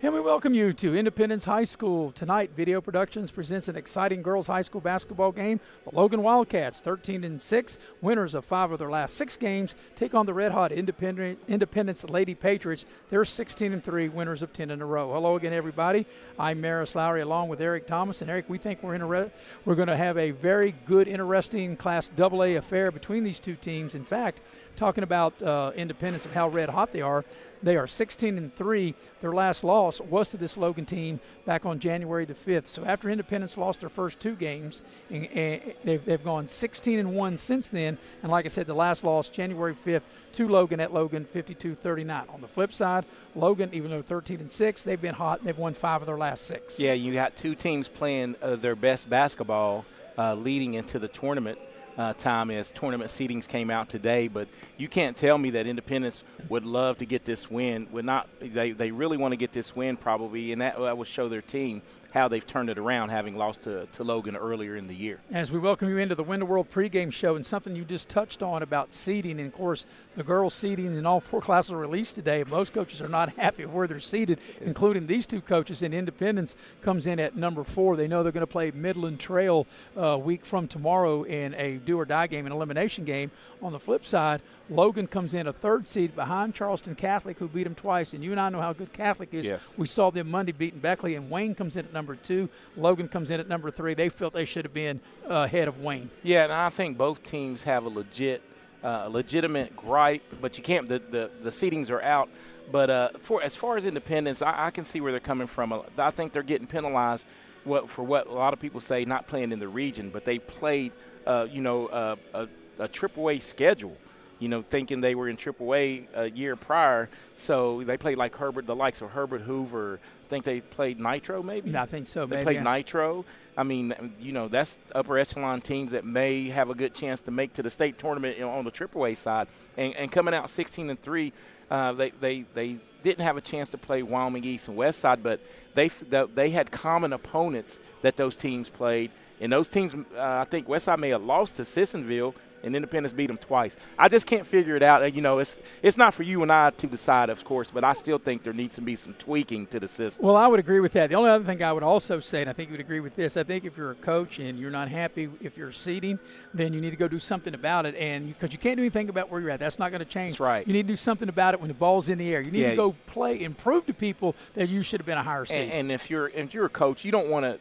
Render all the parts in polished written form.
And we welcome you to Independence High School. Tonight, Video Productions presents an exciting girls high school basketball game. The Logan Wildcats, 13-6, winners of 5 of their last 6 games, take on the red-hot Independence Lady Patriots. They're 16-3, winners of 10 in a row. Hello again, everybody. I'm Maris Lowry along with Eric Thomas. And Eric, we think we're going to have a very good, interesting Class AA affair between these two teams. In fact, talking about Independence and how red-hot they are 16-3. Their last loss was to this Logan team back on January the 5th. So after Independence lost their first 2 games, and they've gone 16-1 since then. And like I said, the last loss, January 5th, to Logan at Logan, 52-39. On the flip side, Logan, even though 13-6, they've been hot. They've won 5 of their last 6. Yeah, you got 2 teams playing their best basketball leading into the tournament. Time as tournament seedings came out today, but you can't tell me that Independence would love to get this win. They really want to get this win probably, and that will show their team how they've turned it around, having lost to Logan earlier in the year. As we welcome you into the Win the World pregame show, and something you just touched on about seeding, and of course the girls seeding in all 4 classes are released today. Most coaches are not happy with where they're seated, including these 2 coaches. And Independence comes in at number 4. They know they're going to play Midland Trail a week from tomorrow in a do-or-die game, an elimination game. On the flip side, Logan comes in a 3rd seed behind Charleston Catholic, who beat them twice. And you and I know how good Catholic is. Yes. We saw them Monday beating Beckley, and Wayne comes in at number 2. Logan comes in at number 3. They felt they should have been ahead of Wayne. Yeah, and I think both teams have a legitimate gripe, but you can't. The seedings are out. But as far as Independence, I can see where they're coming from. I think they're getting penalized for what a lot of people say not playing in the region, but they played a AAA schedule. Thinking they were in AAA a year prior. So they played like the likes of Herbert Hoover. I think they played Nitro maybe? Yeah, I think so. They played Nitro. I mean, that's upper echelon teams that may have a good chance to make to the state tournament on the AAA side. And coming out 16-3, they didn't have a chance to play Wyoming East and West Side, but they had common opponents that those teams played. And those teams, I think West Side may have lost to Sissonville, and Independence beat them twice. I just can't figure it out. It's not for you and I to decide, of course, but I still think there needs to be some tweaking to the system. Well, I would agree with that. The only other thing I would also say, and I think you would agree with this, I think if you're a coach and you're not happy if you're seeding, then you need to go do something about it. And because you can't do anything about where you're at, that's not going to change. That's right. You need to do something about it when the ball's in the air. You need to go play and prove to people that you should have been a higher seed. And if you're a coach, you don't want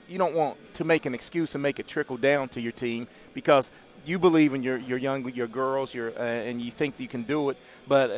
to make an excuse and make it trickle down to your team because you believe in your girls, and you think you can do it. But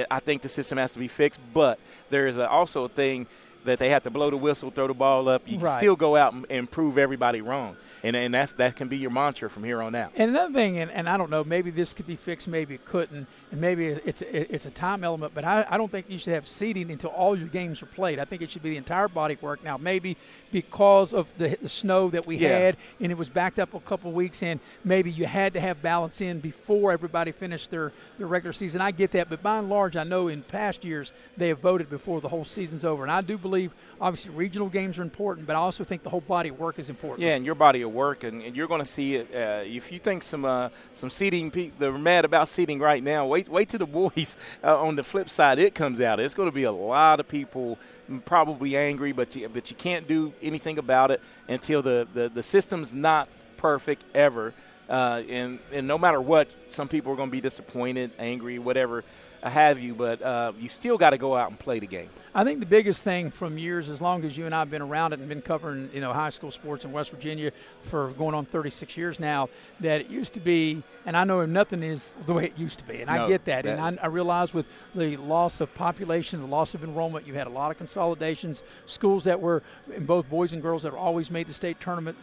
I think the system has to be fixed. But there is also a thing that they have to blow the whistle, throw the ball up. You can still go out and prove everybody wrong. And that can be your mantra from here on out. And another thing, and I don't know, maybe this could be fixed, maybe it couldn't, and maybe it's a time element, but I don't think you should have seeding until all your games are played. I think it should be the entire body work. Now, maybe because of the snow that we had, and it was backed up a couple of weeks, and maybe you had to have balance in before everybody finished their regular season. I get that, but by and large, I know in past years they have voted before the whole season's over. And I do believe, obviously, regional games are important, but I also think the whole body of work is important. Yeah, and your body of work, and you're going to see it. If you think some seeding, they're mad about seeding right now, wait till the boys on the flip side, it comes out. It's going to be a lot of people probably angry, but you can't do anything about it until the system's not perfect ever. And no matter what, some people are going to be disappointed, angry, whatever have you, but you still got to go out and play the game. I think the biggest thing from years, as long as you and I have been around it and been covering, high school sports in West Virginia for going on 36 years now, that it used to be, and I know nothing is the way it used to be, and I get that. And I realize with the loss of population, the loss of enrollment, you had a lot of consolidations, schools that were, in both boys and girls, that always made the state tournament,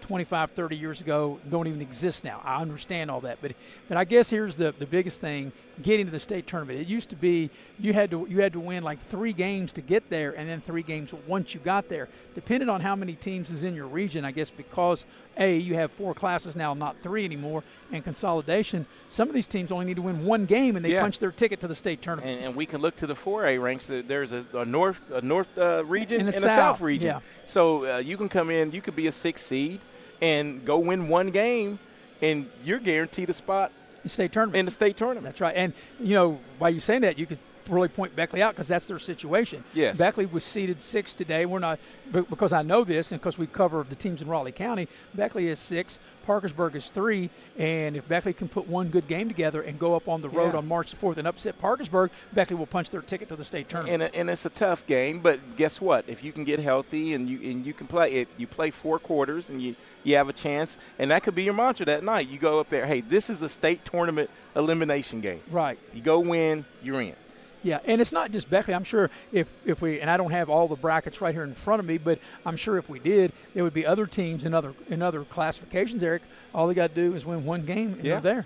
25, 30 years ago, don't even exist now. I understand all that. But I guess here's the biggest thing, getting to the state tournament. It used to be you had to win like 3 games to get there, and then 3 games once you got there. Depending on how many teams is in your region, I guess because, you have 4 classes now, not 3 anymore, and consolidation, some of these teams only need to win 1 game, and they punch their ticket to the state tournament. And we can look to the 4A ranks. There's a north region and a south south region. Yeah. So you can come in, you could be a 6th seed and go win 1 game, and you're guaranteed a spot the state tournament. in the state tournament. That's right. And, while you're saying that, you could really point Beckley out because that's their situation. Yes. Beckley was seeded 6 today. We're not, because I know this and because we cover the teams in Raleigh County, Beckley is 6, Parkersburg is 3, and if Beckley can put one good game together and go up on the road on March the 4th and upset Parkersburg, Beckley will punch their ticket to the state tournament. And it's a tough game, but guess what? If you can get healthy and you can play it, you play 4 quarters and you have a chance, and that could be your mantra that night. You go up there, hey, this is a state tournament elimination game. Right. You go win, you're in. Yeah, and it's not just Beckley. I'm sure if we, and I don't have all the brackets right here in front of me, but I'm sure if we did, there would be other teams in other classifications, Eric. All they got to do is win one game, and they're there.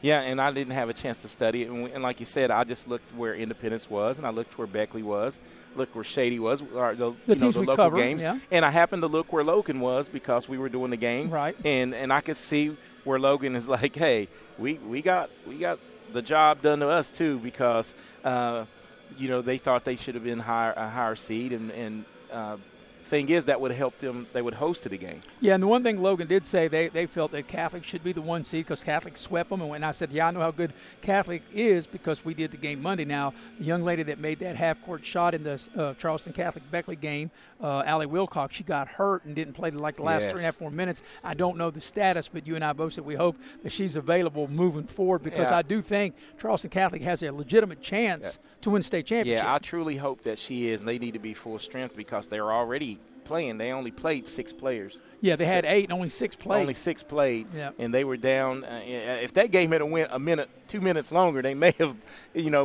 Yeah, and I didn't have a chance to study it. And like you said, I just looked where Independence was, and I looked where Beckley was, looked where Shady was, or the local cover, games. Yeah. And I happened to look where Logan was because we were doing the game. Right. And I could see where Logan is like, hey, we got the job done to us too because they thought they should have been a higher seed, and thing is that would have helped them. They would host to the game. Yeah, and the one thing Logan did say, they felt that Catholic should be the 1 seed because Catholic swept them. And when I said, I know how good Catholic is because we did the game Monday. Now, the young lady that made that half-court shot in the Charleston Catholic-Beckley game, Allie Wilcox, she got hurt and didn't play like the last 3.5, 4 minutes. I don't know the status, but you and I both said we hope that she's available moving forward because I do think Charleston Catholic has a legitimate chance to win state championship. Yeah, I truly hope that she is, and they need to be full strength because they're already playing. They only played 6 players. Yeah, they had 8 and only 6 played. Only 6 played, and they were down. If that game had went 2 minutes longer, they may have,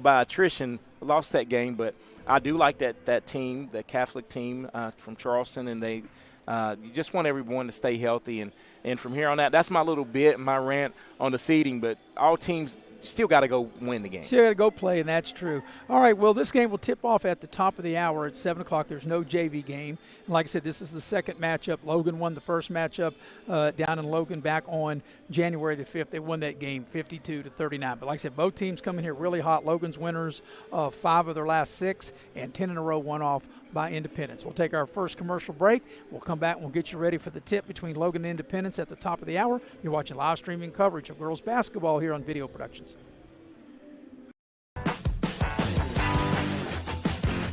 by attrition, lost that game. But I do like that team, that Catholic team from Charleston, and they you just want everyone to stay healthy. And from here on out, that's my little bit, my rant on the seeding. But all teams still got to go win the game. Still got to go play, and that's true. All right, well, this game will tip off at the top of the hour at 7 o'clock. There's no JV game. And like I said, this is the second matchup. Logan won the first matchup down in Logan back on January the 5th. They won that game 52-39. But like I said, both teams coming here really hot. Logan's winners of 5 of their last 6 and 10 in a row, one off by Independence. We'll take our first commercial break. We'll come back and we'll get you ready for the tip between Logan and Independence at the top of the hour. You're watching live streaming coverage of girls basketball here on Video Productions.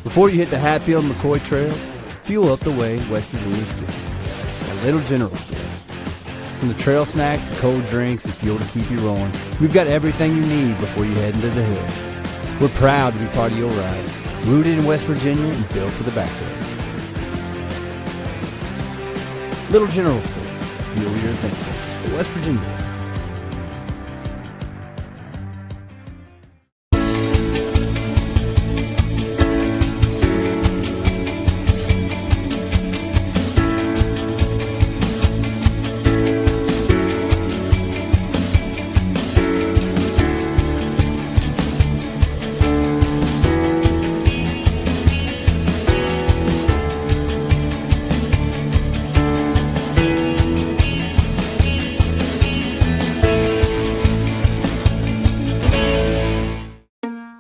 Before you hit the Hatfield-McCoy Trail, fuel up the way West Virginians do. At Little General Store. From the trail snacks to cold drinks and fuel to keep you rolling, we've got everything you need before you head into the hills. We're proud to be part of your ride, rooted in West Virginia and built for the backwoods. Little General Store. Fuel your thinking. West Virginia.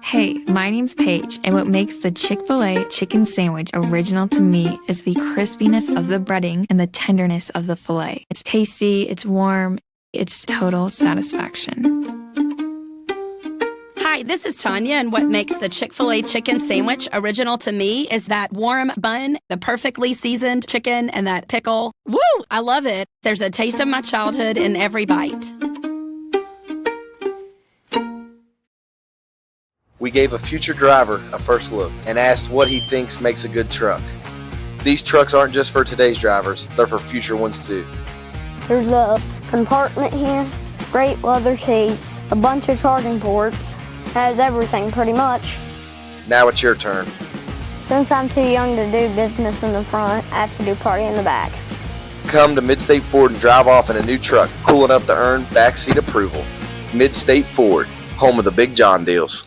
Hey, my name's Paige, and what makes the Chick-fil-A chicken sandwich original to me is the crispiness of the breading and the tenderness of the filet. It's tasty, it's warm, it's total satisfaction. Hi, this is Tanya, and what makes the Chick-fil-A chicken sandwich original to me is that warm bun, the perfectly seasoned chicken, and that pickle. Woo! I love it. There's a taste of my childhood in every bite. We gave a future driver a first look and asked what he thinks makes a good truck. These trucks aren't just for today's drivers, they're for future ones too. There's a compartment here, great leather seats, a bunch of charging ports, has everything pretty much. Now it's your turn. Since I'm too young to do business in the front, I have to do party in the back. Come to Midstate Ford and drive off in a new truck, cool enough to earn backseat approval. Midstate Ford, home of the Big John deals.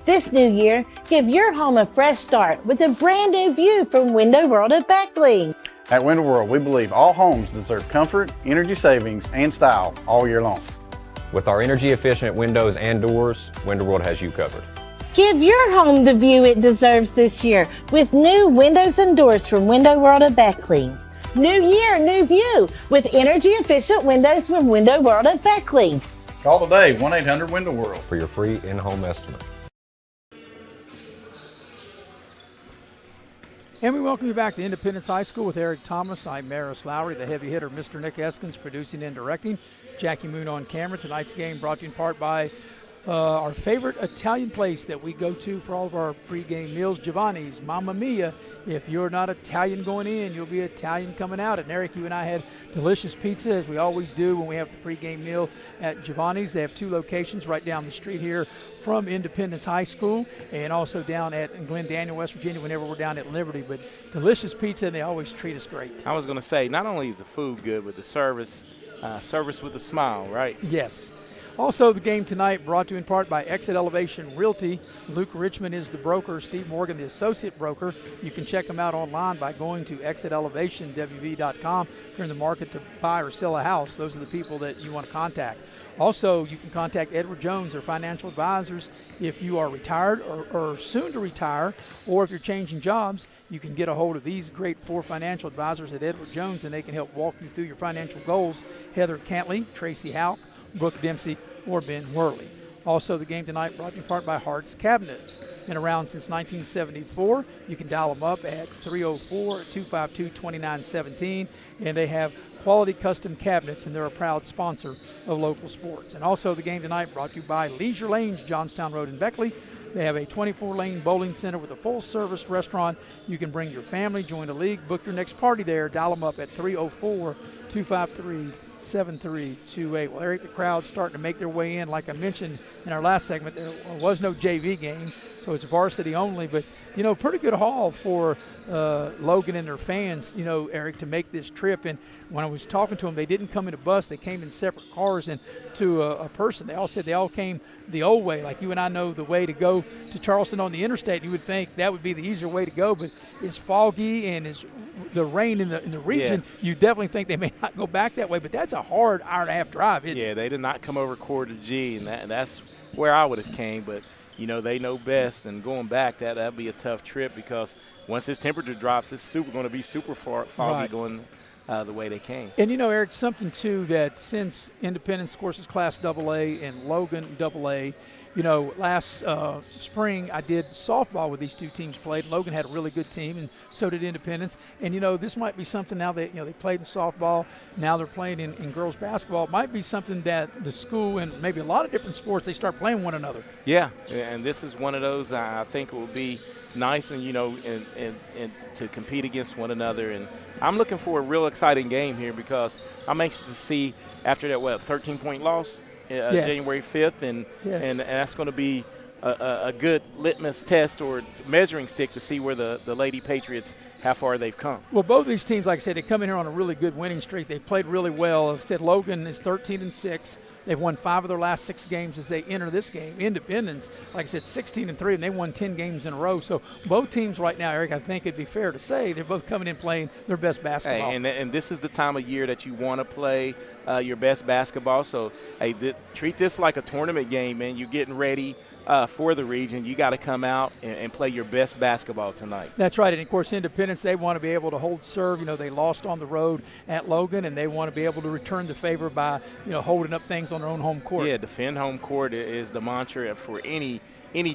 This new year, give your home a fresh start with a brand new view from Window World of Beckley. At Window World, we believe all homes deserve comfort, energy savings, and style all year long. With our energy-efficient windows and doors, Window World has you covered. Give your home the view it deserves this year with new windows and doors from Window World of Beckley. New year, new view with energy-efficient windows from Window World of Beckley. Call today, 1-800-WINDOW-WORLD. For your free in-home estimate. And we welcome you back to Independence High School with Eric Thomas. I'm Maris Lowry, the heavy hitter, Mr. Nick Eskins, producing and directing. Jackie Moon on camera. Tonight's game brought to you in part by our favorite Italian place that we go to for all of our pregame meals, Giovanni's. Mamma Mia, if you're not Italian going in, you'll be Italian coming out. And Eric, you and I had delicious pizza, as we always do when we have the pregame meal at Giovanni's. They have 2 locations right down the street here from Independence High School, and also down at Glen Daniel, West Virginia, whenever we're down at Liberty. But delicious pizza, and they always treat us great. I was going to say, not only is the food good, but the service with a smile, right? Yes. Also, the game tonight brought to you in part by Exit Elevation Realty. Luke Richmond is the broker, Steve Morgan the associate broker. You can check them out online by going to exitelevationwv.com. If you're in the market to buy or sell a house, those are the people that you want to contact. Also, you can contact Edward Jones, their financial advisors. If you are retired or soon to retire, or if you're changing jobs, you can get a hold of these great 4 financial advisors at Edward Jones, and they can help walk you through your financial goals. Heather Cantley, Tracy Houck, Brooke Dempsey, or Ben Worley. Also, the game tonight brought to you in part by Hart's Cabinets. Been around since 1974. You can dial them up at 304-252-2917, and they have quality custom cabinets, and they're a proud sponsor of local sports. And also, the game tonight brought to you by Leisure Lanes, Johnstown Road in Beckley. They have a 24-lane bowling center with a full-service restaurant. You can bring your family, join a league, book your next party there. Dial them up at 304-253-7328. Well, Eric, the crowd's starting to make their way in. Like I mentioned in our last segment, there was no JV game, so it's varsity only. But, you know, pretty good haul for Logan and their fans, you know, Eric, to make this trip. And when I was talking to them, they didn't come in a bus. They came in separate cars. And to a person, they all said they all came the old way. Like you and I know the way to go to Charleston on the interstate. You would think that would be the easier way to go, but it's foggy and it's the rain in the region. Yeah. You definitely think they may not go back that way, but that's a hard hour-and-a-half drive, isn't it? Yeah, they did not come over Corridor G, and that's where I would have came, but you know, they know best, and going back, that'd be a tough trip because once this temperature drops, it's going to be super foggy going the way they came. And, you know, Eric, something, too, that since Independence, of course, is Class AA and Logan AA, you know, last spring I did softball with these 2 teams played. Logan had a really good team, and so did Independence. And, you know, this might be something now that, you know, they played in softball. Now they're playing in girls basketball. It might be something that the school and maybe a lot of different sports, they start playing one another. Yeah, and this is one of those I think it will be nice and, you know, and to compete against one another. And I'm looking for a real exciting game here because I'm anxious to see after that, 13-point loss, yes, January 5th, and that's going to be a good litmus test or measuring stick to see where the Lady Patriots, how far they've come. Well, both of these teams, like I said, they come in here on a really good winning streak. They've played really well. As I said, Logan is 13-6. They've won 5 of their last 6 games as they enter this game. Independence, like I said, 16-3, and they won 10 games in a row. So both teams right now, Eric, I think it'd be fair to say they're both coming in playing their best basketball. Hey, and this is the time of year that you want to play your best basketball. So, hey, treat this like a tournament game, man. You're getting ready for the region. You got to come out and play your best basketball tonight. That's right. And, of course, Independence, they want to be able to hold serve. You know, they lost on the road at Logan, and they want to be able to return the favor by, you know, holding up things on their own home court. Yeah, defend home court is the mantra for any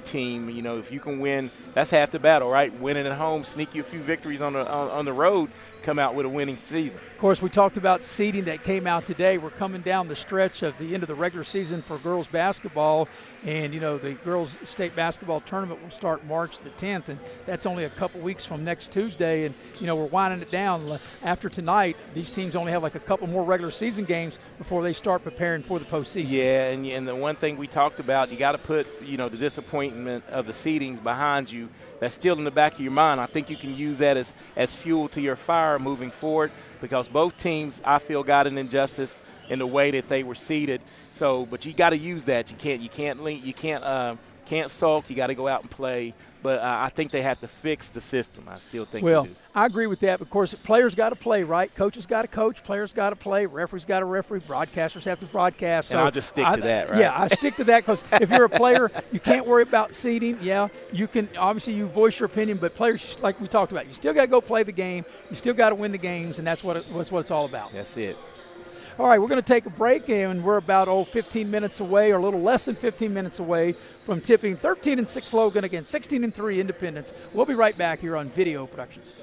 team. You know, if you can win, that's half the battle, right? Winning at home, sneak you a few victories on the road, come out with a winning season. Of course, we talked about seeding that came out today. We're coming down the stretch of the end of the regular season for girls basketball, and, you know, the girls state basketball tournament will start March the 10th, and that's only a couple weeks from next Tuesday. And, you know, we're winding it down. After tonight, these teams only have like a couple more regular season games before they start preparing for the postseason. Yeah, and the one thing we talked about, you got to put, you know, the disappointment of the seedings behind you. That's still in the back of your mind. I think you can use that as fuel to your fire moving forward, because both teams, I feel, got an injustice in the way that they were seeded. So, but you got to use that. You can't can't sulk. You got to go out and play. But I think they have to fix the system. I still think Well, they do. I agree with that. Of course, players got to play, right? Coaches got to coach. Players got to play. Referees got to referee. Broadcasters have to broadcast. And I'll just stick to that, right? Yeah, I stick to that because if you're a player, you can't worry about seeding. Yeah, you can – obviously you voice your opinion, but players, like we talked about, you still got to go play the game. You still got to win the games, and that's what it's all about. That's it. All right, we're going to take a break, and we're about 15 minutes away, or a little less than 15 minutes away from tipping 13-6 Logan against 16-3 Independence. We'll be right back here on Video Productions.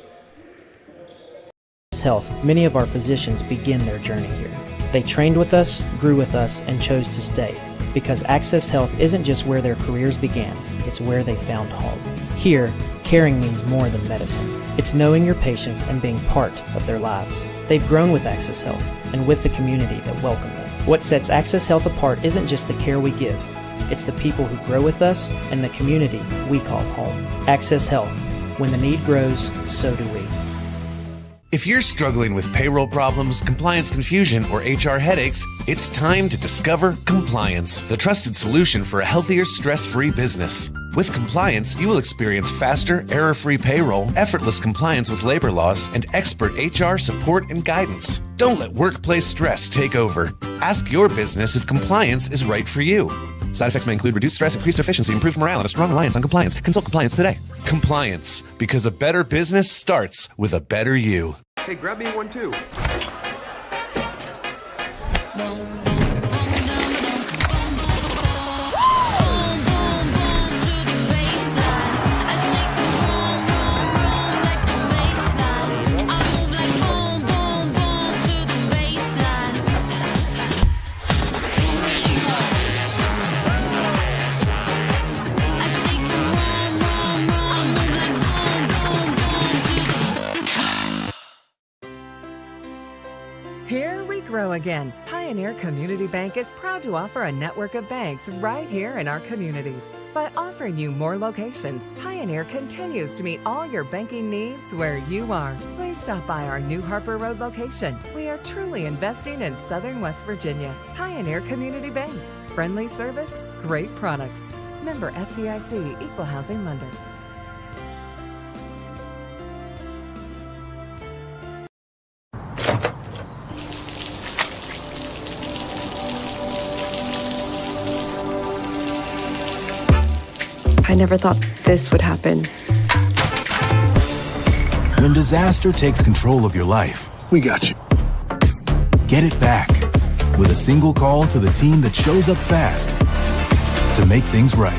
Health, many of our physicians begin their journey here. They trained with us, grew with us, and chose to stay, because Access Health isn't just where their careers began, it's where they found home. Here, caring means more than medicine. It's knowing your patients and being part of their lives. They've grown with Access Health and with the community that welcome them. What sets Access Health apart isn't just the care we give, it's the people who grow with us and the community we call home. Access Health. When the need grows, so do we. If you're struggling with payroll problems, compliance confusion, or HR headaches, it's time to discover Compliance, the trusted solution for a healthier, stress-free business. With Compliance, you will experience faster, error-free payroll, effortless compliance with labor laws, and expert HR support and guidance. Don't let workplace stress take over. Ask your business if Compliance is right for you. Side effects may include reduced stress, increased efficiency, improved morale, and a strong reliance on compliance. Consult Compliance today. Compliance, because a better business starts with a better you. Hey, grab me one too. Here we grow again. Pioneer Community Bank is proud to offer a network of banks right here in our communities. By offering you more locations, Pioneer continues to meet all your banking needs where you are. Please stop by our New Harper Road location. We are truly investing in Southern West Virginia. Pioneer Community Bank. Friendly service, great products. Member FDIC, Equal Housing Lender. I never thought this would happen. When disaster takes control of your life, we got you. Get it back with a single call to the team that shows up fast to make things right.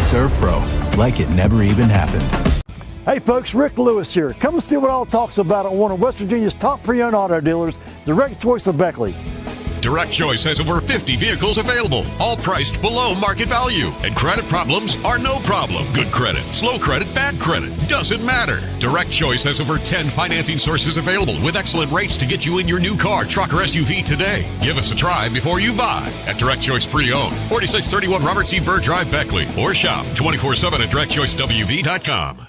Serve Pro, like it never even happened. Hey folks, Rick Lewis here. Come and see what all talks about at one of West Virginia's top pre-owned auto dealers, Direct Choice of Beckley. Direct Choice has over 50 vehicles available, all priced below market value. And credit problems are no problem. Good credit, slow credit, bad credit, doesn't matter. Direct Choice has over 10 financing sources available with excellent rates to get you in your new car, truck, or SUV today. Give us a try before you buy at Direct Choice Pre-Owned, 4631 Robert C. Byrd Drive, Beckley. Or shop 24/7 at directchoicewv.com.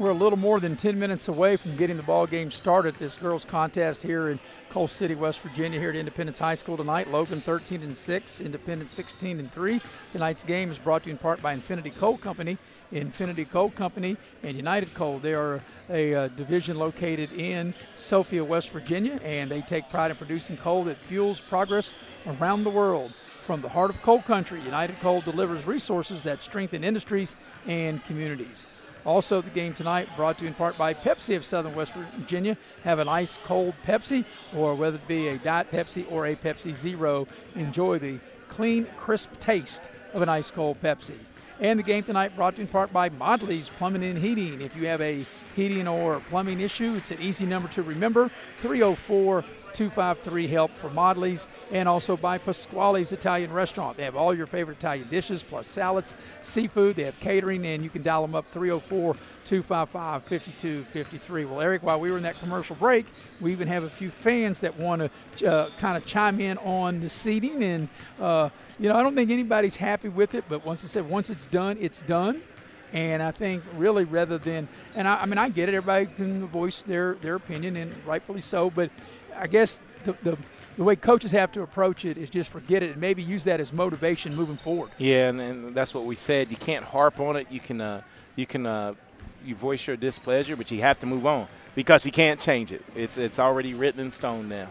We're a little more than 10 minutes away from getting the ball game started. This girls' contest here in Coal City, West Virginia, here at Independence High School tonight. Logan 13-6, Independence 16-3. Tonight's game is brought to you in part by Infinity Coal Company. Infinity Coal Company and United Coal. They are a division located in Sophia, West Virginia, and they take pride in producing coal that fuels progress around the world. From the heart of coal country, United Coal delivers resources that strengthen industries and communities. Also, the game tonight brought to you in part by Pepsi of Southern West Virginia. Have an ice cold Pepsi, or whether it be a Diet Pepsi or a Pepsi Zero, enjoy the clean, crisp taste of an ice cold Pepsi. And the game tonight brought to you in part by Modley's Plumbing and Heating. If you have a heating or plumbing issue, it's an easy number to remember, 304-253-HELP for Modley's. And also by Pasquale's Italian Restaurant. They have all your favorite Italian dishes plus salads, seafood. They have catering, and you can dial them up 304-255-5253. Well, Eric, while we were in that commercial break, we even have a few fans that want to kind of chime in on the seating. And, I don't think anybody's happy with it, but once it's done, it's done. And I think really rather than, and I mean, I get it, everybody can voice their opinion, and rightfully so, but I guess the way coaches have to approach it is just forget it and maybe use that as motivation moving forward. Yeah, and that's what we said. You can't harp on it. You voice your displeasure, but you have to move on because you can't change it. It's already written in stone now.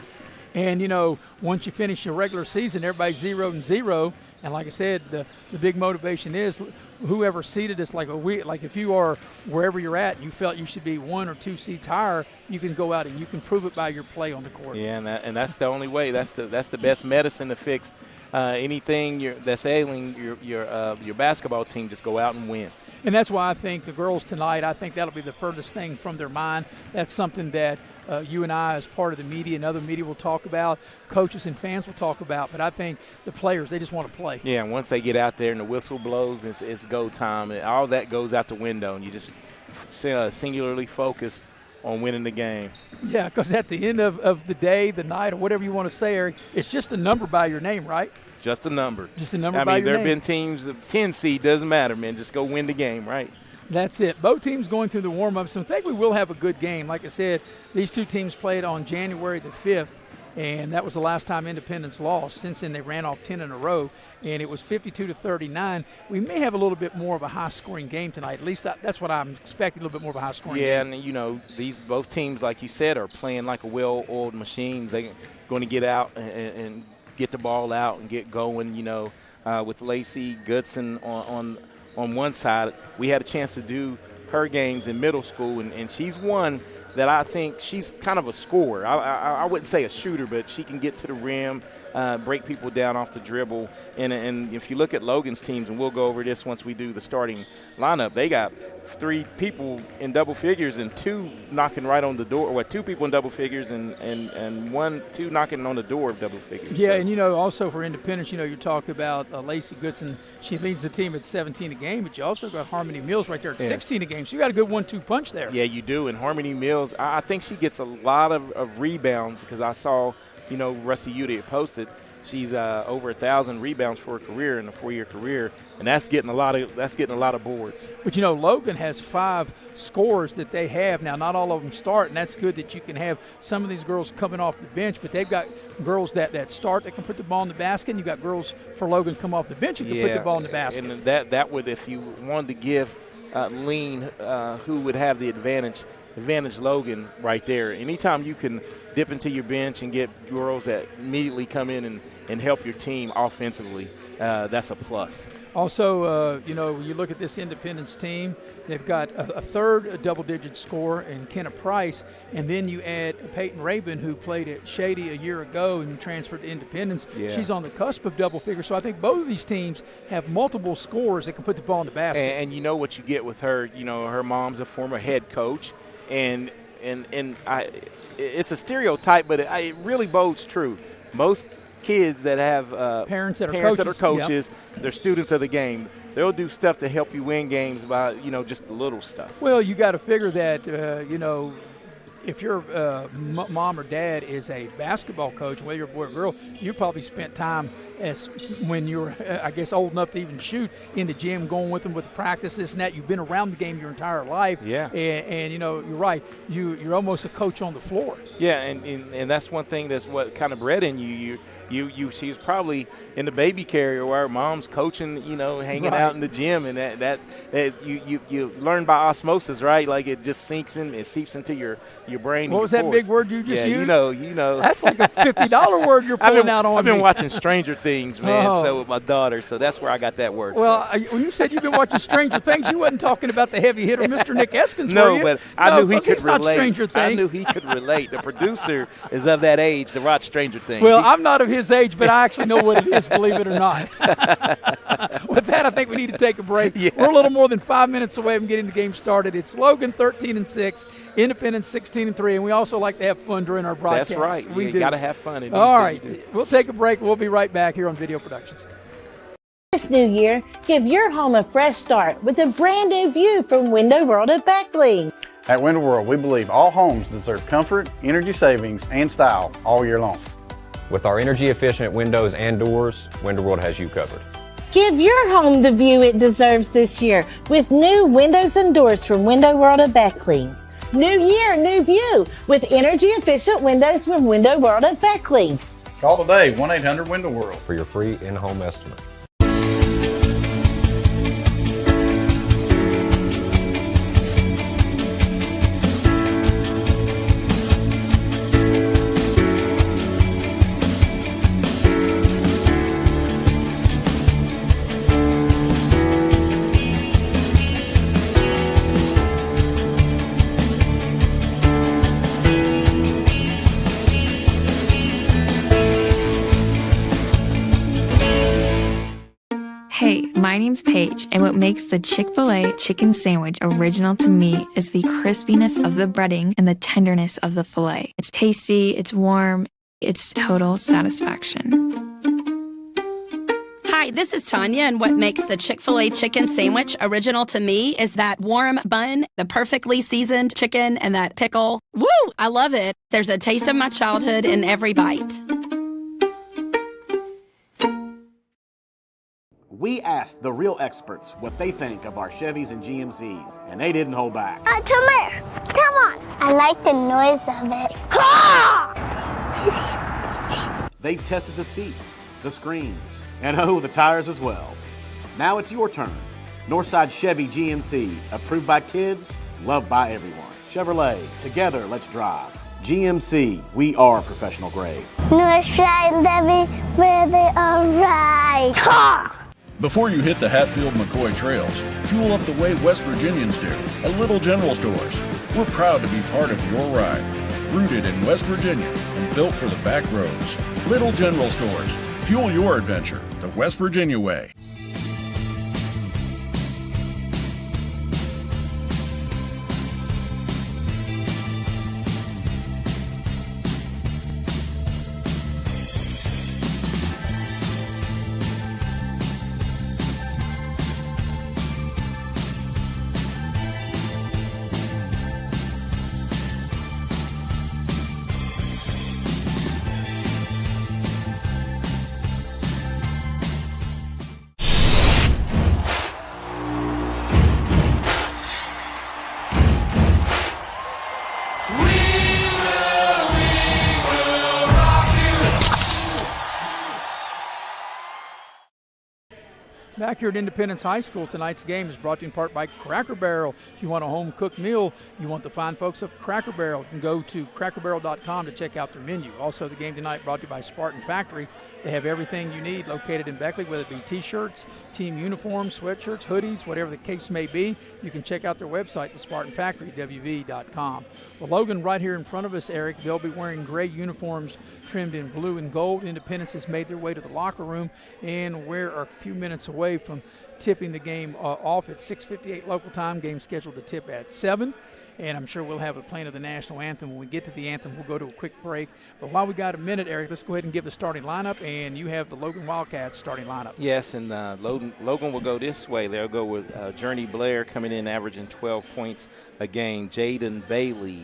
And, you know, once you finish your regular season, everybody's 0-0. And like I said, the big motivation is whoever seated us, like if you are wherever you're at and you felt you should be 1 or 2 seats higher, you can go out and you can prove it by your play on the court. Yeah, and that's the only way. That's the best medicine to fix anything that's ailing your basketball team. Just go out and win. And that's why I think the girls tonight, I think that'll be the furthest thing from their mind. That's something that you and I, as part of the media and other media, will talk about. Coaches and fans will talk about. But I think the players, they just want to play. Yeah, and once they get out there and the whistle blows, it's go time. And all that goes out the window, and you just singularly focused on winning the game. Yeah, because at the end of the day, the night, or whatever you want to say, Eric, it's just a number by your name, right? Just a number. Just a number by your name. There have been teams, 10 seed, doesn't matter, man. Just go win the game, right? That's it. Both teams going through the warm-ups. So I think we will have a good game. Like I said, these two teams played on January the 5th, and that was the last time Independence lost. Since then, they ran off 10 in a row, and it was 52-39. We may have a little bit more of a high-scoring game tonight. At least that's what I'm expecting, a little bit more of a high-scoring game. Yeah, and, you know, both teams, like you said, are playing like a well-oiled machines. They're going to get out and get the ball out and get going, you know, with Lacey Goodson on one side. We had a chance to do her games in middle school, and she's one that I think she's kind of a scorer. I wouldn't say a shooter, but she can get to the rim, break people down off the dribble. And if you look at Logan's teams, and we'll go over this once we do the starting lineup, they got 3 people in double figures and 2 knocking right on the door. Well, 2 people in double figures and 2 knocking on the door of double figures. Yeah, so. And, you know, also for Independence, you know, you talk about Lacey Goodson. She leads the team at 17 a game, but you also got Harmony Mills right there at 16 a game. So you got a good 1-2 punch there. Yeah, you do. And Harmony Mills, I think she gets a lot of rebounds because I saw, you know, Rusty Udy posted. She's over 1,000 rebounds for her career in a 4-year career, and that's getting a lot of boards. But you know, Logan has 5 scorers that they have now. Not all of them start, and that's good that you can have some of these girls coming off the bench. But they've got girls that start that can put the ball in the basket, and you got girls for Logan come off the bench who can put the ball in the basket. And that would, if you wanted to give lean who would have the advantage Logan right there. Anytime you can dip into your bench and get girls that immediately come in and help your team offensively, that's a plus. Also, you know, you look at this Independence team, they've got a third double-digit scorer in Kenna Price, and then you add Peyton Rabin, who played at Shady a year ago and transferred to Independence. Yeah. She's on the cusp of double figures. So I think both of these teams have multiple scorers that can put the ball in the basket. And you know what you get with her, you know, her mom's a former head coach, and it's a stereotype, but it really bodes true. Most kids that have parents that are coaches, they're students of the game. They'll do stuff to help you win games by, you know, just the little stuff. Well, you got to figure that, you know, if your mom or dad is a basketball coach, whether you're a boy or girl, you probably spent time as when you were, I guess, old enough to even shoot in the gym, going with them with practice, this and that. You've been around the game your entire life. Yeah. And you know, you're right. You're almost a coach on the floor. Yeah, and that's one thing that's what kind of bred in you. She was probably in the baby carrier where her mom's coaching, you know, hanging out in the gym, and that you learn by osmosis, right? Like it just sinks in, it seeps into your brain. What was that big word you just used? You know. That's like a $50 word you're pulling out on me. I've been watching Stranger Things, man. So with my daughter, so that's where I got that word. Well, when you said you've been watching Stranger Things, you wasn't talking about the heavy hitter, Mr. Nick Eskins, no, were you? But I knew he could relate. Not Stranger Things. I knew he could relate. The producer is of that age to watch Stranger Things. Well, I'm not of his age, but I actually know what it is, believe it or not. With that, I think we need to take a break. Yeah. We're a little more than 5 minutes away from getting the game started. It's Logan 13-6, Independence 16-3, and we also like to have fun during our broadcast. That's right. We got to have fun. All right. We'll take a break. We'll be right back here on Video Productions. This new year, give your home a fresh start with a brand new view from Window World at Beckley. At Window World, we believe all homes deserve comfort, energy savings, and style all year long. With our energy-efficient windows and doors, Window World has you covered. Give your home the view it deserves this year with new windows and doors from Window World of Beckley. New year, new view with energy-efficient windows from Window World of Beckley. Call today, 1-800-WINDOW-WORLD. For your free in-home estimate. Hey, my name's Paige, and what makes the Chick-fil-A chicken sandwich original to me is the crispiness of the breading and the tenderness of the filet. It's tasty, it's warm, it's total satisfaction. Hi, this is Tanya, and what makes the Chick-fil-A chicken sandwich original to me is that warm bun, the perfectly seasoned chicken, and that pickle. Woo! I love it. There's a taste of my childhood in every bite. We asked the real experts what they think of our Chevys and GMCs, and they didn't hold back. Come here. Come on. I like the noise of it. They tested the seats, the screens, and the tires as well. Now it's your turn. Northside Chevy GMC, approved by kids, loved by everyone. Chevrolet, together let's drive. GMC, we are professional grade. Northside Levy, where they are right. Before you hit the Hatfield-McCoy trails, fuel up the way West Virginians do at Little General Stores. We're proud to be part of your ride. Rooted in West Virginia and built for the back roads. Little General Stores. Fuel your adventure the West Virginia way. Back here at Independence High School, tonight's game is brought to you in part by Cracker Barrel. If you want a home-cooked meal, you want the fine folks of Cracker Barrel, you can go to crackerbarrel.com to check out their menu. Also, the game tonight brought to you by Spartan Factory. They have everything you need located in Beckley, whether it be T-shirts, team uniforms, sweatshirts, hoodies, whatever the case may be. You can check out their website, the Spartan Factory, wv.com. Well, Logan, right here in front of us, Eric, they'll be wearing gray uniforms trimmed in blue and gold. Independence has made their way to the locker room, and we're a few minutes away from tipping the game off at 6:58 local time. Game scheduled to tip at 7. And I'm sure we'll have a playing of the national anthem. When we get to the anthem, we'll go to a quick break. But while we got a minute, Eric, let's go ahead and give the starting lineup. And you have the Logan Wildcats starting lineup. Yes, and Logan will go this way. They'll go with Journey Blair coming in averaging 12 points a game. Jaden Bailey,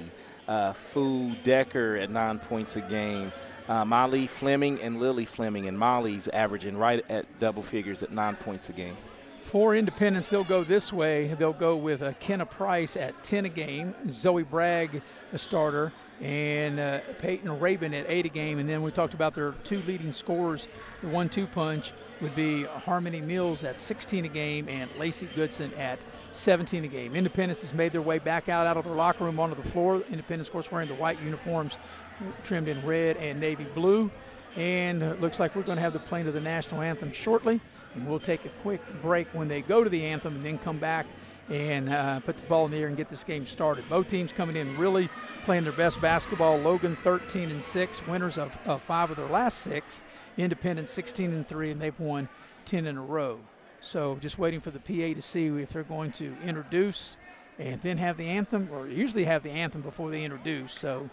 Fu Decker at 9 points a game. Molly Fleming and Lily Fleming. And Molly's averaging right at double figures at 9 points a game. For Independence, they'll go this way. They'll go with Kenna Price at 10 a game, Zoe Bragg, a starter, and Peyton Rabin at 8 a game. And then we talked about their two leading scorers. The 1-2 punch would be Harmony Mills at 16 a game and Lacey Goodson at 17 a game. Independence has made their way back out of their locker room onto the floor. Independence, of course, wearing the white uniforms trimmed in red and navy blue. And looks like we're going to have the playing of the national anthem shortly. And we'll take a quick break when they go to the anthem and then come back and put the ball in the air and get this game started. Both teams coming in really playing their best basketball. Logan 13-6, winners of 5 of their last 6. Independence 16-3, and they've won 10 in a row. So just waiting for the PA to see if they're going to introduce and then have the anthem, or usually have the anthem before they introduce. So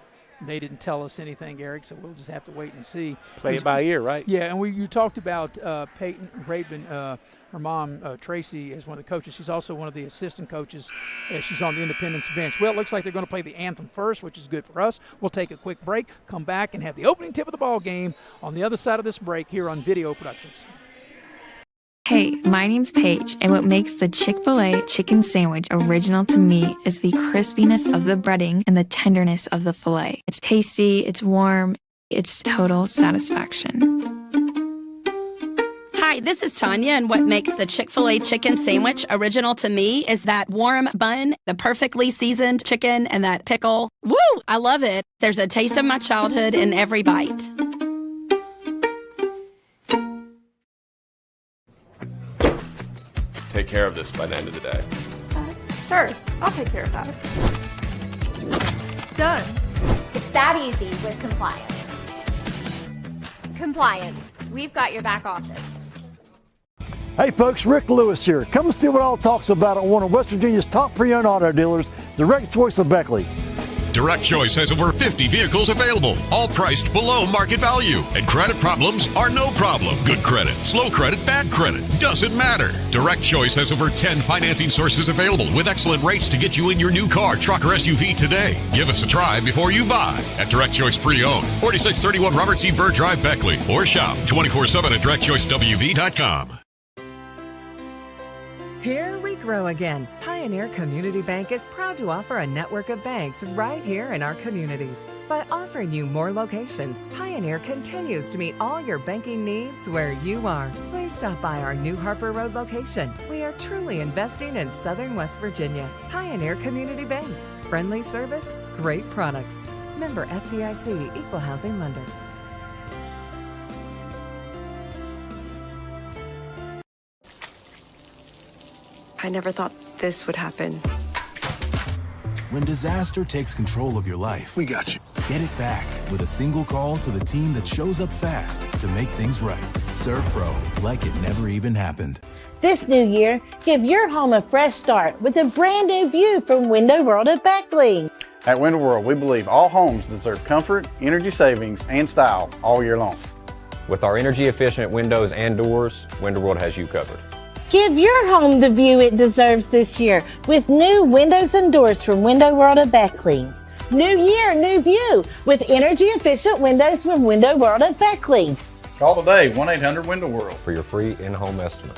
they didn't tell us anything, Eric, so we'll just have to wait and see. Play it by ear, right? Yeah, and you talked about Peyton Rabin, her mom, Tracy, as one of the coaches. She's also one of the assistant coaches. She's on the Independence bench. Well, it looks like they're going to play the anthem first, which is good for us. We'll take a quick break, come back, and have the opening tip of the ball game on the other side of this break here on Video Productions. Hey, my name's Paige, and what makes the Chick-fil-A chicken sandwich original to me is the crispiness of the breading and the tenderness of the filet. It's tasty, it's warm, it's total satisfaction. Hi, this is Tanya, and what makes the Chick-fil-A chicken sandwich original to me is that warm bun, the perfectly seasoned chicken, and that pickle. Woo! I love it. There's a taste of my childhood in every bite. Take care of this by the end of the day. Sure, I'll take care of that. Done. It's that easy with compliance. Compliance, we've got your back office. Hey folks, Rick Lewis here. Come and see what all talks about at one of West Virginia's top pre-owned auto dealers, Direct Choice of Beckley. Direct Choice has over 50 vehicles available, all priced below market value. And credit problems are no problem. Good credit, slow credit, bad credit, doesn't matter. Direct Choice has over 10 financing sources available with excellent rates to get you in your new car, truck, or SUV today. Give us a try before you buy at Direct Choice Pre-Owned, 4631 Robert C. Byrd Drive, Beckley. Or shop 24/7 at directchoicewv.com. Here we grow again. Pioneer Community Bank is proud to offer a network of banks right here in our communities. By offering you more locations, Pioneer continues to meet all your banking needs where you are. Please stop by our new Harper Road location. We are truly investing in Southern West Virginia. Pioneer Community Bank. Friendly service, great products. Member FDIC, Equal Housing Lender. I never thought this would happen. When disaster takes control of your life, we got you. Get it back with a single call to the team that shows up fast to make things right. Serve Pro, like it never even happened. This new year, give your home a fresh start with a brand new view from Window World of Beckley. At Window World, we believe all homes deserve comfort, energy savings, and style all year long. With our energy-efficient windows and doors, Window World has you covered. Give your home the view it deserves this year with new windows and doors from Window World of Beckley. New year, new view with energy-efficient windows from Window World of Beckley. Call today, 1-800-WINDOW-WORLD for your free in-home estimate.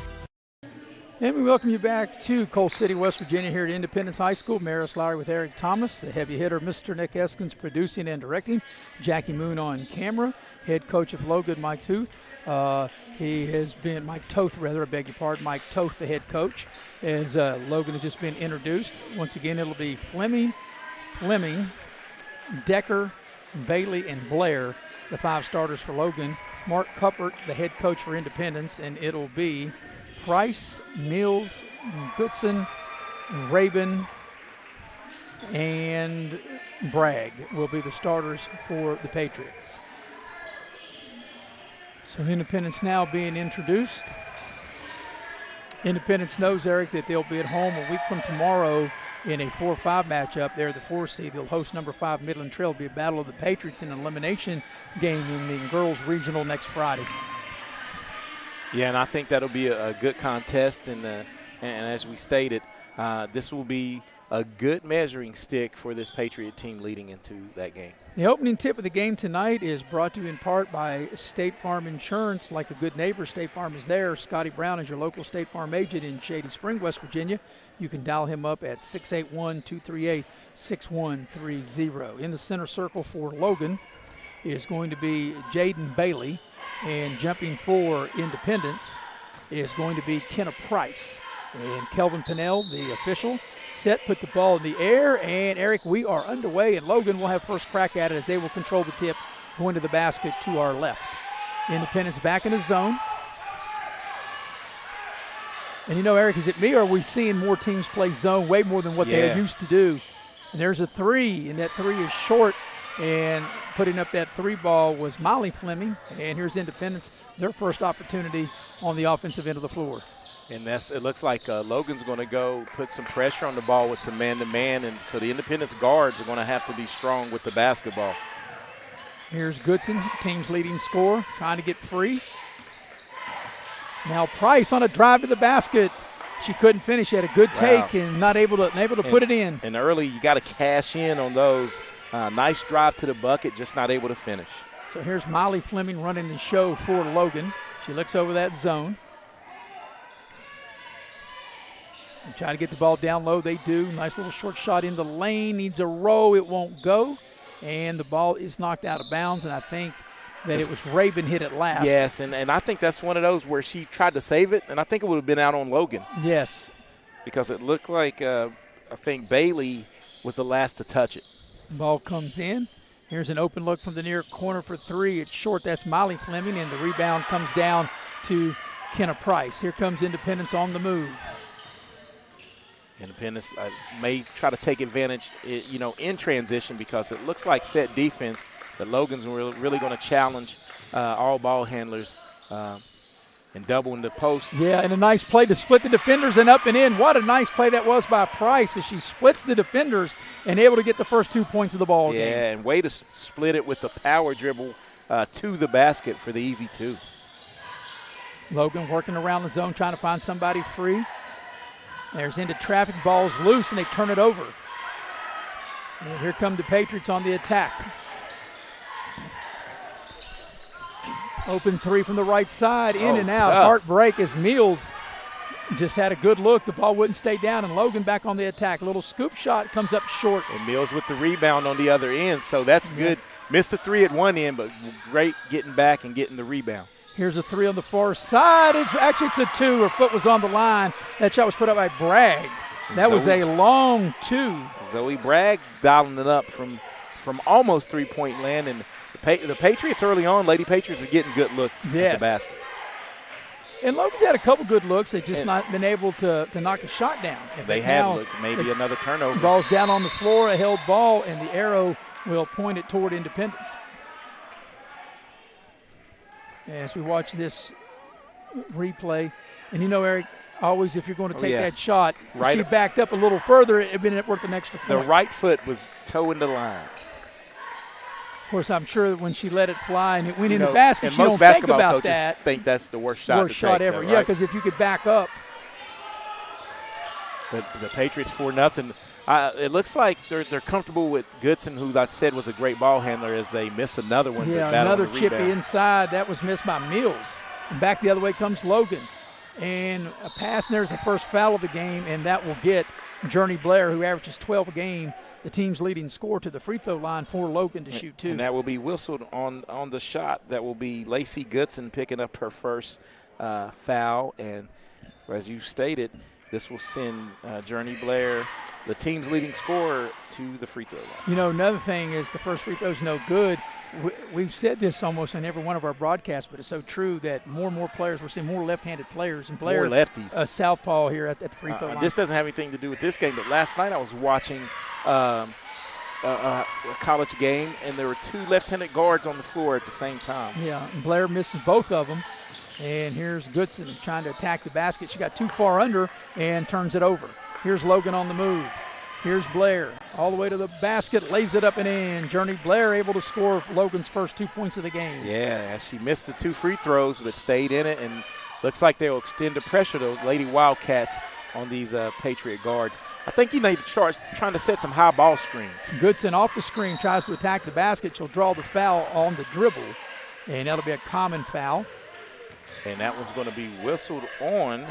And we welcome you back to Coal City, West Virginia, here at Independence High School. Maris Lowry with Eric Thomas, the heavy hitter, Mr. Nick Eskins producing and directing, Jackie Moon on camera, head coach of Logan, Mike Toth. He has been, Mike Toth, rather, I beg your pardon, Mike Toth, the head coach, as Logan has just been introduced. Once again, it'll be Fleming, Decker, Bailey, and Blair, the 5 starters for Logan. Mark Cuppert, the head coach for Independence, and it'll be Price, Mills, Goodson, Rabin, and Bragg will be the starters for the Patriots. So Independence now being introduced. Independence knows, Eric, that they'll be at home a week from tomorrow in a 4-5 matchup. They're the 4 seed. They'll host number 5 Midland Trail. It'll be a battle of the Patriots in an elimination game in the girls regional next Friday. Yeah, and I think that'll be a good contest. And as we stated, this will be a good measuring stick for this Patriot team leading into that game. The opening tip of the game tonight is brought to you in part by State Farm Insurance. Like a good neighbor, State Farm is there. Scotty Brown is your local State Farm agent in Shady Spring, West Virginia. You can dial him up at 681-238-6130. In the center circle for Logan is going to be Jaden Bailey, and jumping for Independence is going to be Kenna Price. And Kelvin Pinnell, the official, set, put the ball in the air, and Eric, we are underway, and Logan will have first crack at it as they will control the tip going to the basket to our left. Independence back in the zone. And you know, Eric, is it me or are we seeing more teams play zone way more than what they used to do? And there's a 3, and that 3 is short, and putting up that 3 ball was Molly Fleming, and here's Independence, their first opportunity on the offensive end of the floor. And it looks like Logan's going to go put some pressure on the ball with some man-to-man, and so the Independence guards are going to have to be strong with the basketball. Here's Goodson, team's leading scorer, trying to get free. Now Price on a drive to the basket. She couldn't finish. She had a good take and not able to put it in. And early, you got to cash in on those. Nice drive to the bucket, just not able to finish. So here's Molly Fleming running the show for Logan. She looks over that zone. Try to get the ball down low. They do. Nice little short shot in the lane. Needs a row. It won't go. And the ball is knocked out of bounds, and I think that it was Rabin hit it last. Yes, and I think that's one of those where she tried to save it, and I think it would have been out on Logan. Yes. Because it looked like I think Bailey was the last to touch it. Ball comes in. Here's an open look from the near corner for three. It's short. That's Molly Fleming, and the rebound comes down to Kenna Price. Here comes Independence on the move. Independence may try to take advantage, in transition because it looks like set defense that Logan's really going to challenge all ball handlers and double in the post. Yeah, and a nice play to split the defenders and up and in. What a nice play that was by Price as she splits the defenders and able to get the first 2 points of the ball game. Yeah, and way to split it with the power dribble to the basket for the easy two. Logan working around the zone, trying to find somebody free. There's into traffic, ball's loose, and they turn it over. And here come the Patriots on the attack. Open three from the right side, in and out. Tough. Heartbreak as Mills just had a good look. The ball wouldn't stay down, and Logan back on the attack. A little scoop shot comes up short. And Mills with the rebound on the other end, so that's good. Missed a three at one end, but great getting back and getting the rebound. Here's a three on the far side. Actually, it's a two. Her foot was on the line. That shot was put up by Bragg. That was a long two. Zoe Bragg dialing it up from almost three-point land. And the Patriots early on, Lady Patriots, are getting good looks at the basket. And Logan's had a couple good looks. They've just not been able to knock the shot down. They have looked. Maybe another turnover. The ball's down on the floor, a held ball, and the arrow will point it toward Independence. As we watch this replay, and Eric, always if you're going to take that shot, if she backed up a little further, it would have been worth an extra point. The right foot was toeing the line. Of course, I'm sure that when she let it fly and it went in the basket, and she most don't think basketball about coaches that. think that's the worst shot Worst shot ever. Yeah, because if you could back up. But the Patriots 4-0. It looks like they're comfortable with Goodson, who I said was a great ball handler, as they miss another one. Yeah, another chippy inside. That was missed by Mills. And back the other way comes Logan. And a pass, and there's the first foul of the game, and that will get Journey Blair, who averages 12 a game, the team's leading scorer, to the free throw line for Logan to shoot two. And that will be whistled on the shot. That will be Lacey Goodson picking up her first foul. And as you stated, this will send Journey Blair, the team's leading scorer, to the free throw line. Another thing is the first free throw is no good. We've said this almost in every one of our broadcasts, but it's so true that more and more players, we're seeing more left-handed players. And Blair, more lefties. A southpaw here at the free throw line. This doesn't have anything to do with this game, but last night I was watching a college game, and there were two left-handed guards on the floor at the same time. Yeah, and Blair misses both of them. And here's Goodson trying to attack the basket. She got too far under and turns it over. Here's Logan on the move. Here's Blair all the way to the basket, lays it up and in. Journey Blair able to score Logan's first 2 points of the game. Yeah, she missed the two free throws but stayed in it, and looks like they'll extend the pressure to Lady Wildcats on these Patriot guards. I think you need to start trying to set some high ball screens. Goodson off the screen tries to attack the basket. She'll draw the foul on the dribble, and that'll be a common foul. And that one's going to be whistled on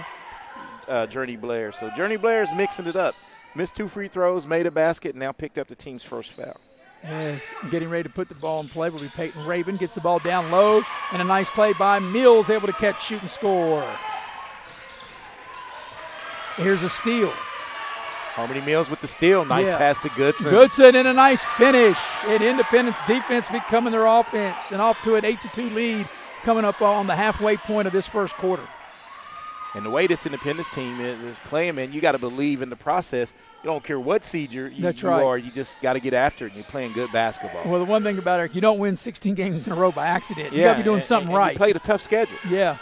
Journey Blair. So Journey Blair is mixing it up. Missed two free throws, made a basket, and now picked up the team's first foul. Yes, getting ready to put the ball in play will be Peyton Rabin. Gets the ball down low, and a nice play by Mills, able to catch, shoot, and score. Here's a steal. Harmony Mills with the steal. Nice pass to Goodson. Goodson and a nice finish. And Independence defense becoming their offense, and off to an 8-2 lead coming up on the halfway point of this first quarter. And the way this Independence team is playing, man, you got to believe in the process. You don't care what seed you are. You just got to get after it, and you're playing good basketball. Well, the one thing about it, you don't win 16 games in a row by accident. You got to be doing something right. You played a tough schedule. Yeah.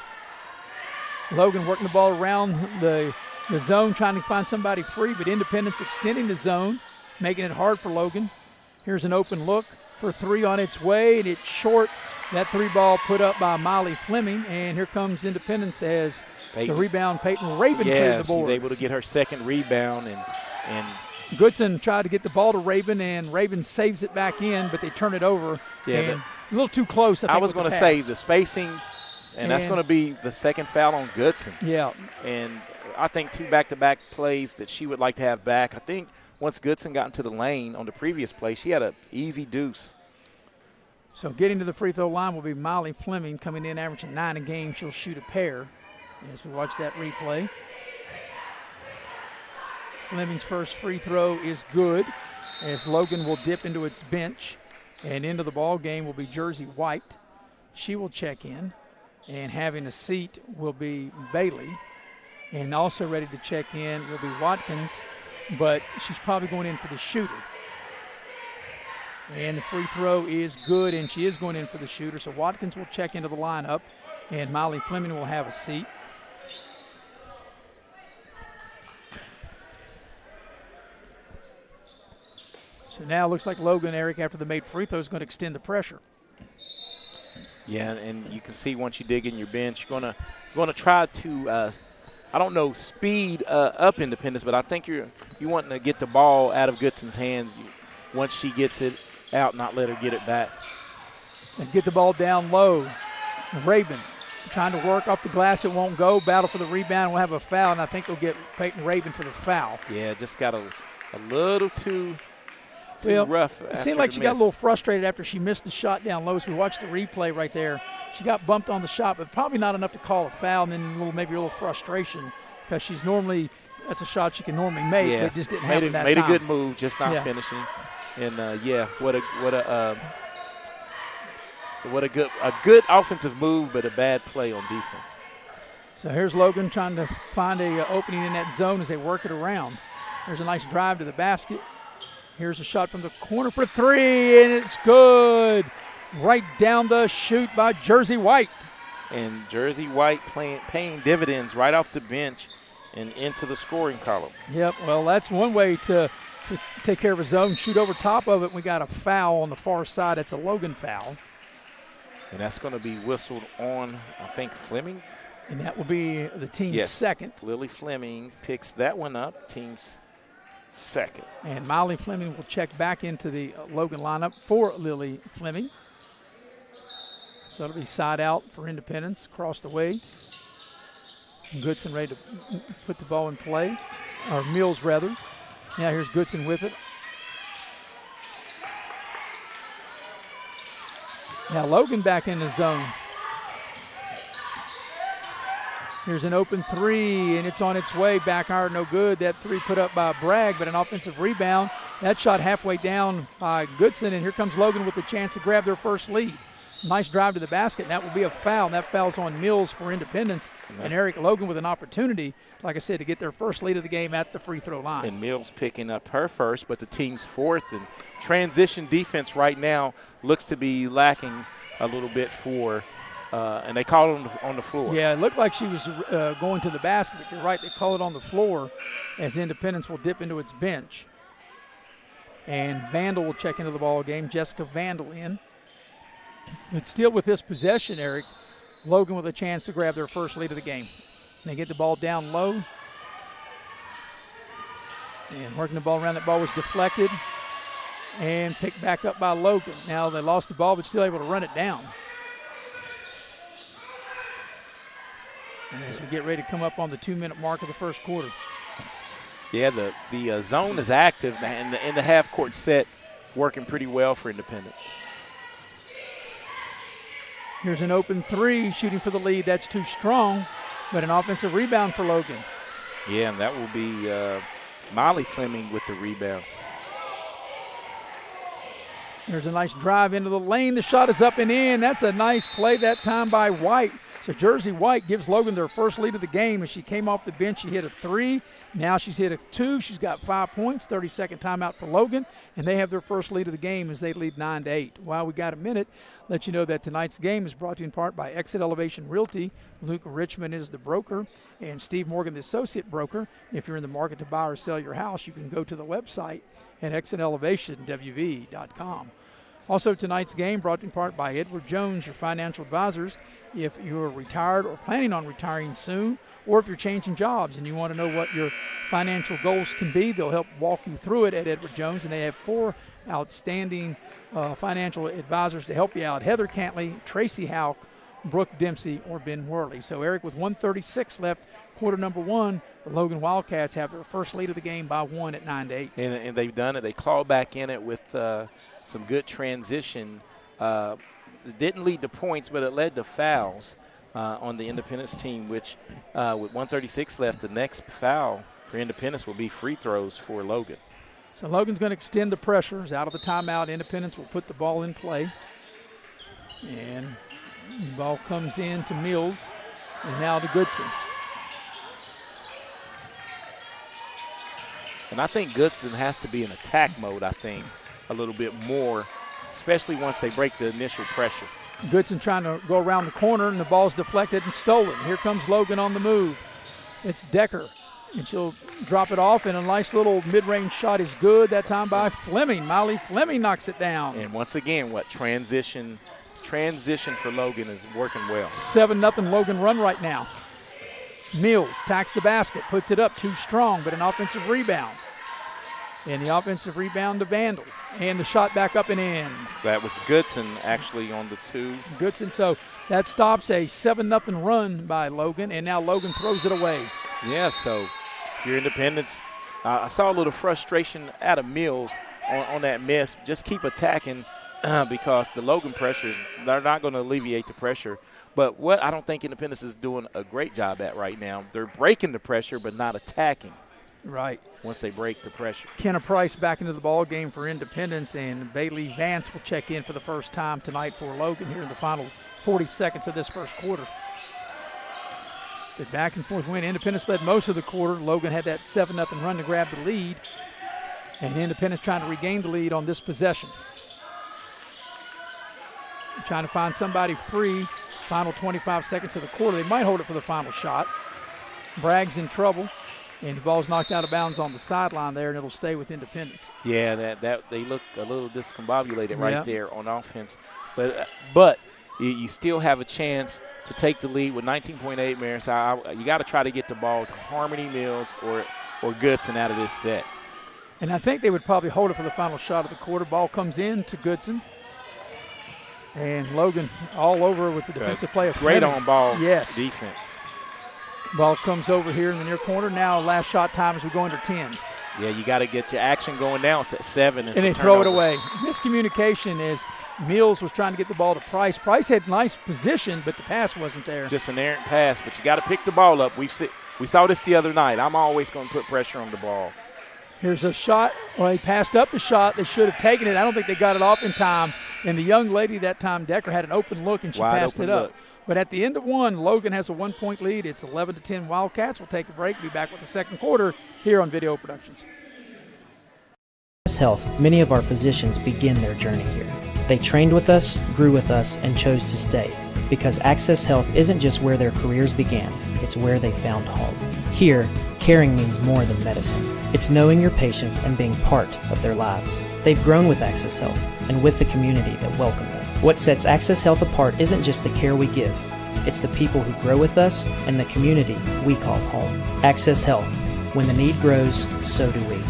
Logan working the ball around the zone, trying to find somebody free, but Independence extending the zone, making it hard for Logan. Here's an open look for three on its way, and it's short. That three ball put up by Molly Fleming, and here comes Independence as the rebound, Peyton Rabin cleared the boards. She's able to get her second rebound, and Goodson tried to get the ball to Rabin, and Rabin saves it back in, but they turn it over. Yeah, and a little too close, I was going to say the spacing, and that's going to be the second foul on Goodson. Yeah. And I think, 2 back-to-back plays that she would like to have back. I think once Goodson got into the lane on the previous play, she had an easy deuce. So getting to the free throw line will be Molly Fleming, coming in averaging 9 a game. She'll shoot a pair as we watch that replay. Fleming's first free throw is good as Logan will dip into its bench. And into the ball game will be Jersey White. She will check in. And having a seat will be Bailey. And also ready to check in will be Watkins, but she's probably going in for the shooter. And the free throw is good, and she is going in for the shooter. So Watkins will check into the lineup, and Molly Fleming will have a seat. So now it looks like Logan, Eric, after the made free throw, is going to extend the pressure. Yeah, and you can see once you dig in your bench, you're going to try to, I don't know, speed up Independence, but I think you're wanting to get the ball out of Goodson's hands once she gets it out, not let her get it back. And get the ball down low. Rabin trying to work off the glass. It won't go. Battle for the rebound. We'll have a foul, and I think they'll get Peyton Rabin for the foul. Yeah, just got a little too rough. It seemed like she got a little frustrated after she missed the shot down low. So we watched the replay right there. She got bumped on the shot, but probably not enough to call a foul, and then maybe a little frustration because she's normally – that's a shot she can normally make, but it just didn't happen that time. Made a good move, just not finishing. And, what a good offensive move, but a bad play on defense. So here's Logan trying to find a opening in that zone as they work it around. There's a nice drive to the basket. Here's a shot from the corner for 3, and it's good. Right down the chute by Jersey White. And Jersey White paying dividends right off the bench and into the scoring column. Yep, well, that's one way to take care of a zone, shoot over top of it. We got a foul on the far side. It's a Logan foul. And that's going to be whistled on, I think, Fleming. And that will be the team's second. Lily Fleming picks that one up, team's second. And Molly Fleming will check back into the Logan lineup for Lily Fleming. So it'll be side out for Independence across the way. Goodson ready to put the ball in play, or Mills rather. Now here's Goodson with it. Now Logan back in the zone. Here's an open 3, and it's on its way. Back iron, no good. That 3 put up by Bragg, but an offensive rebound. That shot halfway down by Goodson, and here comes Logan with the chance to grab their first lead. Nice drive to the basket, and that will be a foul. And that foul's on Mills for Independence. And Eric Logan with an opportunity, like I said, to get their first lead of the game at the free throw line. And Mills picking up her first, but the team's fourth. And transition defense right now looks to be lacking a little bit for, and they called it on the floor. Yeah, it looked like she was going to the basket, but you're right, they call it on the floor as Independence will dip into its bench. And Vandal will check into the ball game. Jessica Vandal in. But still with this possession, Eric, Logan with a chance to grab their first lead of the game. They get the ball down low. And working the ball around, that ball was deflected and picked back up by Logan. Now they lost the ball, but still able to run it down. And as we get ready to come up on the 2-minute mark of the first quarter. Yeah, the zone is active, and in the half-court set working pretty well for Independence. Here's an open 3, shooting for the lead. That's too strong, but an offensive rebound for Logan. Yeah, and that will be Molly Fleming with the rebound. There's a nice drive into the lane. The shot is up and in. That's a nice play that time by White. So Jersey White gives Logan their first lead of the game. As she came off the bench, she hit a 3. Now she's hit a 2. She's got 5 points, 30-second timeout for Logan, and they have their first lead of the game as they lead 9-8. While we got a minute, let you know that tonight's game is brought to you in part by Exit Elevation Realty. Luke Richmond is the broker, and Steve Morgan, the associate broker. If you're in the market to buy or sell your house, you can go to the website at exitelevationwv.com. Also, tonight's game brought in part by Edward Jones, your financial advisors. If you're retired or planning on retiring soon, or if you're changing jobs and you want to know what your financial goals can be, they'll help walk you through it at Edward Jones. And they have 4 outstanding financial advisors to help you out. Heather Cantley, Tracy Houck, Brooke Dempsey or Ben Worley. So, Eric, with 1:36 left, quarter number one, the Logan Wildcats have their first lead of the game by 1 at 9-8. And they've done it. They clawed back in it with some good transition. It didn't lead to points, but it led to fouls on the Independence team, which with 1:36 left, the next foul for Independence will be free throws for Logan. So Logan's going to extend the pressures. Out of the timeout, Independence will put the ball in play. And the ball comes in to Mills and now to Goodson. And I think Goodson has to be in attack mode, I think, a little bit more, especially once they break the initial pressure. Goodson trying to go around the corner, and the ball's deflected and stolen. Here comes Logan on the move. It's Decker, and she'll drop it off, and a nice little mid-range shot is good that time by Fleming. Miley Fleming knocks it down. And once again, transition for Logan is working well. 7-0 Logan run right now. Mills tacks the basket, puts it up too strong, but an offensive rebound. And the offensive rebound to Vandal. And the shot back up and in. That was Goodson actually on the two. Goodson, so that stops a 7-0 run by Logan, and now Logan throws it away. Yeah, so if you're Independence, I saw a little frustration out of Mills on that miss. Just keep attacking because the Logan pressures, they're not going to alleviate the pressure. But what I don't think Independence is doing a great job at right now, they're breaking the pressure but not attacking. Right. Once they break the pressure. Kenna Price back into the ball game for Independence, and Bailey Vance will check in for the first time tonight for Logan here in the final 40 seconds of this first quarter. The back and forth win. Independence led most of the quarter. Logan had that 7-0 run to grab the lead, and Independence trying to regain the lead on this possession. Trying to find somebody free. Final 25 seconds of the quarter. They might hold it for the final shot. Bragg's in trouble. And the ball's knocked out of bounds on the sideline there, and it'll stay with Independence. Yeah, that they look a little discombobulated right there on offense. But you still have a chance to take the lead with 19.8 minutes. You got to try to get the ball to Harmony Mills or Goodson out of this set. And I think they would probably hold it for the final shot of the quarter. Ball comes in to Goodson. And Logan all over with the defensive play of Great Fleming. on ball defense. Ball comes over here in the near corner. Now last shot time as we go under 10. Yeah, you got to get your action going now. It's at 7. And they throw it away. Miscommunication is Mills was trying to get the ball to Price. Price had nice position, but the pass wasn't there. Just an errant pass, but you got to pick the ball up. We saw this the other night. I'm always going to put pressure on the ball. Here's a shot. Well, he passed up the shot. They should have taken it. I don't think they got it off in time. And the young lady that time, Decker, had an open look, and she passed it up. Look. But at the end of one, Logan has a 1-point lead. It's 11-10 Wildcats. We'll take a break. Be back with the second quarter here on Video Productions. Access Health, many of our physicians begin their journey here. They trained with us, grew with us, and chose to stay. Because Access Health isn't just where their careers began, it's where they found home. Here, caring means more than medicine. It's knowing your patients and being part of their lives. They've grown with Access Health and with the community that welcomed them. What sets Access Health apart isn't just the care we give, it's the people who grow with us and the community we call home. Access Health. When the need grows, so do we.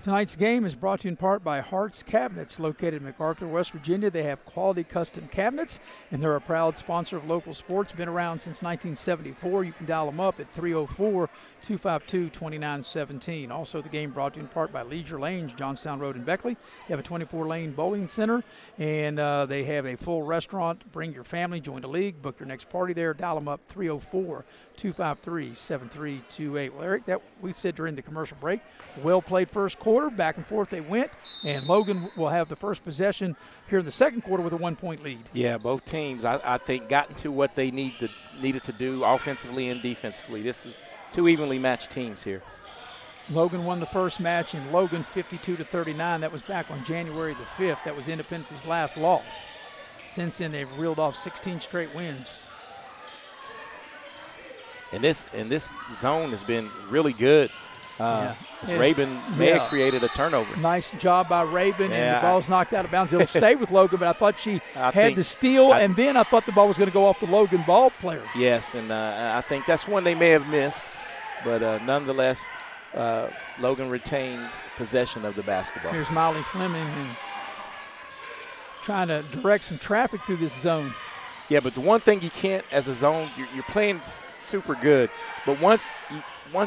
Tonight's game is brought to you in part by Hart's Cabinets, located in MacArthur, West Virginia. They have quality custom cabinets, and they're a proud sponsor of local sports. Been around since 1974. You can dial them up at 304-252-2917. Also, the game brought to you in part by Leisure Lanes, Johnstown Road in Beckley. They have a 24-lane bowling center, and they have a full restaurant. Bring your family, join the league, book your next party there. Dial them up 304-253-7328. Well, Eric, that we said during the commercial break, well played first quarter. Back and forth they went, and Logan will have the first possession here in the second quarter with a 1-point lead. Yeah, both teams, I think, gotten to what they needed to do offensively and defensively. This is two evenly matched teams here. Logan won the first match in Logan 52-39. That was back on January the 5th. That was Independence's last loss. Since then, they've reeled off 16 straight wins. And this zone has been really good. Rabin may have created a turnover. Nice job by Rabin, and the ball's knocked out of bounds. It'll stay with Logan, but I thought she had the steal, and then I thought the ball was going to go off the Logan ball player. Yes, and I think that's one they may have missed, but nonetheless, Logan retains possession of the basketball. Here's Molly Fleming and trying to direct some traffic through this zone. Yeah, but the one thing you can't, as a zone, you're playing super good, but once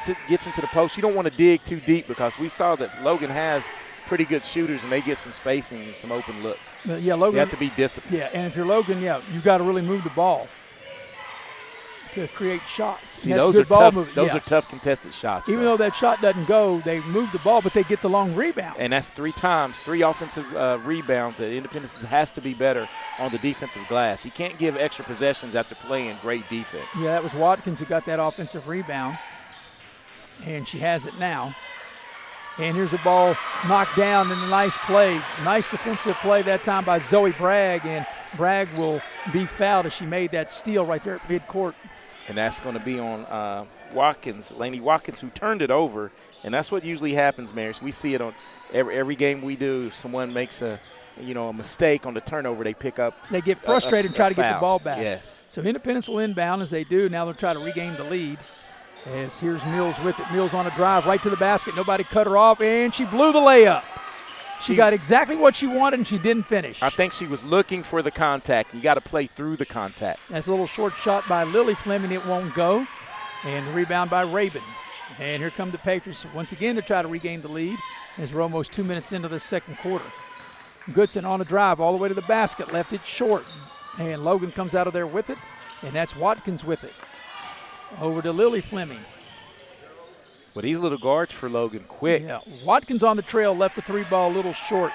it gets into the post, you don't want to dig too deep, because we saw that Logan has pretty good shooters, and they get some spacing and some open looks. Logan, so you have to be disciplined. Yeah, and if you're Logan, you've got to really move the ball to create shots. See, those are tough. Those are tough contested shots. Even though that shot doesn't go, they move the ball, but they get the long rebound. And that's 3 offensive rebounds. That Independence has to be better on the defensive glass. You can't give extra possessions after playing great defense. Yeah, that was Watkins who got that offensive rebound, and she has it now. And here's a ball knocked down in a nice play. Nice defensive play that time by Zoe Bragg, and Bragg will be fouled as she made that steal right there at midcourt. And that's going to be on Watkins, Laney Watkins, who turned it over. And that's what usually happens, Maris. We see it on every game we do. If someone makes a mistake on the turnover, they pick up. They get frustrated and try to get the ball back. Yes. So Independence will inbound as they do. Now they'll try to regain the lead. As here's Mills with it. Mills on a drive right to the basket. Nobody cut her off, and she blew the layup. She got exactly what she wanted, and she didn't finish. I think she was looking for the contact. You got to play through the contact. That's a little short shot by Lily Fleming. It won't go. And the rebound by Rabin. And here come the Patriots once again to try to regain the lead as we're almost 2 minutes into the second quarter. Goodson on a drive all the way to the basket. Left it short. And Logan comes out of there with it. And that's Watkins with it. Over to Lily Fleming. Well, these little guards for Logan, quick. Yeah, Watkins on the trail, left the 3-ball a little short.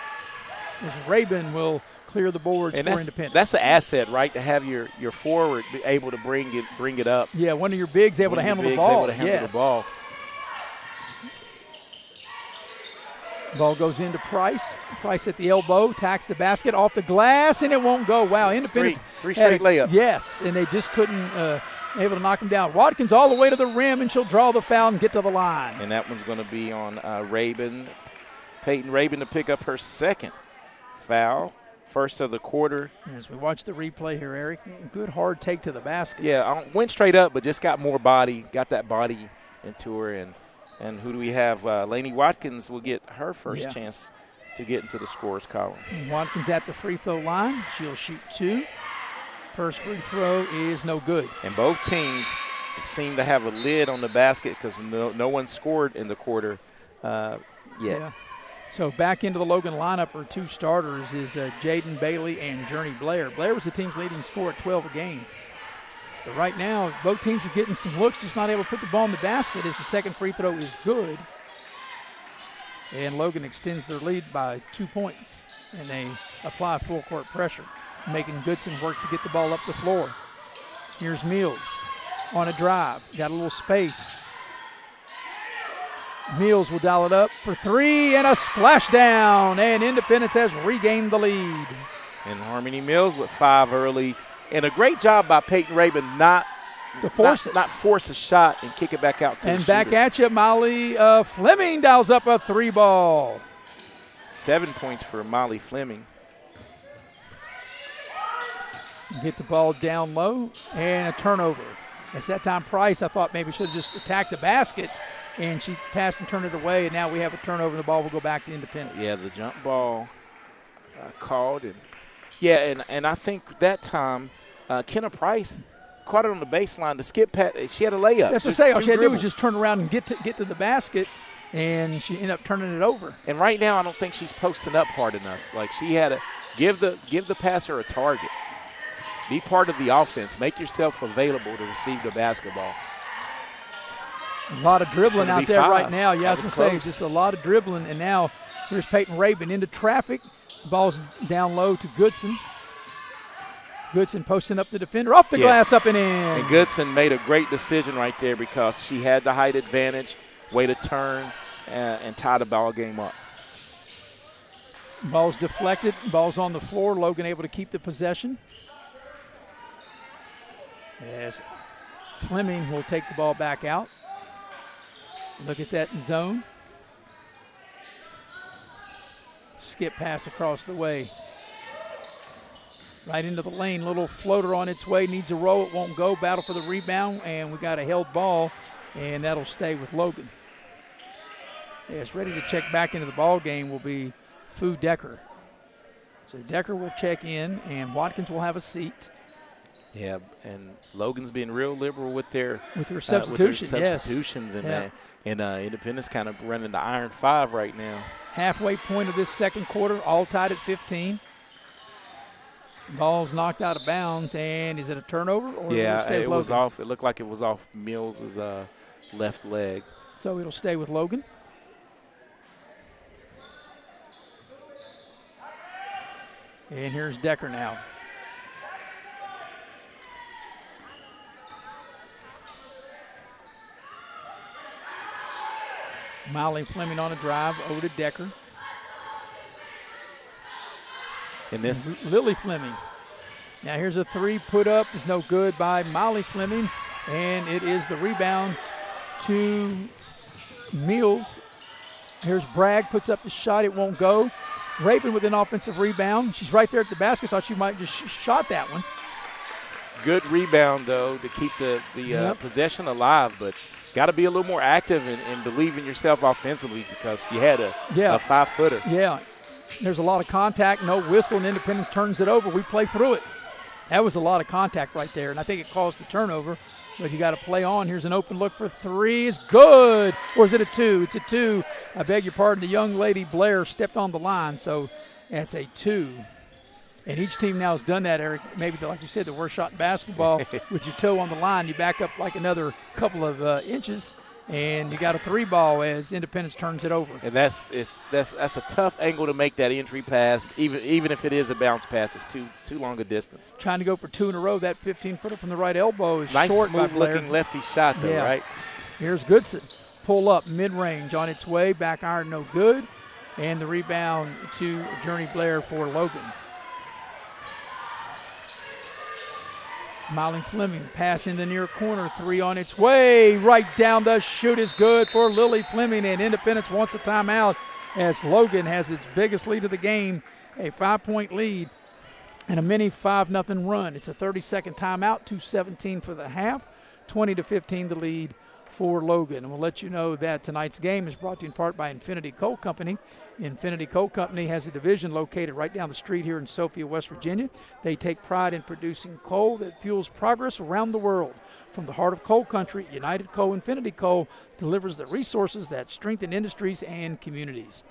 As Rabin will clear the boards for Independence. That's an asset, right, to have your forward be able to bring it up. Yeah, one of your bigs able to handle the ball. Ball goes into Price. Price at the elbow, tacks the basket off the glass, and it won't go. Wow, Independence. Three straight layups. Yes, and they just couldn't able to knock him down. Watkins all the way to the rim, and she'll draw the foul and get to the line. And that one's going to be on Rabin. Peyton Rabin to pick up her second foul, first of the quarter. As we watch the replay here, Eric, good hard take to the basket. Yeah, went straight up, but just got more body, got that body into her. And who do we have? Laney Watkins will get her first chance to get into the scorer's column. Watkins at the free throw line. She'll shoot 2. First free throw is no good. And both teams seem to have a lid on the basket because no one scored in the quarter yet. Yeah. So back into the Logan lineup are 2 starters is Jaden Bailey and Journey Blair. Blair was the team's leading scorer at 12 a game. But right now, both teams are getting some looks, just not able to put the ball in the basket as the second free throw is good. And Logan extends their lead by 2 points, and they apply full court pressure, making Goodson work to get the ball up the floor. Here's Mills on a drive. Got a little space. Mills will dial it up for 3 and a splashdown, and Independence has regained the lead. And Harmony Mills with 5 early. And a great job by Peyton Rabin not force a shot and kick it back out to and the back shooter. at you, Molly Fleming dials up a 3-ball. 7 points for Molly Fleming. Get the ball down low and a turnover. It's that time Price, I thought maybe should have just attacked the basket, and she passed and turned it away, and now we have a turnover, and the ball will go back to Independence. Yeah, the jump ball called. And I think that time Kenna Price caught it on the baseline to skip past. She had a layup. That's what I say. All she had to do was just turn around and get to the basket, and she ended up turning it over. And right now I don't think she's posting up hard enough. Like, she had to give the passer a target. Be part of the offense. Make yourself available to receive the basketball. A lot of dribbling out there 5. Right now. Yeah, I was going to close. say, just a lot of dribbling. And now here's Peyton Rabin into traffic. Ball's down low to Goodson. Goodson posting up the defender. Off the glass, up and in. And Goodson made a great decision right there because she had the height advantage, way to turn, and tie the ball game up. Ball's deflected. Ball's on the floor. Logan able to keep the possession. As Fleming will take the ball back out. Look at that zone. Skip pass across the way. Right into the lane. Little floater on its way. Needs a roll. It won't go. Battle for the rebound. And we got a held ball. And that'll stay with Logan. Yes, ready to check back into the ball game will be Fu Decker. So Decker will check in, and Watkins will have a seat. Yeah, and Logan's been real liberal with their substitutions. And Independence kind of running the iron 5 right now. Halfway point of this second quarter, all tied at 15. Ball's knocked out of bounds, and is it a turnover? Or it was off. It looked like it was off Mills' left leg. So it'll stay with Logan. And here's Decker now. Miley Fleming on a drive over to Decker. And this Lily Fleming. Now here's a three put up. Is no good by Miley Fleming. And it is the rebound to Mills. Here's Bragg, puts up the shot. It won't go. Rabin with an offensive rebound. She's right there at the basket. Thought she might just shot that one. Good rebound, though, to keep the possession alive. But got to be a little more active and believe in yourself offensively because you had a 5-footer. Yeah. There's a lot of contact, no whistle, and Independence turns it over. We play through it. That was a lot of contact right there, and I think it caused the turnover. But you got to play on. Here's an open look for three. It's good. Or is it a 2? It's a 2. I beg your pardon. The young lady, Blair, stepped on the line, so that's a 2. And each team now has done that, Eric. Maybe, like you said, the worst shot in basketball with your toe on the line. You back up like another couple of inches, and you got a 3 ball as Independence turns it over. And that's a tough angle to make that entry pass, even if it is a bounce pass. It's too long a distance. Trying to go for 2 in a row. That 15-footer from the right elbow is nice, short by Blair. smooth-looking lefty shot, though, right? Here's Goodson. Pull up, mid-range on its way. Back iron, no good. And the rebound to Journey Blair for Logan. Miley Fleming pass in the near corner, 3 on its way, right down the chute is good for Lily Fleming, and Independence wants a timeout as Logan has its biggest lead of the game, a 5-point lead and a mini 5-0 run. It's a 30-second timeout, 2:17 for the half, 20-15 the lead for Logan. And we'll let you know that tonight's game is brought to you in part by Infinity Coal Company. Infinity Coal Company has a division located right down the street here in Sophia, West Virginia. They take pride in producing coal that fuels progress around the world. From the heart of coal country, United Coal Infinity Coal delivers the resources that strengthen industries and communities.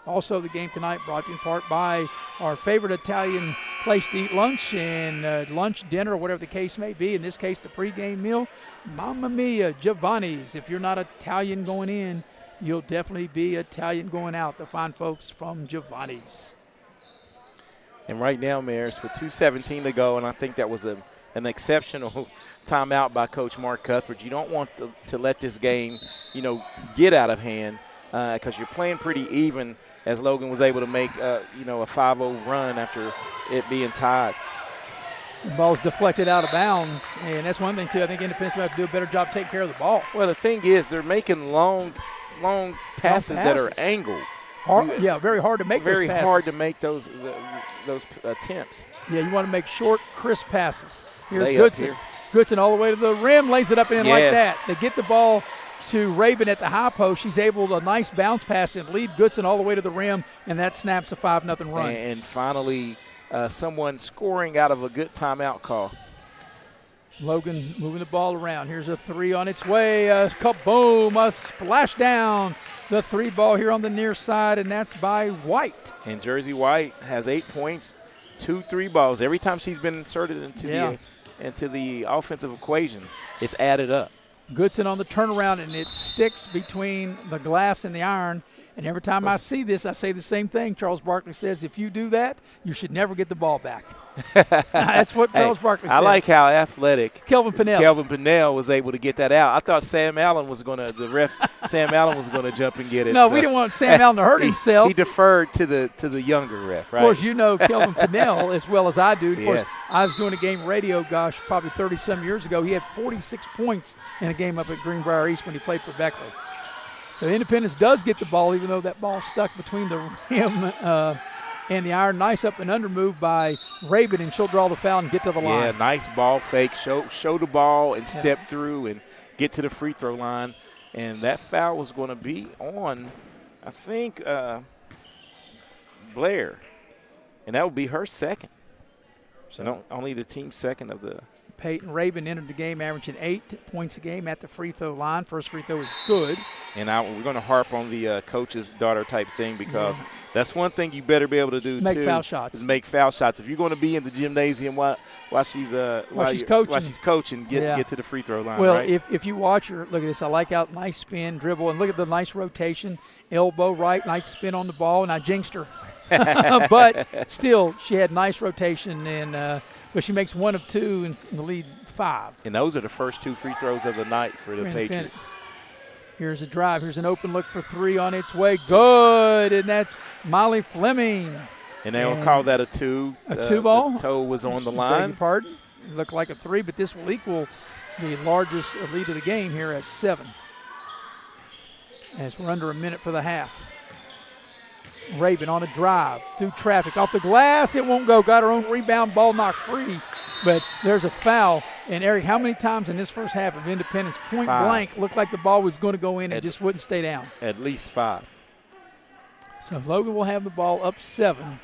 Also, the game tonight brought to you in part by our favorite Italian place to eat lunch and lunch, dinner, or whatever the case may be. In this case, the pregame meal. Mamma Mia, Giovanni's. If you're not Italian going in, you'll definitely be Italian going out. The fine folks from Giovanni's. And right now, Maris, with 2:17 to go, and I think that was an exceptional timeout by Coach Mark Cuthbert. You don't want to let this game, get out of hand because you're playing pretty even. As Logan was able to make, a 5-0 run after it being tied. The ball's deflected out of bounds, and that's one thing, too. I think Independence will have to do a better job taking care of the ball. Well, the thing is they're making long passes that are angled. Very hard to make those passes. Very hard to make those attempts. Yeah, you want to make short, crisp passes. Here's Goodson. Goodson all the way to the rim, lays it up and in like that. They get the ball to Rabin at the high post. She's able to nice bounce pass and lead Goodson all the way to the rim, and that snaps a 5-0 run. And finally, someone scoring out of a good timeout call. Logan moving the ball around. Here's a 3 on its way. Kaboom, a splash down. The 3 ball here on the near side, and that's by White. And Jersey White has 8 points, 2 3 balls. Every time she's been inserted into the offensive equation, it's added up. Goodson on the turnaround, and it sticks between the glass and the iron, And every time I see this, I say the same thing. Charles Barkley says, if you do that, you should never get the ball back. That's what Charles Barkley says. I like how athletic Kelvin Pennell was able to get that out. I thought Sam Allen was going to jump and get it. No, we didn't want Sam Allen to hurt himself. He deferred to the younger ref, right? Of course, you know Kelvin Pennell as well as I do. Of course, Yes. I was doing a game radio, probably 30-some years ago. He had 46 points in a game up at Greenbrier East when he played for Beckley. So Independence does get the ball, even though that ball stuck between the rim and the iron. Nice up and under move by Rabin, and she'll draw the foul and get to the line. Yeah, nice ball fake. Show the ball and step through and get to the free throw line. And that foul was going to be on, I think, Blair. And that would be her second. So only the team's second of the. Peyton Rabin entered the game averaging 8 points a game at the free throw line. First free throw is good. And we're going to harp on the coach's daughter type thing, because that's one thing you better be able to do, make too. Foul shots. Is make foul shots. If you're going to be in the gymnasium while she's coaching, get to the free throw line. Well, right? if you watch her, look at this. I like how nice spin, dribble, and look at the nice rotation, elbow right, nice spin on the ball, and I jinxed her. But still, she had nice rotation, and but she makes 1 of 2 in the lead 5. And those are the first 2 free throws of the night for the Patriots. Here's a drive. Here's an open look for 3 on its way. Good, and that's Molly Fleming. And they will call that a 2. A 2 ball? The toe was on the Beg line. your pardon. It looked like a 3, but this will equal the largest lead of the game here at 7. As we're under a minute for the half. Rabin on a drive through traffic off the glass. It won't go. Got her own rebound, ball knocked free. But there's a foul. And, Eric, how many times in this first half of Independence point 5. blank looked like the ball was going to go in and just wouldn't stay down? At least 5. So Logan will have the ball up 7.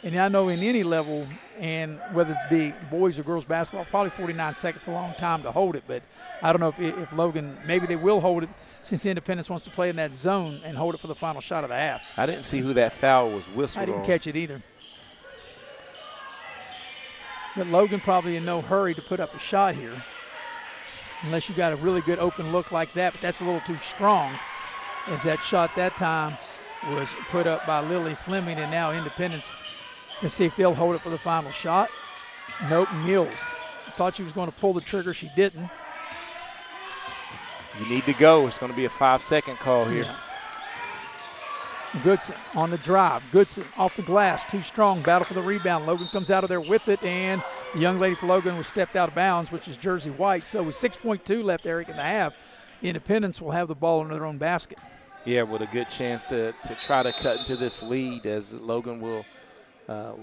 And I know in any level, and whether it's be boys or girls basketball, probably 49 seconds is a long time to hold it. But I don't know if Logan, maybe they will hold it, since Independence wants to play in that zone and hold it for the final shot of the half. I didn't see who that foul was whistled on. I didn't catch it either. But Logan probably in no hurry to put up a shot here, unless you got a really good open look like that, but that's a little too strong, as that shot that time was put up by Lily Fleming, and now Independence. Let's see if they'll hold it for the final shot. Nope, Mills. Thought she was going to pull the trigger. She didn't. You need to go. It's going to be a 5-second call here. Yeah. Goodson on the drive. Goodson off the glass. Too strong. Battle for the rebound. Logan comes out of there with it, and the young lady for Logan was stepped out of bounds, which is Jersey White. So with 6.2 left, Eric, in the half, Independence will have the ball in their own basket. Yeah, with a good chance to try to cut into this lead, as Logan will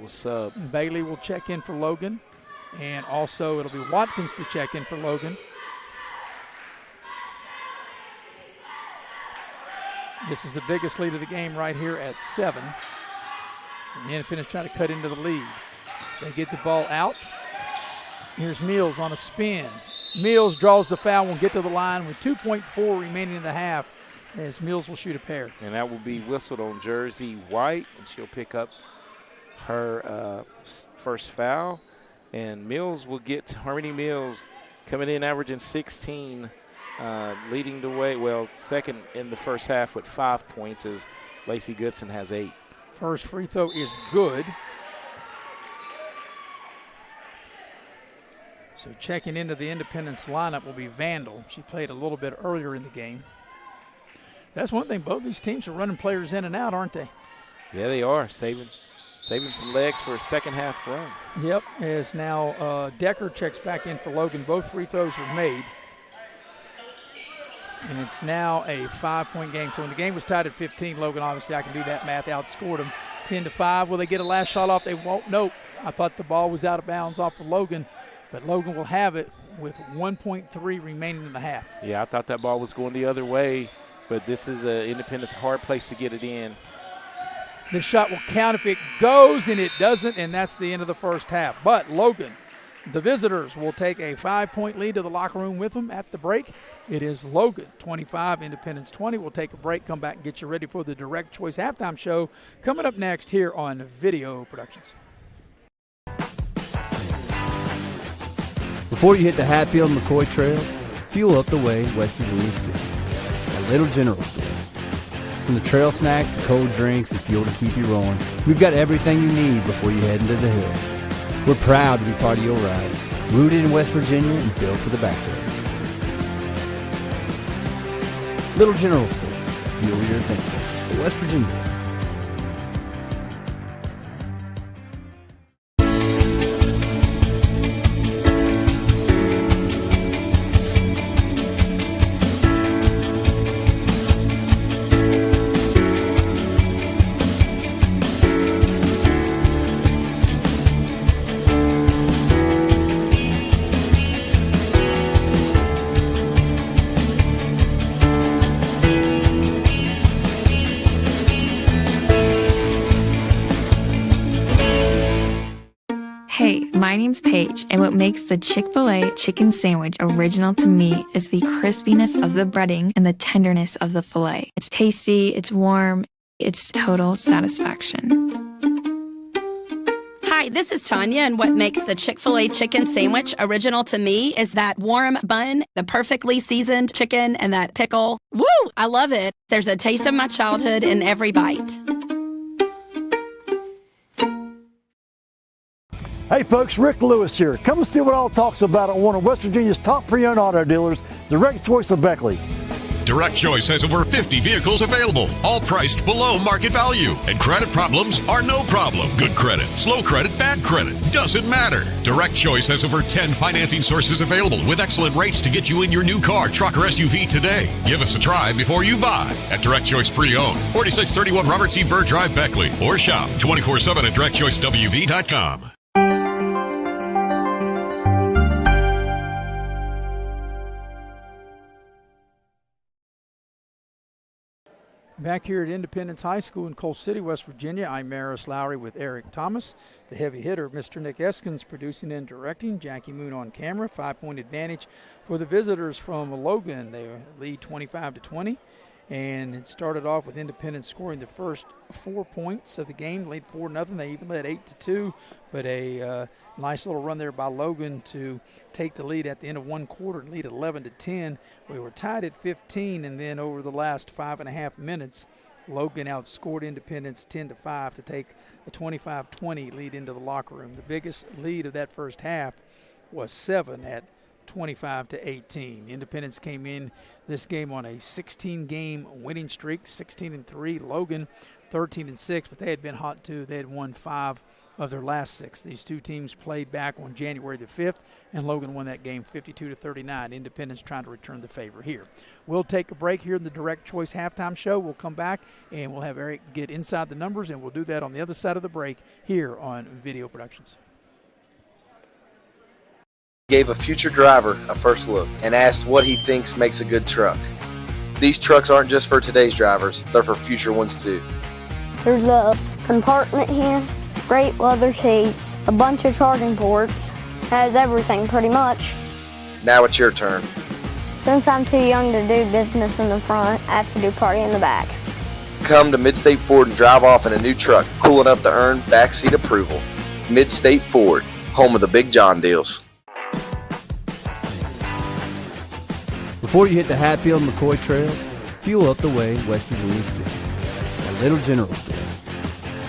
sub. Bailey will check in for Logan, and also it'll be Watkins to check in for Logan. This is the biggest lead of the game right here at 7. And the Independence trying to cut into the lead. They get the ball out. Here's Mills on a spin. Mills draws the foul, will get to the line with 2.4 remaining in the half, as Mills will shoot a pair. And that will be whistled on Jersey White, and she'll pick up her first foul. And Mills will get Harmony Mills coming in averaging 16, leading the way, second in the first half with 5 points, as Lacey Goodson has 8. First free throw is good. So checking into the Independence lineup will be Vandal. She played a little bit earlier in the game. That's one thing. Both these teams are running players in and out, aren't they? Yeah, they are. Saving some legs for a second half run. Yep, as now Decker checks back in for Logan. Both free throws are made. And it's now a 5-point game. So when the game was tied at 15, Logan, obviously I can do that math, outscored them 10-5. Will they get a last shot off? They won't. Nope. I thought the ball was out of bounds off of Logan, but Logan will have it with 1.3 remaining in the half. Yeah, I thought that ball was going the other way, but this is an Independence hard place to get it in. This shot will count if it goes, and it doesn't, and that's the end of the first half. But Logan, the visitors, will take a 5-point lead to the locker room with them at the break. It is Logan 25, Independence 20. We'll take a break, come back and get you ready for the Direct Choice Halftime Show coming up next here on Video Productions. Before you hit the Hatfield-McCoy Trail, fuel up the way West Virginians do. At Little General Stores. From the trail snacks to cold drinks and fuel to keep you rolling, we've got everything you need before you head into the hills. We're proud to be part of your ride. Rooted in West Virginia and built for the backwoods. Little General Store. Fuel your thinking. West Virginia. Hey, my name's Paige, and what makes the Chick-fil-A chicken sandwich original to me is the crispiness of the breading and the tenderness of the filet. It's tasty, it's warm, it's total satisfaction. Hi, this is Tanya, and what makes the Chick-fil-A chicken sandwich original to me is that warm bun, the perfectly seasoned chicken, and that pickle. Woo! I love it. There's a taste of my childhood in every bite. Hey folks, Rick Lewis here. Come and see what all talks about at one of West Virginia's top pre-owned auto dealers, Direct Choice of Beckley. Direct Choice has over 50 vehicles available, all priced below market value. And credit problems are no problem. Good credit, slow credit, bad credit, doesn't matter. Direct Choice has over 10 financing sources available with excellent rates to get you in your new car, truck, or SUV today. Give us a try before you buy at Direct Choice Pre-Owned, 4631 Robert C. Byrd Drive, Beckley. Or shop 24/7 at directchoicewv.com. Back here at Independence High School in Coal City, West Virginia, I'm Maris Lowry with Eric Thomas. The heavy hitter, Mr. Nick Eskins, producing and directing. Jackie Moon on camera. 5-point advantage for the visitors from Logan. They lead 25-20. And it started off with Independence scoring the first 4 points of the game, lead 4-0. They even led 8-2, but a nice little run there by Logan to take the lead at the end of one quarter and lead 11-10. We were tied at 15, and then over the last 5.5 minutes, Logan outscored Independence 10-5 to take a 25-20 lead into the locker room. The biggest lead of that first half was 7 at 25-18. Independence came in this game on a 16-game winning streak, 16-3. Logan 13-6, but they had been hot too. They had won 5 of their last 6. These two teams played back on January the 5th, and Logan won that game 52-39. Independence trying to return the favor here. We'll take a break here in the Direct Choice halftime show. We'll come back and we'll have Eric get inside the numbers, and we'll do that on the other side of the break here on Video Productions. Gave a future driver a first look and asked what he thinks makes a good truck. These trucks aren't just for today's drivers, they're for future ones too. There's a compartment here, great leather seats, a bunch of charging ports, has everything pretty much. Now it's your turn. Since I'm too young to do business in the front, I have to do party in the back. Come to Midstate Ford and drive off in a new truck, cool enough to earn backseat approval. Midstate Ford, home of the Big John deals. Before you hit the Hatfield-McCoy Trail, fuel up the way West Virginians do. A Little General Store.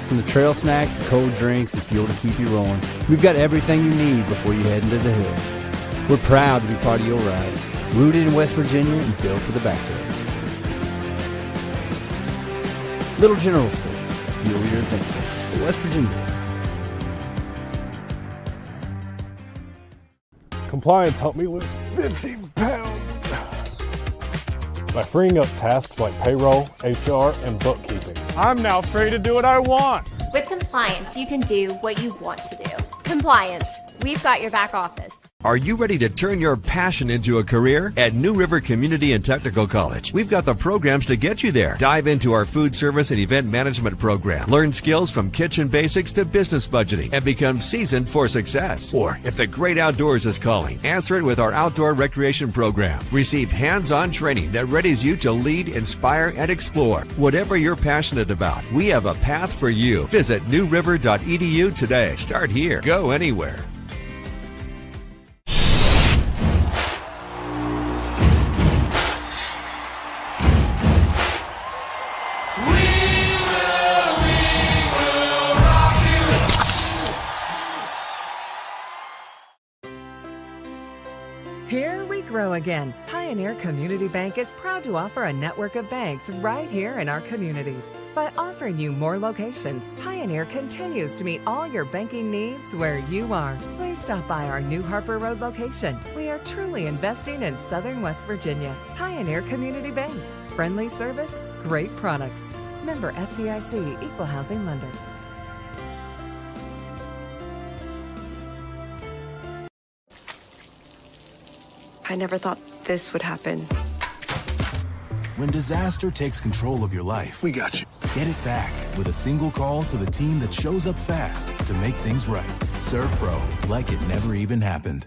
From the trail snacks to cold drinks and fuel to keep you rolling, we've got everything you need before you head into the hills. We're proud to be part of your ride. Rooted in West Virginia and built for the backwoods. Little General Store. Fuel your thinking. West Virginia. Compliance helped me lose 50 pounds by freeing up tasks like payroll, HR, and bookkeeping. I'm now free to do what I want. With compliance, you can do what you want to do. Compliance, we've got your back office. Are you ready to turn your passion into a career? At New River Community and Technical College, we've got the programs to get you there. Dive into our food service and event management program. Learn skills from kitchen basics to business budgeting and become seasoned for success. Or if the great outdoors is calling, answer it with our outdoor recreation program. Receive hands-on training that readies you to lead, inspire, and explore. Whatever you're passionate about, we have a path for you. Visit newriver.edu today. Start here. Go anywhere. Here we grow again. Pioneer Community Bank is proud to offer a network of banks right here in our communities. By offering you more locations, Pioneer continues to meet all your banking needs where you are. Please stop by our new Harper Road location. We are truly investing in Southern West Virginia. Pioneer Community Bank. Friendly service, great products. Member FDIC, Equal Housing Lender. I never thought this would happen. When disaster takes control of your life, we got you. Get it back with a single call to the team that shows up fast to make things right. Serve Pro, like it never even happened.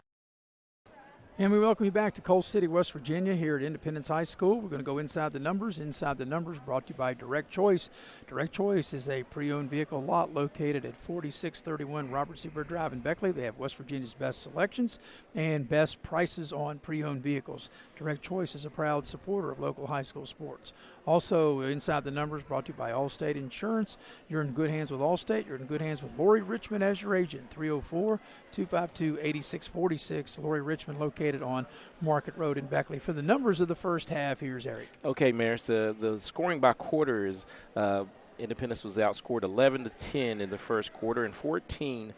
And we welcome you back to Coal City, West Virginia, here at Independence High School. We're going to go inside the numbers. Inside the numbers brought to you by Direct Choice. Direct Choice is a pre-owned vehicle lot located at 4631 Robert C. Byrd Drive in Beckley. They have West Virginia's best selections and best prices on pre-owned vehicles. Direct Choice is a proud supporter of local high school sports. Also, inside the numbers brought to you by Allstate Insurance. You're in good hands with Allstate. You're in good hands with Lori Richmond as your agent. 304-252-8646. Lori Richmond located on Market Road in Beckley. For the numbers of the first half, here's Eric. Okay, Maris, the scoring by quarter is Independence was outscored 11-10 in the first quarter and 14-10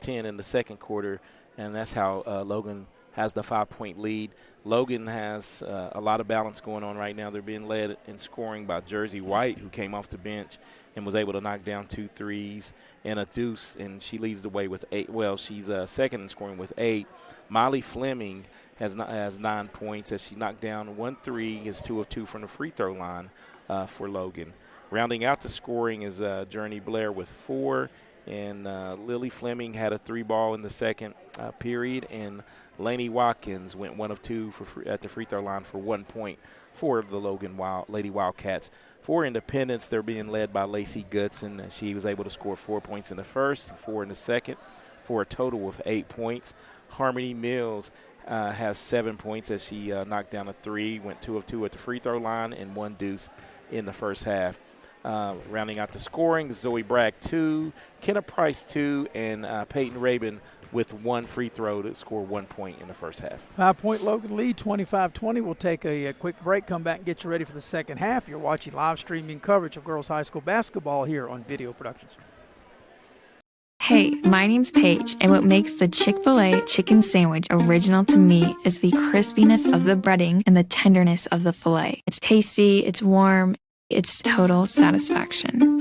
in the second quarter, and that's how Logan has the 5-point lead. Logan has a lot of balance going on right now. They're being led in scoring by Jersey White, who came off the bench and was able to knock down 2 threes and a deuce, and she leads the way with 8. Well, she's second in scoring with 8. Molly Fleming has 9 points as she knocked down 1 3, is 2 of 2 from the free throw line for Logan. Rounding out the scoring is Journey Blair with 4, and Lily Fleming had a 3-ball in the second period, and Lainey Watkins went 1 of 2 at the free throw line for 1 point for the Logan Lady Wildcats. For Independence, they're being led by Lacey Goodson. She was able to score 4 points in the first, 4 in the second, for a total of 8 points. Harmony Mills has 7 points as she knocked down a 3, went 2 of 2 at the free throw line, and 1 deuce in the first half. Rounding out the scoring, Zoe Bragg 2, Kenna Price 2, and Peyton Rabin with 1 free throw to score 1 point in the first half. 5-point Logan lead, 25-20. We'll take a quick break, come back and get you ready for the second half. You're watching live streaming coverage of girls high school basketball here on Video Productions. Hey, my name's Paige, and what makes the Chick-fil-A chicken sandwich original to me is the crispiness of the breading and the tenderness of the filet. It's tasty, it's warm, it's total satisfaction.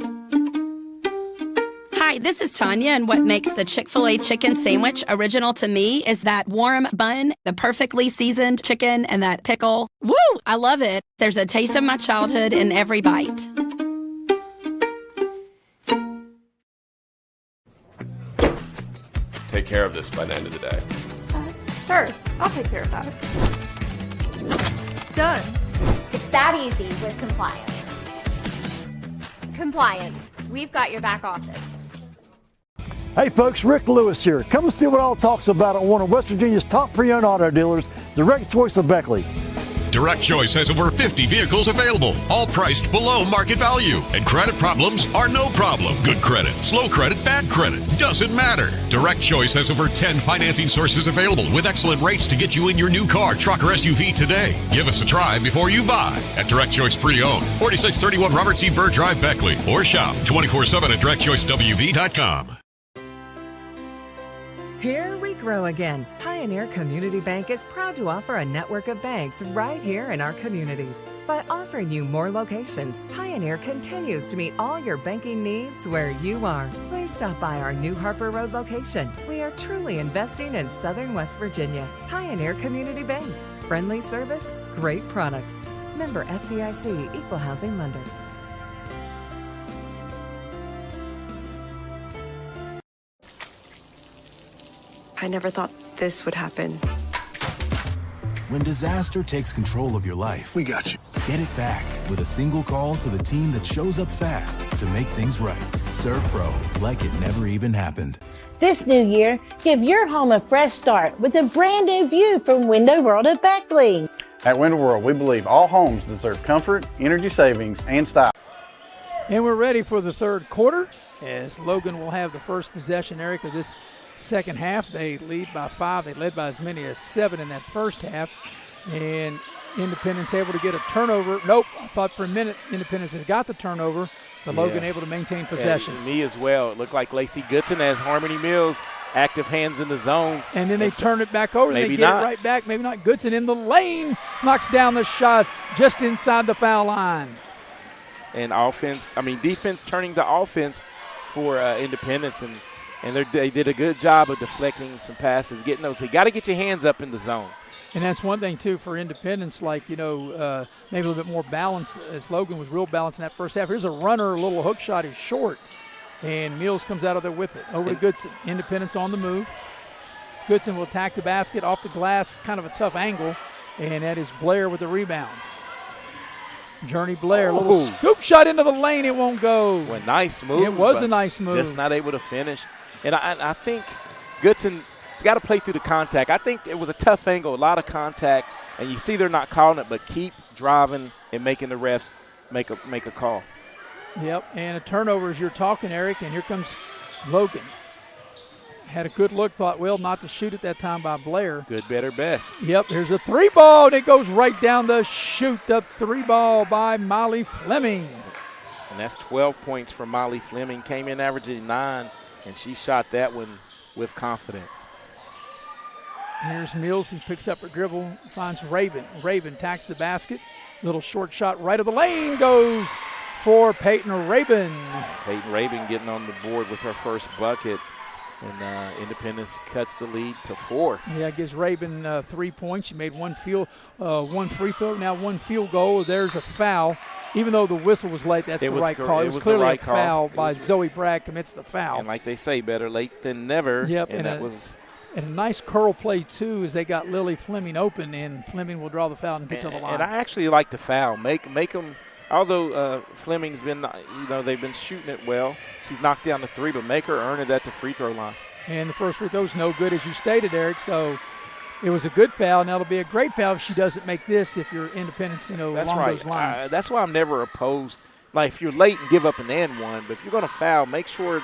Hi, this is Tanya, and what makes the Chick-fil-A chicken sandwich original to me is that warm bun, the perfectly seasoned chicken, and that pickle. Woo! I love it. There's a taste of my childhood in every bite. Take care of this by the end of the day. Sure, I'll take care of that. Done. It's that easy with compliance. Compliance. We've got your back office. Hey folks, Rick Lewis here. Come and see what all talks about at one of West Virginia's top pre-owned auto dealers, Direct Choice of Beckley. Direct Choice has over 50 vehicles available, all priced below market value. And credit problems are no problem. Good credit, slow credit, bad credit, doesn't matter. Direct Choice has over 10 financing sources available with excellent rates to get you in your new car, truck, or SUV today. Give us a try before you buy at Direct Choice Pre-Owned, 4631 Robert C. Byrd Drive, Beckley, or shop 24/7 at directchoicewv.com. Here we grow again. Pioneer Community Bank is proud to offer a network of banks right here in our communities. By offering you more locations, Pioneer continues to meet all your banking needs where you are. Please stop by our new Harper Road location. We are truly investing in Southern West Virginia. Pioneer Community Bank. Friendly service, great products. Member FDIC, Equal Housing Lender. I never thought this would happen. When disaster takes control of your life, we got you. Get it back with a single call to the team that shows up fast to make things right. Serve Pro, like it never even happened. This new year, give your home a fresh start with a brand new view from Window World at Beckley. At Window World, we believe all homes deserve comfort, energy savings, and style. And we're ready for the third quarter as Logan will have the first possession, Eric, of this second half. They lead by 5. They led by as many as 7 in that first half. And Independence able to get a turnover. Nope, I thought for a minute Independence had got the turnover, but Logan able to maintain possession. Yeah, me as well. It looked like Lacey Goodson has Harmony Mills active hands in the zone. And then they turn it back over. Maybe they get not. it right back. Maybe not. Goodson in the lane. Knocks down the shot just inside the foul line. And defense turning to offense for Independence. And they did a good job of deflecting some passes, getting those. You got to get your hands up in the zone. And that's one thing, too, for Independence, maybe a little bit more balance, as Logan was real balanced in that first half. Here's a runner, a little hook shot is short, and Mills comes out of there with it. Over to Goodson. Independence on the move. Goodson will attack the basket off the glass, kind of a tough angle, and that is Blair with the rebound. Journey Blair, a little scoop shot into the lane. It won't go. Well, nice move. It was a nice move. Just not able to finish. And I think Goodson – it's got to play through the contact. I think it was a tough angle, a lot of contact, and you see they're not calling it, but keep driving and making the refs make a call. Yep, and a turnover as you're talking, Eric, and here comes Logan. Had a good look, thought, well, not to shoot at that time by Blair. Good, better, best. Yep, here's a 3-ball, and it goes right down the chute. The 3-ball by Molly Fleming. And that's 12 points for Molly Fleming. Came in averaging 9, and she shot that one with confidence. Here's Mills. He picks up a dribble, finds Raven. Raven tacks the basket. Little short shot right of the lane goes for Peyton Raven. Peyton Raven getting on the board with her first bucket. And Independence cuts the lead to 4. Yeah, gives Raven 3 points. She made one free throw, now 1 field goal. There's a foul. Even though the whistle was late, that's the right call. It was clearly a foul by Zoe Bragg, commits the foul. And like they say, better late than never. Yep, and that was. And a nice curl play, too, as they got Lily Fleming open, and Fleming will draw the foul and get to the line. And I actually like the foul. Make them, although Fleming's been, they've been shooting it well. She's knocked down the 3, but make her earn it at the free throw line. And the first free throw's no good, as you stated, Eric. So it was a good foul. Now it'll be a great foul if she doesn't make this, if you're Independence, that's along right. those lines. That's why I'm never opposed. Like, if you're late and give up an and one, but if you're going to foul, make sure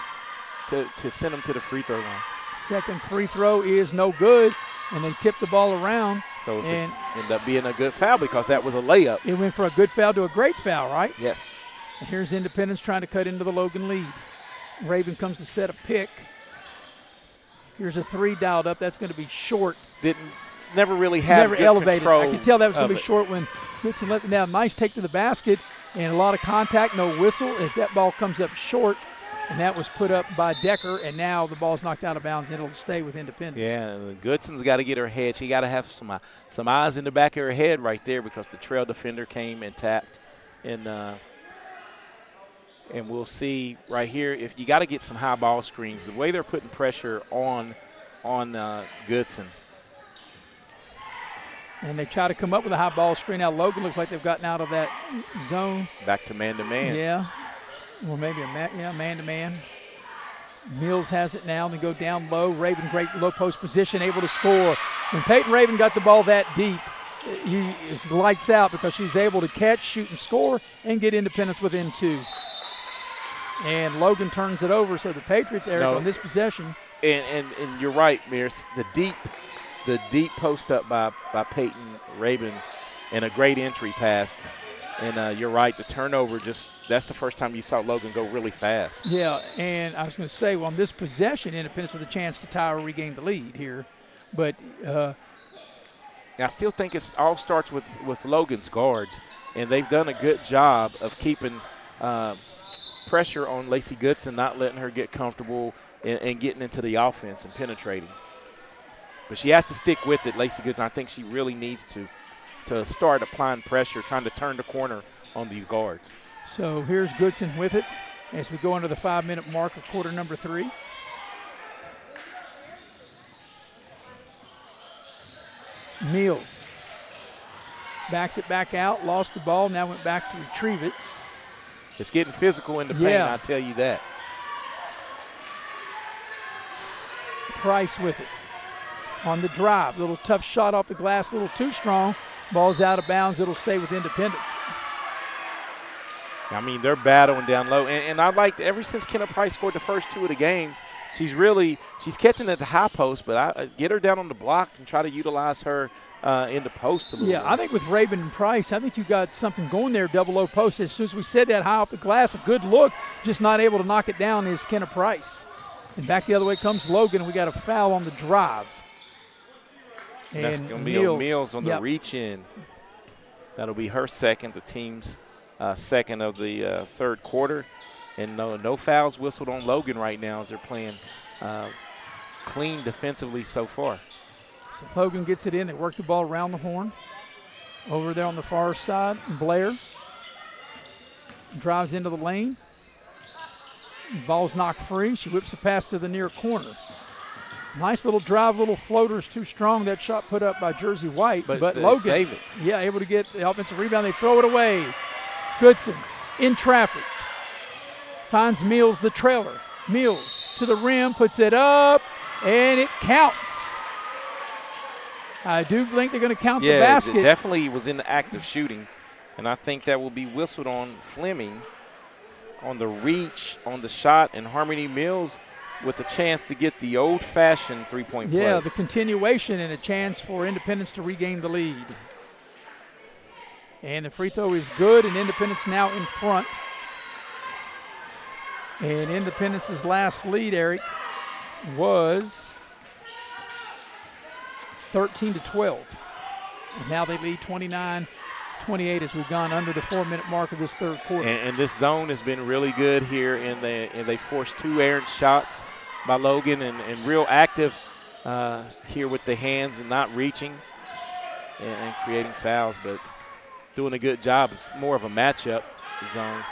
to send them to the free throw line. Second free throw is no good, and they tip the ball around. So it ended up being a good foul because that was a layup. It went from a good foul to a great foul, right? Yes. And here's Independence trying to cut into the Logan lead. Raven comes to set a pick. Here's a 3 dialed up. That's going to be short. Never really had Never elevated. I could tell that was going to be it. short when Goodson let them down. Nice take to the basket and a lot of contact, no whistle as that ball comes up short. And that was put up by Decker, and now the ball's knocked out of bounds, and it'll stay with Independence. Yeah, and Goodson's got to get her head. She got to have some eyes in the back of her head right there because the trail defender came and tapped. And we'll see right here if you got to get some high ball screens. The way they're putting pressure on Goodson. And they try to come up with a high ball screen. Now Logan looks like they've gotten out of that zone. Back to man-to-man. Yeah. Or maybe man-to-man. Mills has it now. They go down low. Raven, great low post position, able to score. When Peyton Raven got the ball that deep, it's lights out because she was able to catch, shoot, and score and get Independence within 2. And Logan turns it over, so the Patriots, Eric, on this possession. And you're right, Mears. The deep post up by Peyton Raven and a great entry pass. And you're right, the turnover that's the first time you saw Logan go really fast. Yeah, and I was going to say, on this possession, Independence with a chance to tie or regain the lead here. But I still think it all starts with Logan's guards, and they've done a good job of keeping pressure on Lacey Goodson, not letting her get comfortable and getting into the offense and penetrating. But she has to stick with it, Lacey Goodson. I think she really needs to start applying pressure, trying to turn the corner on these guards. So here's Goodson with it as we go into the 5-minute mark of quarter number 3. Mills backs it back out, lost the ball, now went back to retrieve it. It's getting physical in the paint, I'll tell you that. Price with it on the drive. Little tough shot off the glass, a little too strong. Ball's out of bounds. It'll stay with Independence. I mean, they're battling down low. And I liked, ever since Kenna Price scored the first 2 of the game, she's catching at the high post, but I get her down on the block and try to utilize her in the post a little bit. Yeah, I think with Rabin and Price, I think you got something going there, double O post. As soon as we said that, high off the glass, a good look, just not able to knock it down is Kenna Price. And back the other way comes Logan, and we got a foul on the drive. And that's going to be Mills on the reach in. That'll be her second, the team's second of the third quarter. And no fouls whistled on Logan right now as they're playing clean defensively so far. So Logan gets it in. They work the ball around the horn. Over there on the far side, Blair drives into the lane. Ball's knocked free. She whips the pass to the near corner. Nice little drive, little floaters too strong. That shot put up by Jersey White. But Logan, save it. Yeah, able to get the offensive rebound. They throw it away. Goodson in traffic. Finds Mills, the trailer. Mills to the rim, puts it up, and it counts. I do think they're going to count the basket. Yeah, definitely was in the act of shooting. And I think that will be whistled on Fleming on the reach, on the shot, and Harmony Mills with a chance to get the old-fashioned three-point play. Yeah, the continuation and a chance for Independence to regain the lead. And the free throw is good, and Independence now in front. And Independence's last lead, Eric, was 13-12. And now they lead 29-28 as we've gone under the 4-minute mark of this third quarter. And this zone has been really good here, and they forced 2 errant shots by Logan and real active here with the hands and not reaching and creating fouls, but doing a good job. It's more of a matchup zone.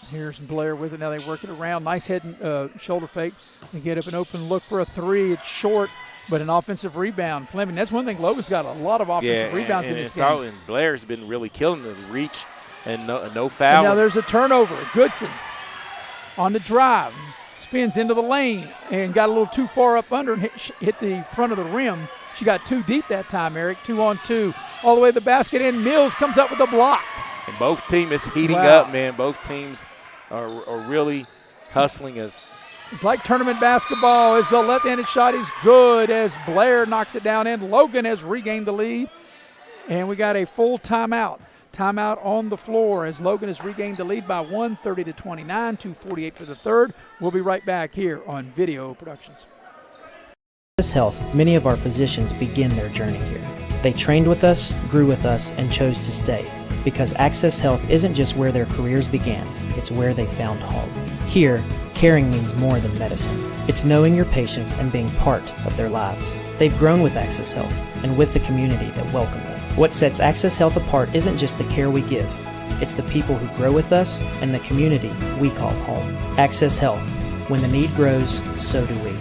Here's Blair with it. Now they work it around. Nice head and shoulder fake. They get up an open look for a three. It's short, but an offensive rebound. Fleming, that's one thing. Logan's got a lot of offensive rebounds in this game. And Blair's been really killing the reach and no foul. And now there's a turnover. Goodson on the drive. Spins into the lane and got a little too far up under and hit the front of the rim. She got too deep that time, Eric. 2-on-2. All the way to the basket, and Mills comes up with a block. And both teams is heating up, man. Both teams are really hustling us. It's like tournament basketball as the left-handed shot is good as Blair knocks it down and Logan has regained the lead. And we got a full timeout. Timeout on the floor as Logan has regained the lead by 1, 30-29, 2:48 for the third. We'll be right back here on Video Productions. Access Health, many of our physicians begin their journey here. They trained with us, grew with us, and chose to stay. Because Access Health isn't just where their careers began, it's where they found home. Here, caring means more than medicine. It's knowing your patients and being part of their lives. They've grown with Access Health and with the community that welcomed them. What sets Access Health apart isn't just the care we give, it's the people who grow with us and the community we call home. Access Health. When the need grows, so do we.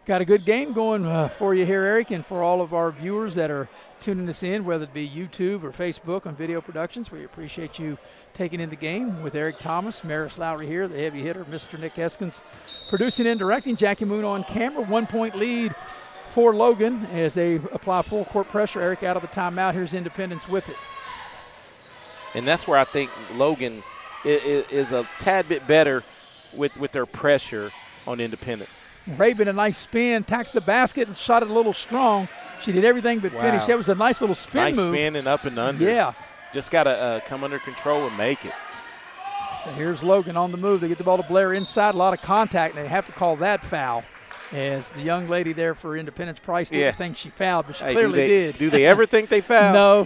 Got a good game going for you here, Eric, and for all of our viewers that are tuning us in, whether it be YouTube or Facebook on Video Productions. We appreciate you taking in the game with Eric Thomas, Maris Lowry here, the heavy hitter, Mr. Nick Eskins, producing and directing, Jackie Moon on camera. 1-point lead for Logan as they apply full court pressure. Eric out of the timeout. Here's Independence with it. And that's where I think Logan is a tad bit better with their pressure on Independence. Rabin, a nice spin, tacks the basket and shot it a little strong. She did everything but finish. That was a nice little spin move. Nice spin and up and under. Yeah. Just got to come under control and make it. So here's Logan on the move. They get the ball to Blair inside. A lot of contact, and they have to call that foul. As the young lady there for Independence Price didn't think she fouled, but she Hey, clearly did. Do they ever think they fouled? No.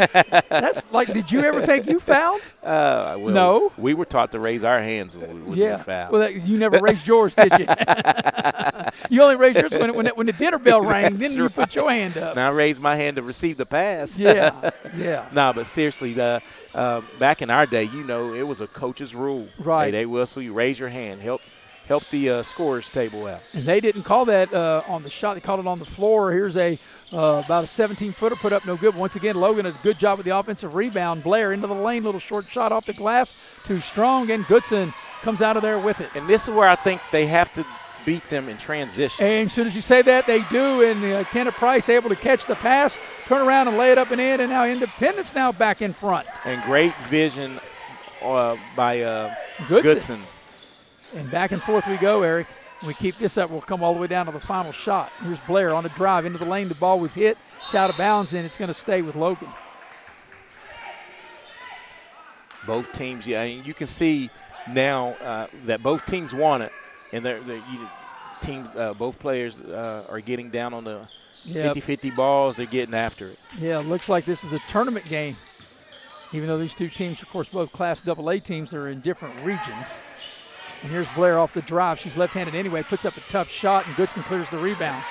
That's like, did you ever think you fouled? Well, no. We were taught to raise our hands when we fouled. Well, you never raised yours, did you? You only raised yours when the dinner bell rang. Then you put your hand up. Now I raised my hand to receive the pass. Yeah. No, but seriously, back in our day, it was a coach's rule. Right. Hey, they whistle, you raise your hand, help the scorers table out. And they didn't call that on the shot. They called it on the floor. Here's about a 17-footer put up no good. Once again, Logan a good job with the offensive rebound. Blair into the lane, little short shot off the glass. Too strong, and Goodson comes out of there with it. And this is where I think they have to beat them in transition. And as soon as you say that, they do. And Kenneth Price able to catch the pass, turn around and lay it up and in. And now Independence now back in front. And great vision by Goodson. And back and forth we go, Eric. We keep this up, we'll come all the way down to the final shot. Here's Blair on the drive into the lane. The ball was hit. It's out of bounds, and it's going to stay with Logan. Both teams, you can see now that both teams want it, and both players are getting down on the 50-50 balls. They're getting after it. Yeah, it looks like this is a tournament game. Even though these two teams, of course, both Class AA teams, they're in different regions. And here's Blair off the drive. She's left-handed anyway, puts up a tough shot, and Goodson clears the rebound.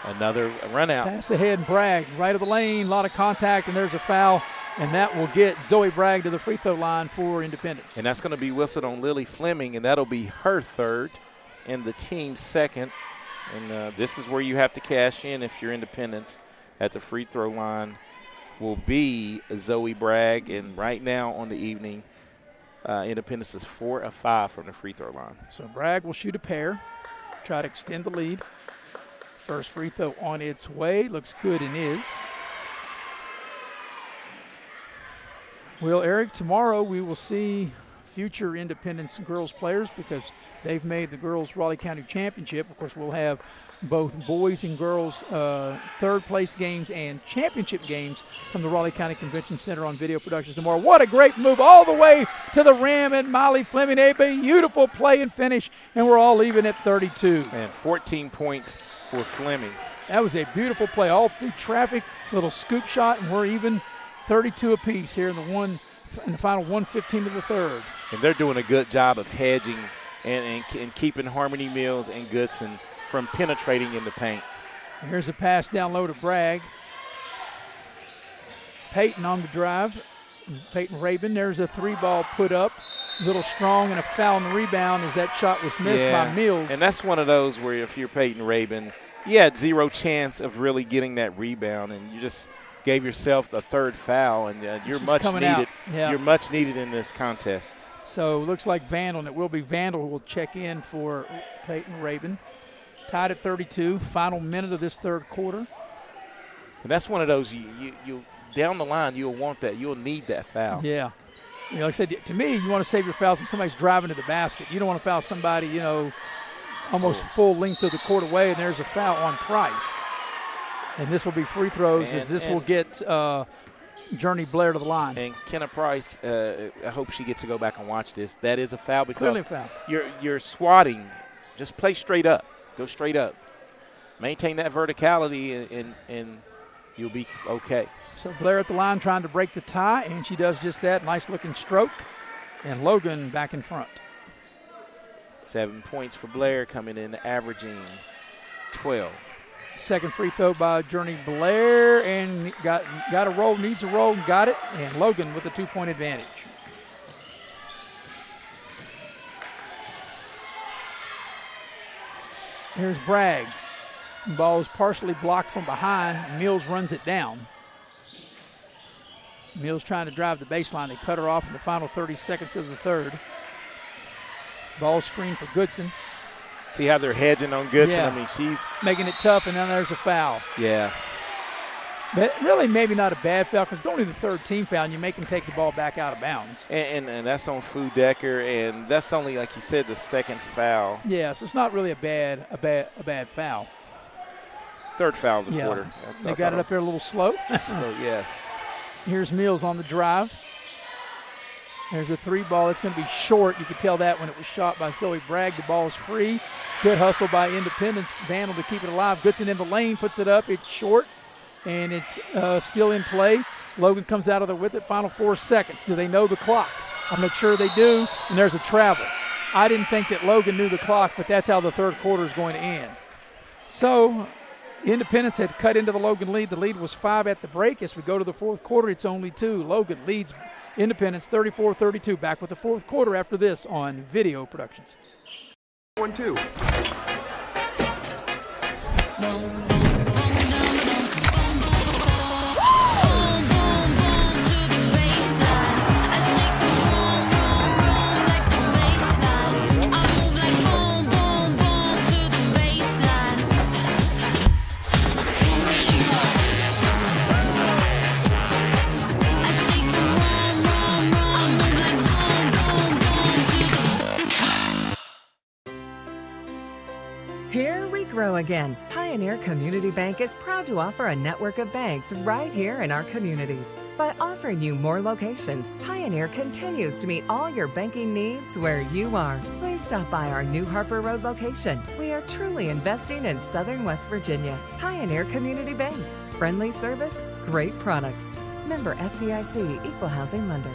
Another run out. Pass ahead and Bragg, right of the lane, a lot of contact, and there's a foul. And that will get Zoe Bragg to the free throw line for Independence. And that's going to be whistled on Lily Fleming, and that'll be her third and the team's second. And this is where you have to cash in if you're Independence. At the free throw line will be Zoe Bragg. And right now on the evening, Independence is 4 of 5 from the free throw line. So Bragg will shoot a pair, try to extend the lead. First free throw on its way. Looks good and is. Well, Eric, tomorrow we will see future Independence girls players because they've made the girls Raleigh County Championship. Of course, we'll have both boys and girls third place games and championship games from the Raleigh County Convention Center on video productions tomorrow. What a great move all the way to the rim, and Molly Fleming, a beautiful play and finish, and we're all even at 32. And 14 points for Fleming. That was a beautiful play, all through traffic, little scoop shot, and we're even 32 apiece here in the final 1:15 of the third. And they're doing a good job of hedging and keeping Harmony Mills and Goodson from penetrating in the paint. Here's a pass down low to Bragg. Peyton on the drive. Peyton Rabin, there's a three-ball put up. A little strong and a foul on the rebound as that shot was missed by Mills. And that's one of those where if you're Peyton Rabin, you had zero chance of really getting that rebound, and you just gave yourself a third foul, and you're much needed. Yeah. You're much needed in this contest. So it looks like Vandal, and it will be Vandal who will check in for Peyton Rabin. Tied at 32, final minute of this third quarter. And that's one of those you down the line you'll want that. You'll need that foul. Yeah. Like I said, to me, you want to save your fouls when somebody's driving to the basket. You don't want to foul somebody, almost full length of the court away, and there's a foul on Price. And this will be free throws will get Journey Blair to the line. And Kenna Price, I hope she gets to go back and watch this. That is a foul because clearly a foul. You're swatting. Just play straight up. Go straight up. Maintain that verticality, and you'll be okay. So Blair at the line trying to break the tie, and she does just that. Nice-looking stroke. And Logan back in front. 7 points for Blair, coming in averaging 12. Second free throw by Journey Blair, and got a roll, needs a roll, and got it. And Logan with a 2-point advantage. Here's Bragg. The ball is partially blocked from behind. Mills runs it down. Mills trying to drive the baseline. They cut her off in the final 30 seconds of the third. Ball screen for Goodson. See how they're hedging on Goodson? Yeah. I mean, she's making it tough, and then there's a foul. Yeah. But really maybe not a bad foul because it's only the third team foul, and you make them take the ball back out of bounds. And that's on Fudecker, and that's only, like you said, the second foul. Yeah, so it's not really a bad foul. Third foul of the quarter. They got it up there a little slow. So, yes. Here's Mills on the drive. There's a 3 ball. It's going to be short. You could tell that when it was shot by Zoe Bragg. The ball is free. Good hustle by Independence. Vandal to keep it alive. Goodson in the lane, puts it up. It's short, and it's still in play. Logan comes out of there with it. Final 4 seconds. Do they know the clock? I'm not sure they do, and there's a travel. I didn't think that Logan knew the clock, but that's how the third quarter is going to end. So Independence had cut into the Logan lead. The lead was 5 at the break. As we go to the fourth quarter, it's only 2. Logan leads Independence 34-32. Back with the fourth quarter after this on Video Productions. 1-2. Here we grow again. Pioneer Community Bank is proud to offer a network of banks right here in our communities. By offering you more locations, Pioneer continues to meet all your banking needs where you are. Please stop by our New Harper Road location. We are truly investing in Southern West Virginia. Pioneer Community Bank. Friendly service, great products. Member FDIC, Equal Housing Lender.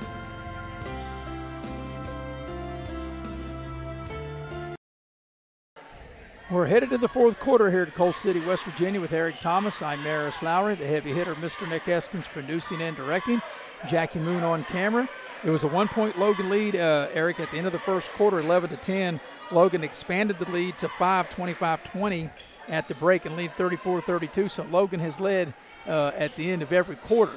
We're headed to the fourth quarter here at Coal City, West Virginia with Eric Thomas. I'm Maris Lowry, the heavy hitter, Mr. Nick Eskins producing and directing. Jackie Moon on camera. It was a 1-point Logan lead, Eric, at the end of the first quarter, 11-10. Logan expanded the lead to 5, 25-20 at the break and lead 34-32. So Logan has led at the end of every quarter.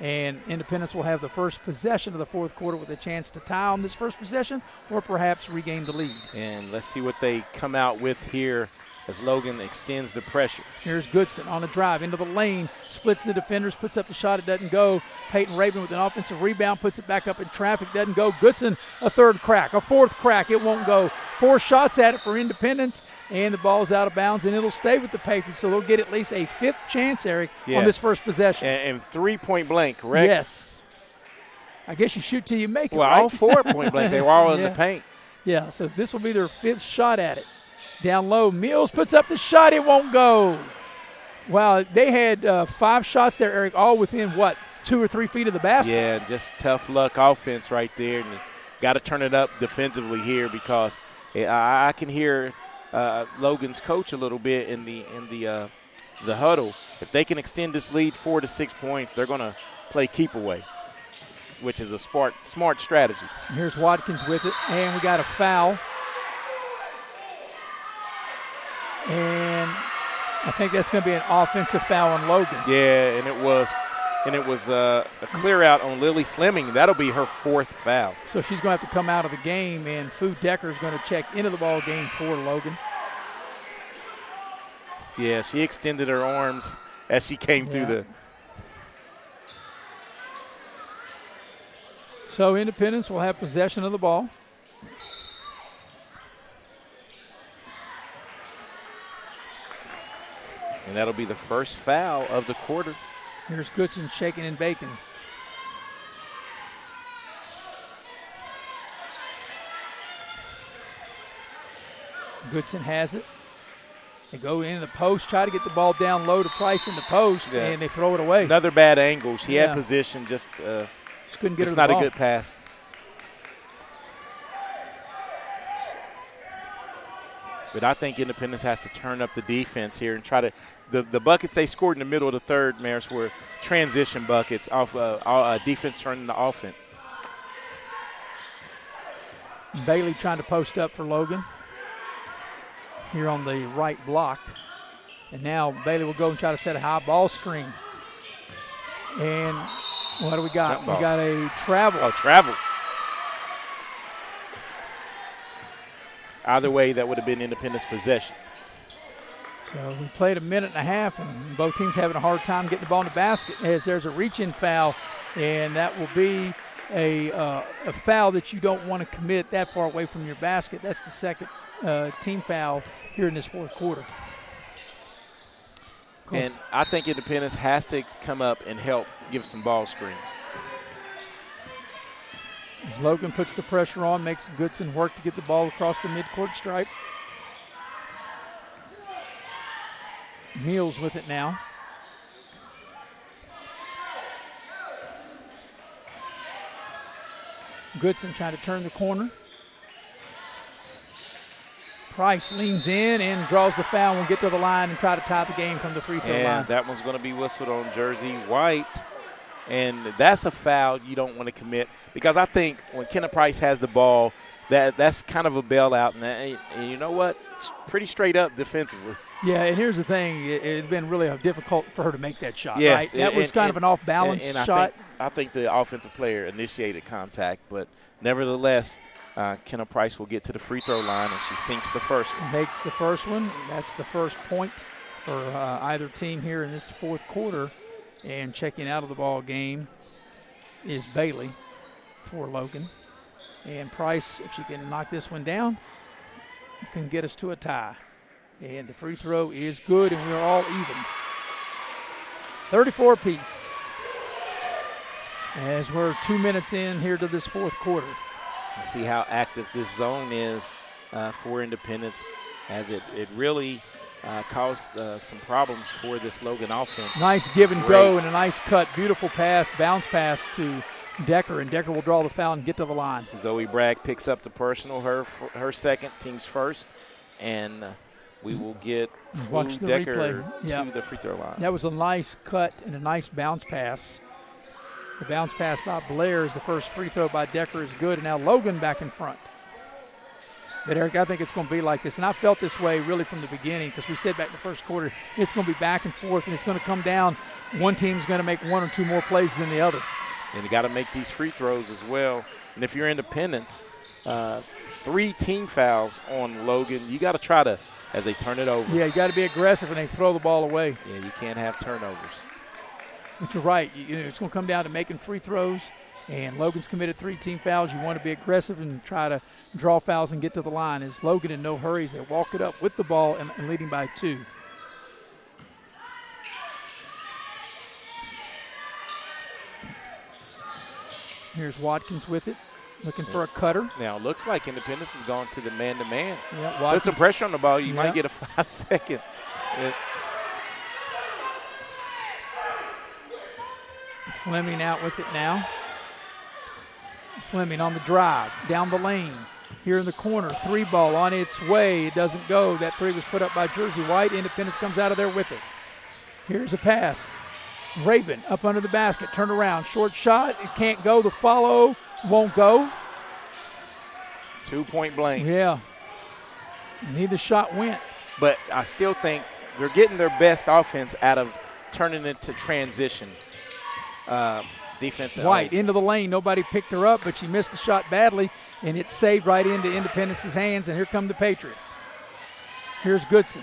And Independence will have the first possession of the fourth quarter with a chance to tie on this first possession or perhaps regain the lead. And let's see what they come out with here as Logan extends the pressure. Here's Goodson on a drive into the lane, splits the defenders, puts up the shot, it doesn't go. Peyton Raven with an offensive rebound, puts it back up in traffic, doesn't go. Goodson, a third crack, a fourth crack, it won't go. 4 shots at it for Independence, and the ball's out of bounds, and it'll stay with the Patriots, so they'll get at least a 5th chance, Eric, on this first possession. And 3-point blank, correct? Yes. I guess you shoot till you make it, well, right? all 4 point blank, they were all in the paint. Yeah, so this will be their 5th shot at it. Down low, Mills puts up the shot, it won't go. Wow, they had 5 shots there, Eric, all within, 2 or 3 feet of the basket? Yeah, just tough luck offense right there. And got to turn it up defensively here because I can hear Logan's coach a little bit in the huddle. If they can extend this lead 4 to 6 points, they're going to play keep away, which is a smart strategy. Here's Watkins with it, and we got a foul. And I think that's going to be an offensive foul on Logan. Yeah, and it was a clear out on Lily Fleming. That'll be her 4th foul. So she's going to have to come out of the game, and Fu Decker is going to check into the ball game for Logan. Yeah, she extended her arms as she came through the. So Independence will have possession of the ball. And that'll be the first foul of the quarter. Here's Goodson shaking and baking. Goodson has it. They go in the post, try to get the ball down low to Price in the post, and they throw it away. Another bad angle. She had position, just couldn't get it's her not the ball. a good pass. But I think Independence has to turn up the defense here and try to the buckets they scored in the middle of the third, Maris, were transition buckets off defense turning to offense. Bailey trying to post up for Logan here on the right block. And now Bailey will go and try to set a high ball screen. And what do we got? We got a travel. Oh, travel. Either way, that would have been Independence possession. So we played a minute and a half, and both teams having a hard time getting the ball in the basket as there's a reach-in foul, and that will be a foul that you don't want to commit that far away from your basket. That's the second team foul here in this fourth quarter. And I think Independence has to come up and help give some ball screens. As Logan puts the pressure on, makes Goodson work to get the ball across the midcourt stripe. Meals with it now. Goodson trying to turn the corner. Price leans in and draws the foul. Will get to the line and try to tie the game from the free throw line. And that one's going to be whistled on Jersey White. And that's a foul you don't want to commit, because I think when Kenna Price has the ball, that's kind of a bailout. And you know what? It's pretty straight up defensively. Yeah, and here's the thing. It's been really difficult for her to make that shot, yes, right? That was kind of an off-balance shot. I think the offensive player initiated contact, but nevertheless, Kenna Price will get to the free throw line, and she sinks the first one. Makes the first one. That's the first point for either team here in this fourth quarter. And checking out of the ball game is Bailey for Logan. And Price, if she can knock this one down, can get us to a tie. And the free throw is good, and we're all even. 34 apiece. As we're 2 minutes in here to this fourth quarter. See how active this zone is for Independence, as it really caused some problems for this Logan offense. Nice give and go and a nice cut. Beautiful pass, bounce pass to Decker, and Decker will draw the foul and get to the line. Zoe Bragg picks up the personal, her second, team's first, and we will get Decker to the free throw line. That was a nice cut and a nice bounce pass. The bounce pass by Blair is the first free throw by Decker is good, and now Logan back in front. But, Eric, I think it's going to be like this, and I felt this way really from the beginning, because we said back in the first quarter it's going to be back and forth, and it's going to come down. One team's going to make one or two more plays than the other. And you got to make these free throws as well. And if you're Independence, 3 team fouls on Logan, you got to try to, as they turn it over. Yeah, you got to be aggressive when they throw the ball away. Yeah, you can't have turnovers. But you're right. It's going to come down to making free throws. And Logan's committed 3 team fouls. You want to be aggressive and try to draw fouls and get to the line. As Logan in no hurries, they walk it up with the ball and leading by 2. Here's Watkins with it, looking for a cutter. Now, it looks like Independence has gone to the man-to-man. Yeah, put some pressure on the ball. You might get a 5-second. Fleming out with it now. Fleming on the drive, down the lane. Here in the corner, 3 ball on its way. It doesn't go. That 3 was put up by Jersey White. Independence comes out of there with it. Here's a pass. Rabin up under the basket, turn around, short shot. It can't go. The follow won't go. 2-point blank. Yeah. Neither shot went. But I still think they're getting their best offense out of turning it to transition. Defense. White into the lane. Nobody picked her up, but she missed the shot badly, and it's saved right into Independence's hands, and here come the Patriots. Here's Goodson.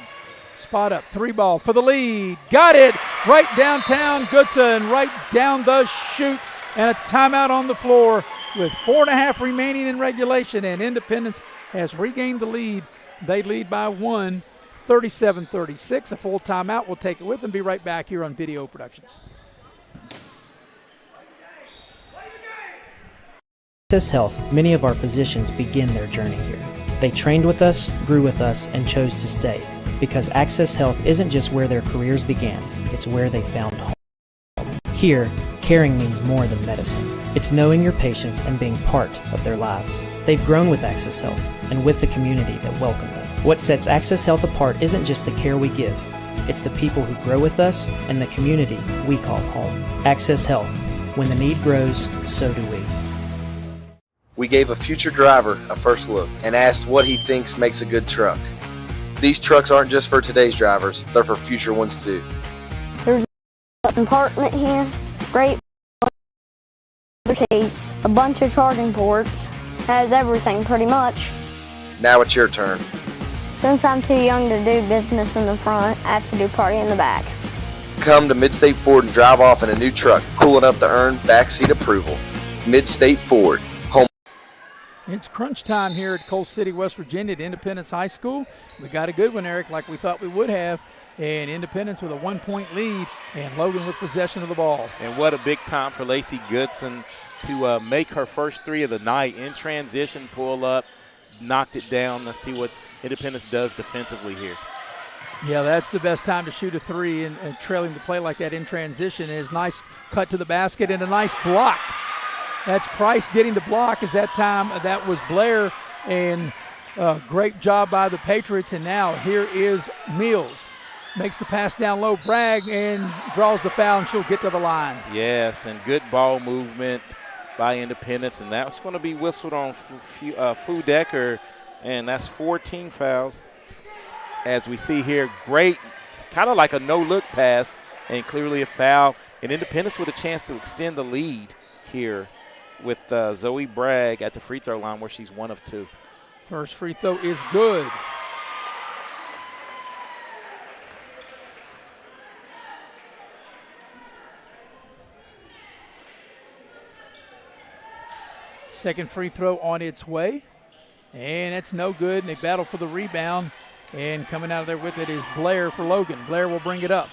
Spot up. 3 ball for the lead. Got it. Right downtown. Goodson right down the chute, and a timeout on the floor with 4.5 remaining in regulation, and Independence has regained the lead. They lead by 1, 37-36. A full timeout. We'll take it with them. Be right back here on Video Productions. Access Health, many of our physicians begin their journey here. They trained with us, grew with us, and chose to stay, because Access Health isn't just where their careers began, it's where they found home. Here, caring means more than medicine. It's knowing your patients and being part of their lives. They've grown with Access Health and with the community that welcomed them. What sets Access Health apart isn't just the care we give, it's the people who grow with us and the community we call home. Access Health. When the need grows, so do we. We gave a future driver a first look and asked what he thinks makes a good truck. These trucks aren't just for today's drivers, they're for future ones too. There's a compartment here, great seats, a bunch of charging ports, has everything pretty much. Now it's your turn. Since I'm too young to do business in the front, I have to do party in the back. Come to Midstate Ford and drive off in a new truck, cool enough to earn backseat approval. Midstate Ford. It's crunch time here at Coal City, West Virginia at Independence High School. We got a good one, Eric, like we thought we would have. and Independence with a 1-point lead, and Logan with possession of the ball. And what a big time for Lacey Goodson to make her first 3 of the night in transition, pull up, knocked it down. Let's see what Independence does defensively here. Yeah, that's the best time to shoot a 3, and trailing the play like that in transition is nice cut to the basket and a nice block. That's Price getting the block. As that time, that was Blair, and great job by the Patriots. And now here is Mills. Makes the pass down low, Bragg, and draws the foul, and she'll get to the line. Yes, and good ball movement by Independence, and that's going to be whistled on Fudecker, and that's 14 fouls. As we see here, great, kind of like a no-look pass, and clearly a foul. And Independence with a chance to extend the lead here with Zoe Bragg at the free throw line where she's 1 of 2. First free throw is good. Second free throw on its way, and it's no good, and they battle for the rebound, and coming out of there with it is Blair for Logan. Blair will bring it up.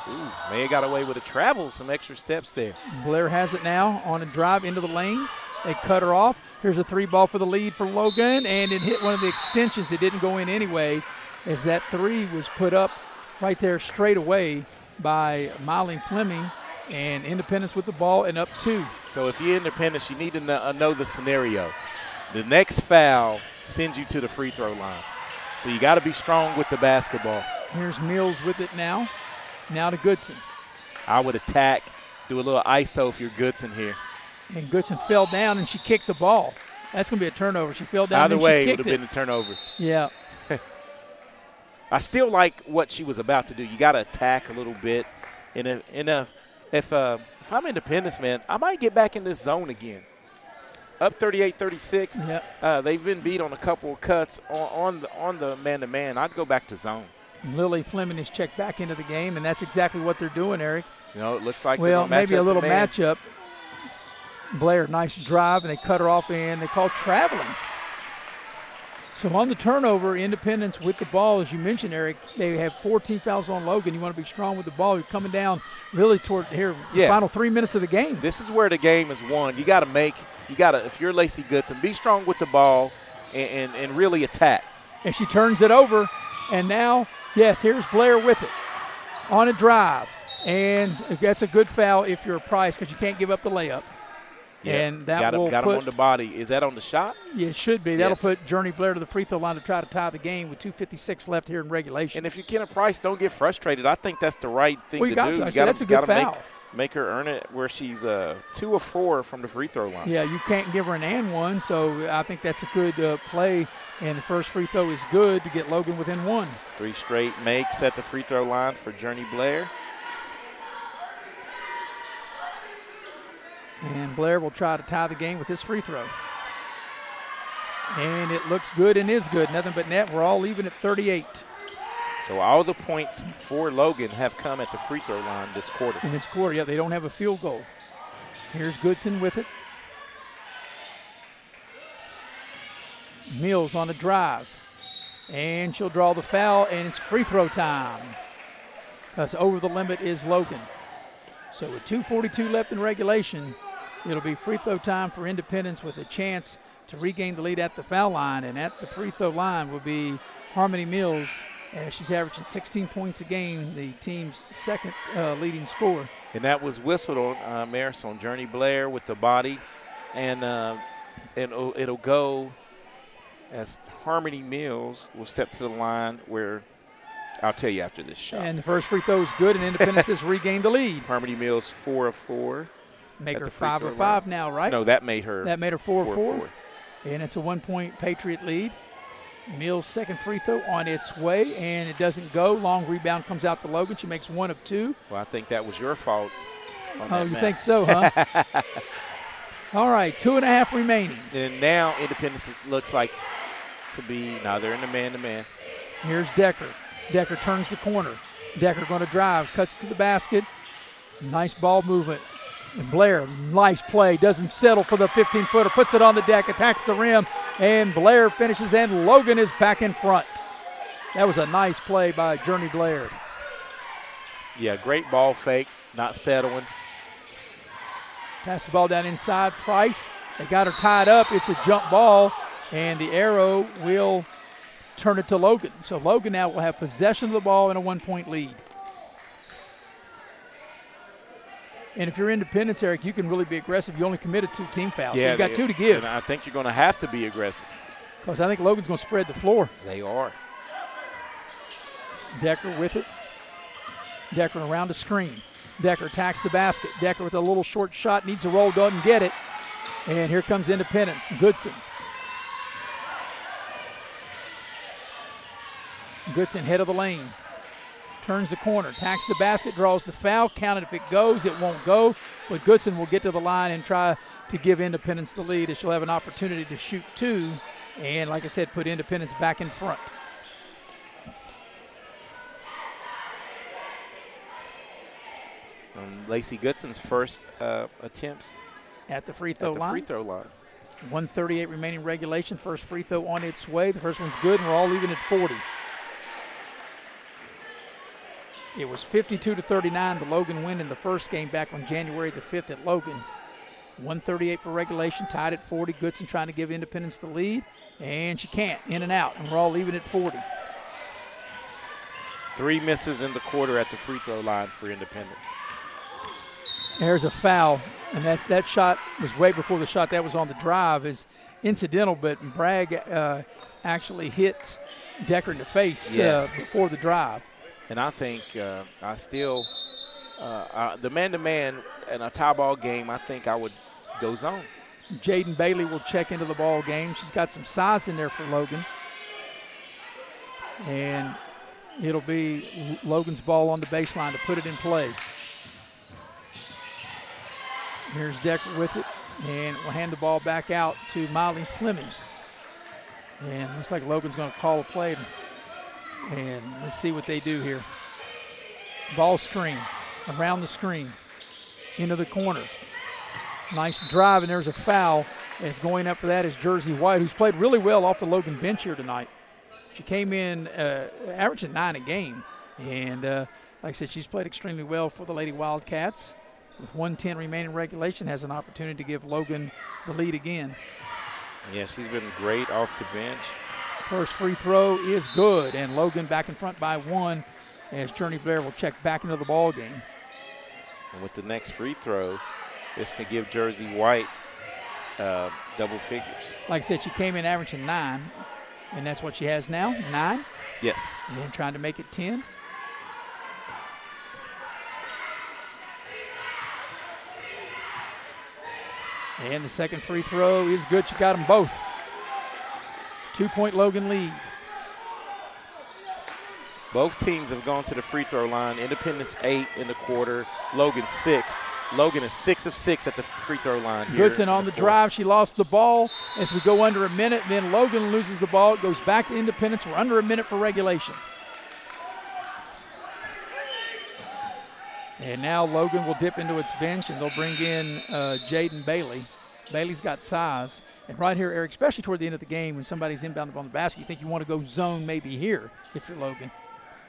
Ooh, May have got away with a travel, some extra steps there. Blair has it now on a drive into the lane. They cut her off. Here's a 3 ball for the lead for Logan, and it hit one of the extensions. It didn't go in anyway, as that 3 was put up right there straight away by Miley Fleming. And Independence with the ball and up 2. So if you're Independence, you need to know the scenario. The next foul sends you to the free throw line. So you got to be strong with the basketball. Here's Mills with it now. Now to Goodson. I would attack, do a little ISO if you're Goodson here. And Goodson fell down, and she kicked the ball. That's going to be a turnover. She fell down, either and way, she it kicked would have been a turnover. Yeah. I still like what she was about to do. You got to attack a little bit. If I'm Independence, man, I might get back in this zone again. Up 38-36. Yep. They've been beat on a couple of cuts on the man-to-man. I'd go back to zone. Lily Fleming is checked back into the game, and that's exactly what they're doing, Eric. You know, it looks like maybe a little matchup. Blair, nice drive, and they cut her off, and they call traveling. So on the turnover, Independence with the ball, as you mentioned, Eric, they have 14 fouls on Logan. You want to be strong with the ball. You're coming down really toward here, the final 3 minutes of the game. This is where the game is won. You got to, if you're Lacey Goodson, be strong with the ball and really attack. And she turns it over, and now, yes, here's Blair with it on a drive. And that's a good foul if you're a Price, because you can't give up the layup. Yeah, and that will got him on the body. Is that on the shot? Yeah, it should be. That'll put Journey Blair to the free throw line to try to tie the game with 2:56 left here in regulation. And if you're Kenna Price, don't get frustrated. I think that's the right thing to do. That's a good foul. Make her earn it where she's 2 of 4 from the free throw line. Yeah, you can't give her an and one, so I think that's a good play. And the first free throw is good to get Logan within 1. 3 straight makes at the free throw line for Journey Blair. And Blair will try to tie the game with this free throw. And it looks good and is good. Nothing but net. We're all even at 38. So all the points for Logan have come at the free throw line this quarter. In this quarter, yeah, they don't have a field goal. Here's Goodson with it. Mills on the drive. And she'll draw the foul, and it's free throw time. Because over the limit is Logan. So with 2:42 left in regulation, it'll be free throw time for Independence with a chance to regain the lead at the foul line. And at the free throw line will be Harmony Mills. She's averaging 16 points a game, the team's second leading scorer. And that was whistled on Maris on Journey Blair with the body. And it'll go as Harmony Mills will step to the line where I'll tell you after this shot. And the first free throw is good, and Independence has regained the lead. Harmony Mills 4 of 4. Make her 5 of 5 now, right? No, that made her 4 of 4. And it's a 1-point Patriot lead. Mills' second free throw on its way, and it doesn't go. Long rebound comes out to Logan. She makes 1 of 2. Well, I think that was your fault. Oh, you think so, huh? All right, 2.5 remaining. And now Independence looks like to be, now they're in the man-to-man. Here's Decker. Decker turns the corner. Decker going to drive, cuts to the basket. Nice ball movement. And Blair, nice play, doesn't settle for the 15-footer, puts it on the deck, attacks the rim, and Blair finishes, and Logan is back in front. That was a nice play by Journey Blair. Yeah, great ball fake, not settling. Pass the ball down inside. Price, they got her tied up. It's a jump ball, and the arrow will turn it to Logan. So Logan now will have possession of the ball and a 1-point lead. And if you're Independence, Eric, you can really be aggressive. You only committed 2 team fouls, so you've got 2 to give. And I think you're going to have to be aggressive. Because I think Logan's going to spread the floor. They are. Decker with it. Decker around the screen. Decker attacks the basket. Decker with a little short shot, needs a roll, doesn't get it. And here comes Independence. Goodson. Goodson, head of the lane. Turns the corner, attacks the basket, draws the foul. Count it if it goes. It won't go. But Goodson will get to the line and try to give Independence the lead, as she'll have an opportunity to shoot 2. And like I said, put Independence back in front. Lacey Goodson's first attempts at the free throw line. 1:38 remaining regulation. First free throw on its way. The first one's good, and we're all even at 40. It was 52-39, the Logan win in the first game back on January the 5th at Logan. 1:38 for regulation, tied at 40. Goodson trying to give Independence the lead, and she can't. In and out, and we're all even at 40. 3 misses in the quarter at the free throw line for Independence. There's a foul, and that shot was way before the shot that was on the drive. Is incidental, but Bragg actually hit Decker in the face before the drive. And I think the man-to-man in a tie ball game, I think I would go zone. Jaden Bailey will check into the ball game. She's got some size in there for Logan. And it'll be Logan's ball on the baseline to put it in play. Here's Decker with it, and we'll hand the ball back out to Miley Fleming. And looks like Logan's going to call a play. And let's see what they do here. Ball screen, around the screen, into the corner. Nice drive, and there's a foul. As going up for that is Jersey White, who's played really well off the Logan bench here tonight. She came in averaging 9 a game. And like I said, she's played extremely well for the Lady Wildcats. With 1:10 remaining regulation, has an opportunity to give Logan the lead again. Yeah, she's been great off the bench. First free throw is good, and Logan back in front by 1 as Journey Blair will check back into the ball game. And with the next free throw, this can give Jersey White double figures. Like I said, she came in averaging 9, and that's what she has now, 9? Yes. And trying to make it 10. And the second free throw is good. She got them both. 2-point Logan lead. Both teams have gone to the free throw line. Independence 8 in the quarter, Logan 6. Logan is 6 of 6 at the free throw line here. Goodson on the drive. She lost the ball as we go under a minute. Then Logan loses the ball. It goes back to Independence. We're under a minute for regulation. And now Logan will dip into its bench, and they'll bring in Jaden Bailey. Bailey's got size. And right here, Eric, especially toward the end of the game when somebody's inbound on the basket, you think you want to go zone maybe here if you're Logan.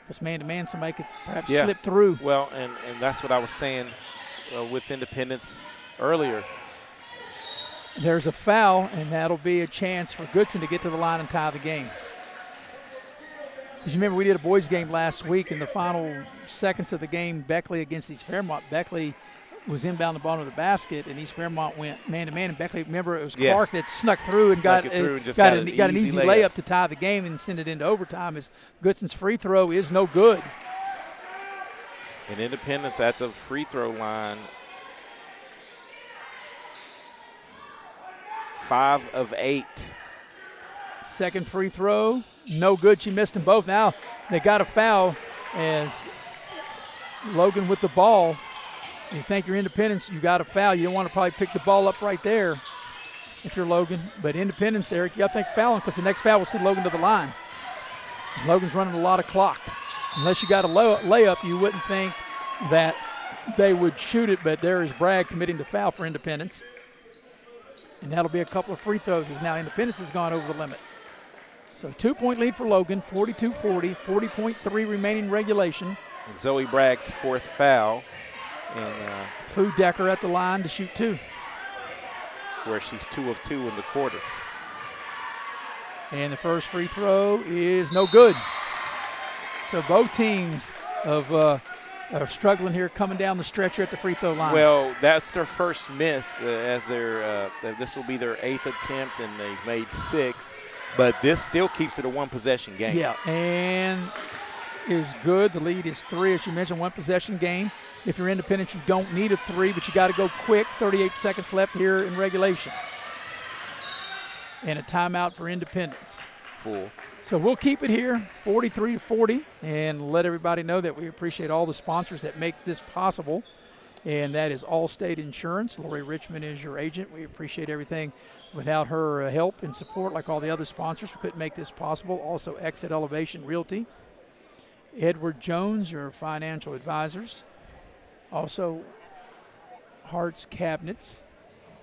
Because man-to-man, somebody could perhaps slip through. Well, and that's what I was saying with Independence earlier. There's a foul, and that'll be a chance for Goodson to get to the line and tie the game. Because you remember we did a boys game last week in the final seconds of the game, Beckley against East Fairmont. Beckley was inbound the bottom of the basket, and East Fairmont went man-to-man. And Beckley, remember, it was Clark that snuck through and got an easy layup to tie the game and send it into overtime as Goodson's free throw is no good. And Independence at the free throw line, 5 of 8. Second free throw, no good. She missed them both. Now they got a foul as Logan with the ball. You think you're Independence, you got a foul. You don't want to probably pick the ball up right there if you're Logan. But Independence, Eric, you got to think fouling because the next foul will send Logan to the line. Logan's running a lot of clock. Unless you got a layup, you wouldn't think that they would shoot it, but there is Bragg committing the foul for Independence. And that'll be a couple of free throws as now Independence has gone over the limit. So 2-point lead for Logan, 42-40, 40.3 remaining regulation. And Zoe Bragg's fourth foul. And Fu Decker at the line to shoot 2. Where she's 2 of 2 in the quarter. And the first free throw is no good. So both teams are struggling here coming down the stretch at the free throw line. Well, that's their first miss as this will be their 8th attempt, and they've made 6. But this still keeps it a one-possession game. Yeah, and is good. The lead is 3, as you mentioned, one-possession game. If you're Independent, you don't need a 3, but you got to go quick. 38 seconds left here in regulation. And a timeout for Independence. Full. So we'll keep it here, 43-40, and let everybody know that we appreciate all the sponsors that make this possible. And that is Allstate Insurance. Lori Richmond is your agent. We appreciate everything. Without her help and support, like all the other sponsors, we couldn't make this possible. Also, Exit Elevation Realty. Edward Jones, your financial advisors. Also, Hart's Cabinets.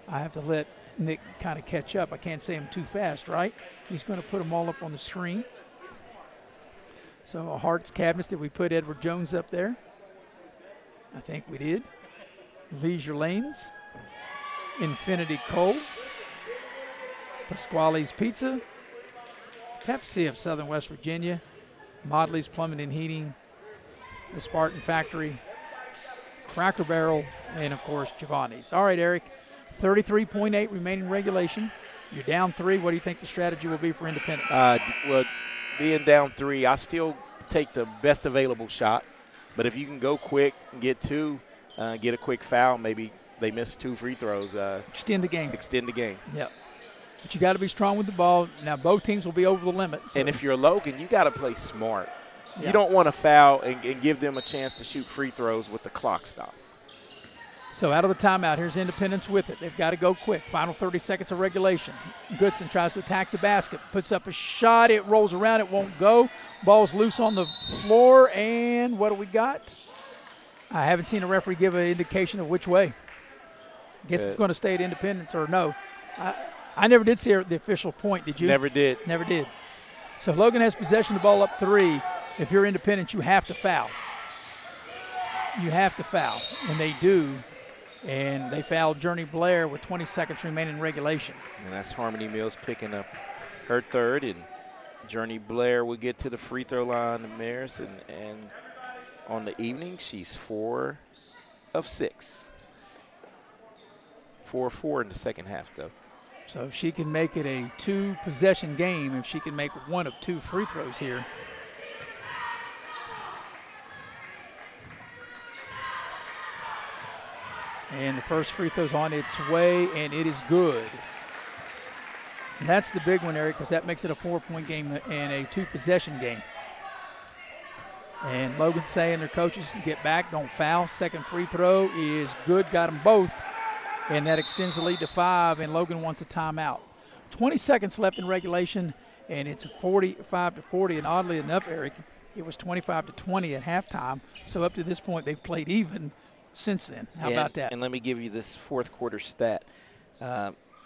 I have to let Nick kind of catch up. I can't say them too fast, right? He's going to put them all up on the screen. So, Hart's Cabinets, did we put Edward Jones up there? I think we did. Leisure Lanes, Infinity Coal, Pasquale's Pizza, Pepsi of Southern West Virginia, Modley's Plumbing and Heating, the Spartan Factory, Cracker Barrel, and, of course, Giovanni's. All right, Eric, 33.8 remaining regulation. You're down 3. What do you think the strategy will be for Independence? Well, being down 3, I still take the best available shot. But if you can go quick and get 2, get a quick foul, maybe they miss 2 free throws. Extend the game. Extend the game. Yep. But you got to be strong with the ball. Now, both teams will be over the limit. So. And if you're Logan, you got to play smart. Yeah. You don't want to foul and give them a chance to shoot free throws with the clock stop. So out of the timeout, here's Independence with it. They've got to go quick. Final 30 seconds of regulation. Goodson tries to attack the basket, puts up a shot. It rolls around. It won't go. Ball's loose on the floor. And what do we got? I haven't seen a referee give an indication of which way. I guess it's going to stay at Independence or no. I never did see the official point. Did you? Never did. Never did. So Logan has possession of the ball up 3. If you're Independent, you have to foul. You have to foul. And they do. And they fouled Journey Blair with 20 seconds remaining in regulation. And that's Harmony Mills picking up her 3rd. And Journey Blair will get to the free throw line. Maris, and on the evening, she's 4 of 6. 4 of 4 in the second half, though. So if she can make it a 2-possession game, if she can make 1 of 2 free throws here. And the first free throw's on its way, and it is good. And that's the big one, Eric, because that makes it a 4-point game and a 2-possession game. And Logan's saying their coaches get back, don't foul. Second free throw is good, got them both. And that extends the lead to 5, and Logan wants a timeout. 20 seconds left in regulation, and it's 45-40. And oddly enough, Eric, it was 25-20 at halftime. So up to this point, they've played even since then. How about that? And let me give you this fourth quarter stat.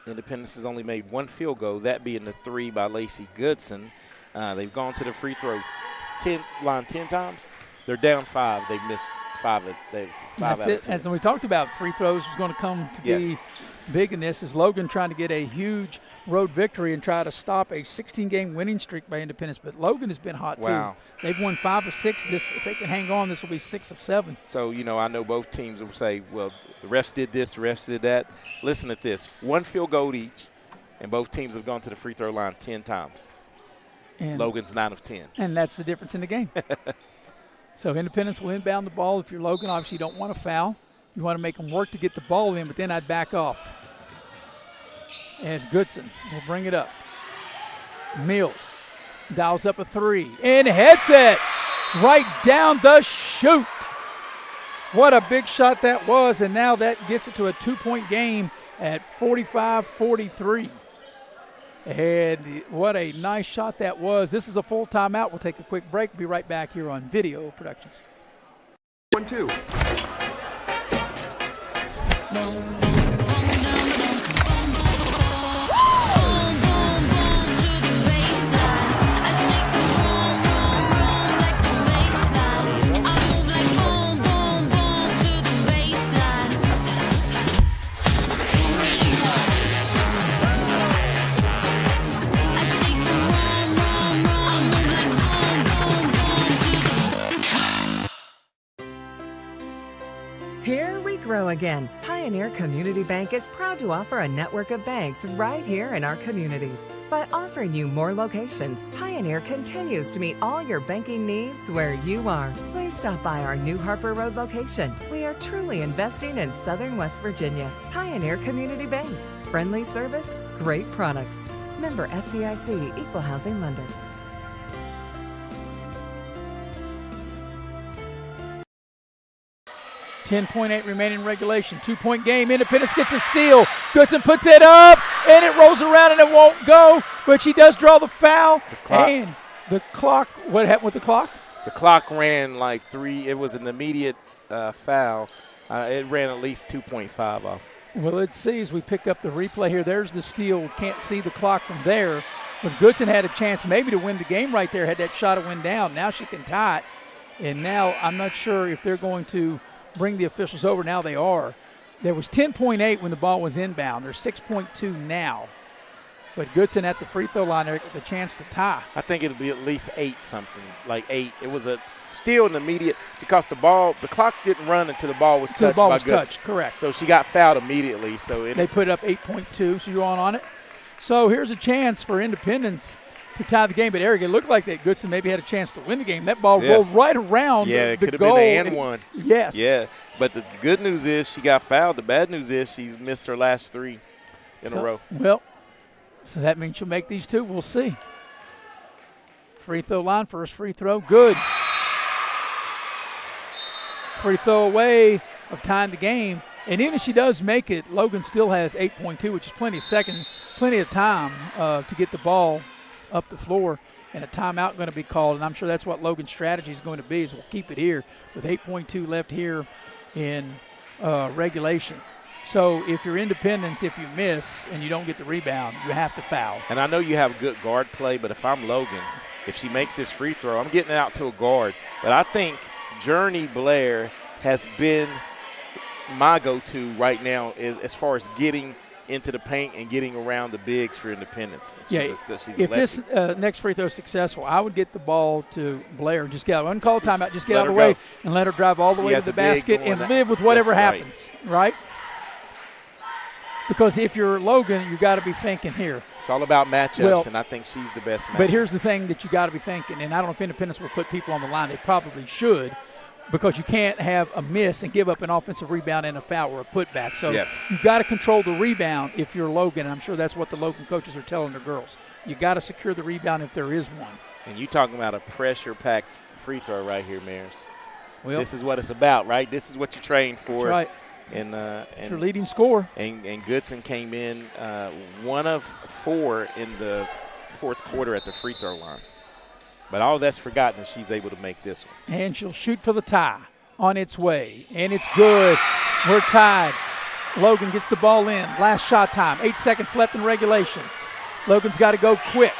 Independence has only made 1 field goal, that being the 3 by Lacey Goodson. They've gone to the free throw line 10 times. They're down 5. They've missed 5 out of 10. As we talked about, free throws was going to come to be big in this. Is Logan trying to get a huge road victory and try to stop a 16-game winning streak by Independence. But Logan has been hot, too. They've won 5 of 6. If they can hang on, this will be 6 of 7. So, I know both teams will say, well, the refs did this, the refs did that. Listen to this. 1 field goal each, and both teams have gone to the free throw line 10 times. And Logan's 9 of 10. And that's the difference in the game. So Independence will inbound the ball. If you're Logan, obviously you don't want to foul. You want to make them work to get the ball in, but then I'd back off. As Goodson will bring it up. Mills dials up a 3 and heads it right down the chute. What a big shot that was, and now that gets it to a 2-point game at 45-43. And what a nice shot that was. This is a full timeout. We'll take a quick break. Be right back here on Video Productions. 1-2. grow again. Pioneer Community Bank is proud to offer a network of banks right here in our communities. By offering you more locations, Pioneer continues to meet all your banking needs where you are. Please stop by our new Harper Road location. We are truly investing in Southern West Virginia. Pioneer Community Bank. Friendly service, great products. Member FDIC, Equal Housing Lender. .8 remaining regulation. 2-point game. Independence gets a steal. Goodson puts it up, and it rolls around, and it won't go. But she does draw the foul. And the clock. What happened with the clock? The clock ran like 3. It was an immediate foul. It ran at least 2.5 off. Well, let's see as we pick up the replay here. There's the steal. Can't see the clock from there. But Goodson had a chance maybe to win the game right there, had that shot have went down. Now she can tie it. And now I'm not sure if they're going to bring the officials over. Now they are. There was 10.8 when the ball was inbound. There's 6.2 now. But Goodson at the free throw line there with the chance to tie. I think it'll be at least 8 something, like 8. It was a steal in immediate because the clock didn't run until the ball was touched by Goodson. Correct. So she got fouled immediately. So they put up 8.2, so you're on it. So here's a chance for Independence to tie the game. But Eric, it looked like that Goodson maybe had a chance to win the game. That ball rolled right around it the could have goal. been an and one. Yes. Yeah, but the good news is she got fouled. The bad news is she's missed her last 3 in a row. Well, so that means she'll make these 2. We'll see. Free throw line, first free throw, good. Free throw away of tying the game. And even if she does make it, Logan still has 8.2, which is plenty of time to get the ball up the floor, and a timeout going to be called. And I'm sure that's what Logan's strategy is going to be, is we'll keep it here with 8.2 left here in regulation. So if you're Independence, if you miss and you don't get the rebound, you have to foul. And I know you have good guard play, but if I'm Logan, if she makes this free throw, I'm getting it out to a guard. But I think Journey Blair has been my go-to right now as far as getting into the paint and getting around the bigs for Independence. If this next free throw is successful, I would get the ball to Blair. Just get out. Uncall timeout. Just get out of the way and let her drive all the way to the basket and live with whatever happens, right? Because if you're Logan, you got to be thinking here. It's all about matchups, and I think she's the best matchup. But here's the thing that you got to be thinking, and I don't know if Independence will put people on the line. They probably should, because you can't have a miss and give up an offensive rebound and a foul or a putback. So you've got to control the rebound if you're Logan, and I'm sure that's what the Logan coaches are telling their girls. You got to secure the rebound if there is one. And you talking about a pressure-packed free throw right here, Maris. Well, this is what it's about, right? This is what you train for. That's right. And it's your leading scorer. And Goodson came in 1 of 4 in the fourth quarter at the free throw line. But all that's forgotten is she's able to make this one. And she'll shoot for the tie on its way. And it's good. We're tied. Logan gets the ball in. Last shot time. 8 seconds left in regulation. Logan's got to go quick.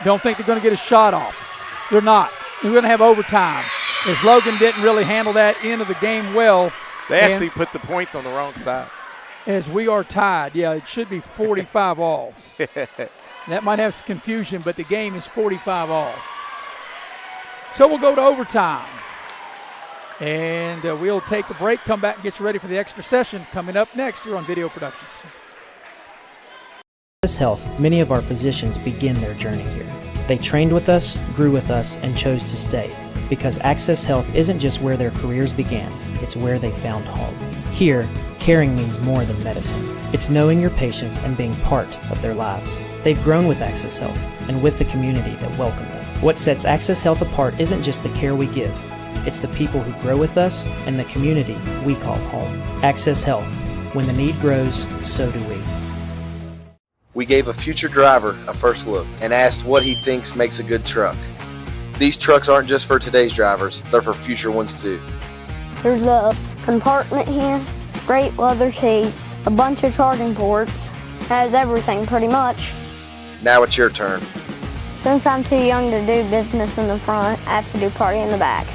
Don't think they're going to get a shot off. They're not. They're going to have overtime. As Logan didn't really handle that end of the game well. They actually put the points on the wrong side. As we are tied. Yeah, it should be 45 all. That might have some confusion, but the game is 45 all. So we'll go to overtime. And we'll take a break, come back and get you ready for the extra session coming up next here on Video Productions. Access Health, many of our physicians begin their journey here. They trained with us, grew with us, and chose to stay. Because Access Health isn't just where their careers began, it's where they found home. Here, caring means more than medicine. It's knowing your patients and being part of their lives. They've grown with Access Health and with the community that welcomed them. What sets Access Health apart isn't just the care we give, it's the people who grow with us and the community we call home. Access Health. When the need grows, so do we. We gave a future driver a first look and asked what he thinks makes a good truck. These trucks aren't just for today's drivers, they're for future ones too. There's a compartment here, great leather seats, a bunch of charging ports, has everything pretty much. Now it's your turn. Since I'm too young to do business in the front, I have to do party in the back.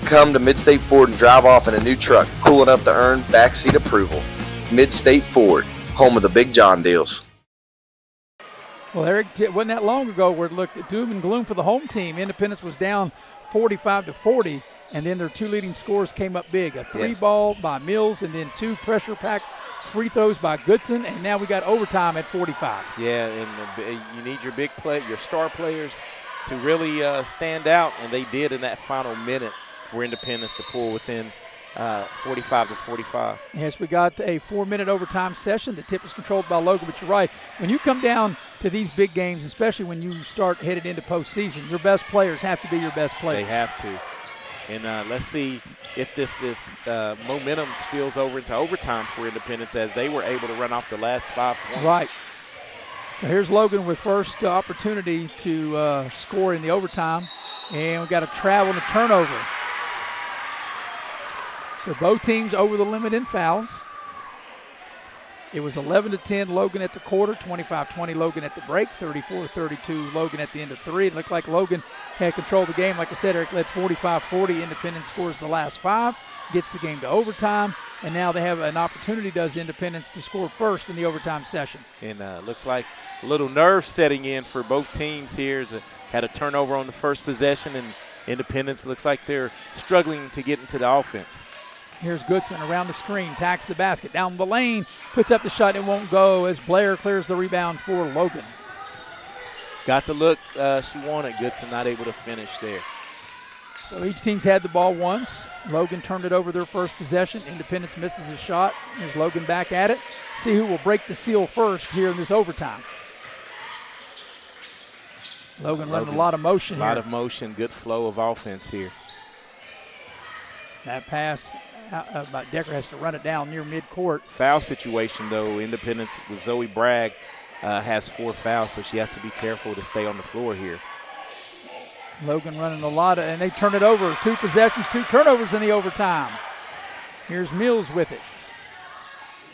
Come to Mid-State Ford and drive off in a new truck, cool enough to earn backseat approval. Mid-State Ford, home of the Big John deals. Well, Eric, it wasn't that long ago where it looked doom and gloom for the home team. Independence was down 45-40, and then their 2 leading scores came up big. A 3 Yes. ball by Mills, and then 2 pressure-packed free throws by Goodson, and now we got overtime at 45. Yeah, and you need your star players to really stand out, and they did in that final minute for Independence to pull within 45 to 45. Yes, we got a 4-minute overtime session. The tip is controlled by Logan, but you're right. When you come down to these big games, especially when you start headed into postseason, your best players have to be your best players. They have to. And let's see if this momentum spills over into overtime for Independence, as they were able to run off the last 5 points. Right. So here's Logan with first opportunity to score in the overtime. And we got a travel and a turnover. So both teams over the limit in fouls. It was 11-10 Logan at the quarter, 25-20 Logan at the break, 34-32 Logan at the end of 3. It looked like Logan had control of the game. Like I said, Eric led 45-40. Independence scores the last 5, gets the game to overtime, and now they have an opportunity, does Independence, to score first in the overtime session. And looks like a little nerve setting in for both teams here. Had a turnover on the first possession, and Independence looks like they're struggling to get into the offense. Here's Goodson around the screen, tacks the basket, down the lane, puts up the shot, it won't go as Blair clears the rebound for Logan. Got the look she wanted. Goodson not able to finish there. So each team's had the ball once. Logan turned it over their first possession. Independence misses a shot. Here's Logan back at it. See who will break the seal first here in this overtime. Logan running a lot of motion here. A lot of motion, good flow of offense here. That pass by Decker has to run it down near midcourt. Foul situation, though. Independence with Zoe Bragg has 4 fouls, so she has to be careful to stay on the floor here. Logan running a lot, and they turn it over. 2 possessions, 2 turnovers in the overtime. Here's Mills with it.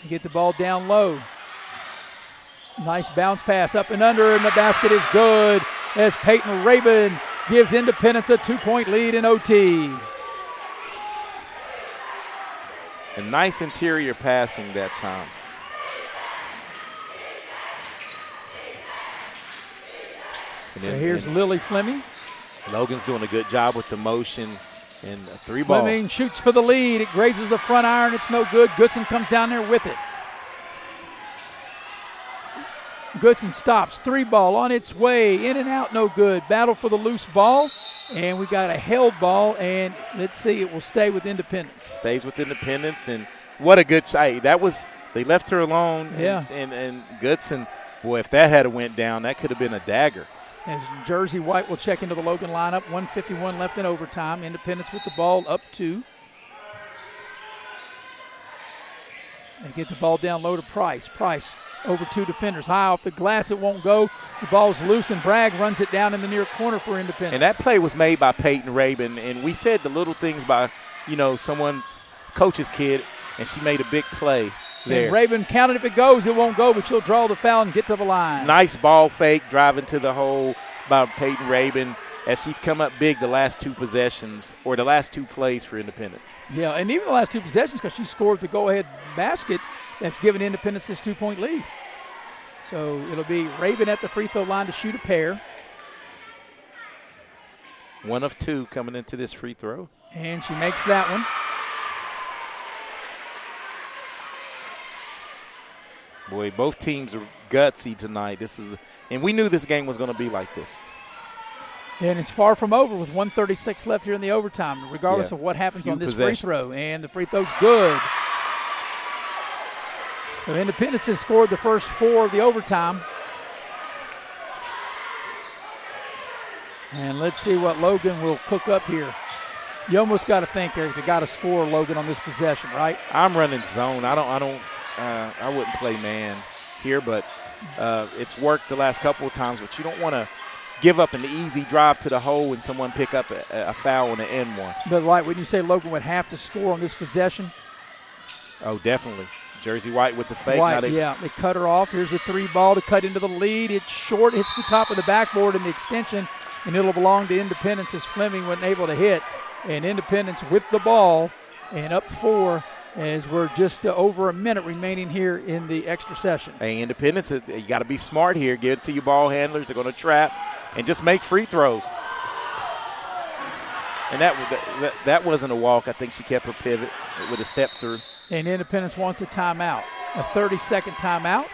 They get the ball down low. Nice bounce pass up and under, and the basket is good as Peyton Rabin gives Independence a 2-point lead in OT. A nice interior passing that time. So here's Lily Fleming. Logan's doing a good job with the motion, and a 3 ball. Fleming shoots for the lead. It grazes the front iron. It's no good. Goodson comes down there with it. Goodson stops. 3 ball on its way. In and out, no good. Battle for the loose ball. And we got a held ball, and let's see, it will stay with Independence. Stays with Independence, and what a good shot. That was, they left her alone. Yeah. And Goodson, boy, if that had went down, that could have been a dagger. As Jersey White will check into the Logan lineup. 1:51 left in overtime. Independence with the ball up 2. They get the ball down low to Price. Price over 2 defenders. High off the glass, it won't go. The ball's loose, and Bragg runs it down in the near corner for Independence. And that play was made by Peyton Rabin, and we said the little things by, someone's coach's kid, and she made a big play there. And Rabin counted. If it goes, it won't go, but she'll draw the foul and get to the line. Nice ball fake, driving to the hole by Peyton Rabin, as she's come up big the last 2 possessions, or the last 2 plays for Independence. Yeah, and even the last 2 possessions, because she scored the go-ahead basket that's given Independence this 2-point lead. So it'll be Rabin at the free throw line to shoot a pair. 1 of 2 coming into this free throw. And she makes that one. Boy, both teams are gutsy tonight. And we knew this game was going to be like this. And it's far from over with 1:36 left here in the overtime, regardless of what happens on this free throw. And the free throw's good. So Independence has scored the first 4 of the overtime. And let's see what Logan will cook up here. You almost got to think, Eric, they got to score Logan on this possession, right? I'm running zone. I wouldn't play man here, but it's worked the last couple of times. But you don't want to give up an easy drive to the hole and someone pick up a foul on the end one. But right, when you say Logan would have to score on this possession? Oh, definitely. Jersey White with the fake. White, they cut her off. Here's a 3 ball to cut into the lead. It's short, hits the top of the backboard in the extension, and it'll belong to Independence as Fleming wasn't able to hit. And Independence with the ball and up 4 as we're just over a minute remaining here in the extra session. Hey, Independence, you got to be smart here. Give it to your ball handlers. They're going to trap and just make free throws. And that wasn't a walk. I think she kept her pivot with a step through. And Independence wants a timeout, a 30-second timeout.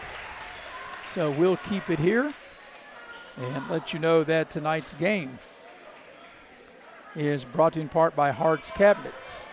So we'll keep it here and let you know that tonight's game is brought to you in part by Hart's Cabinets.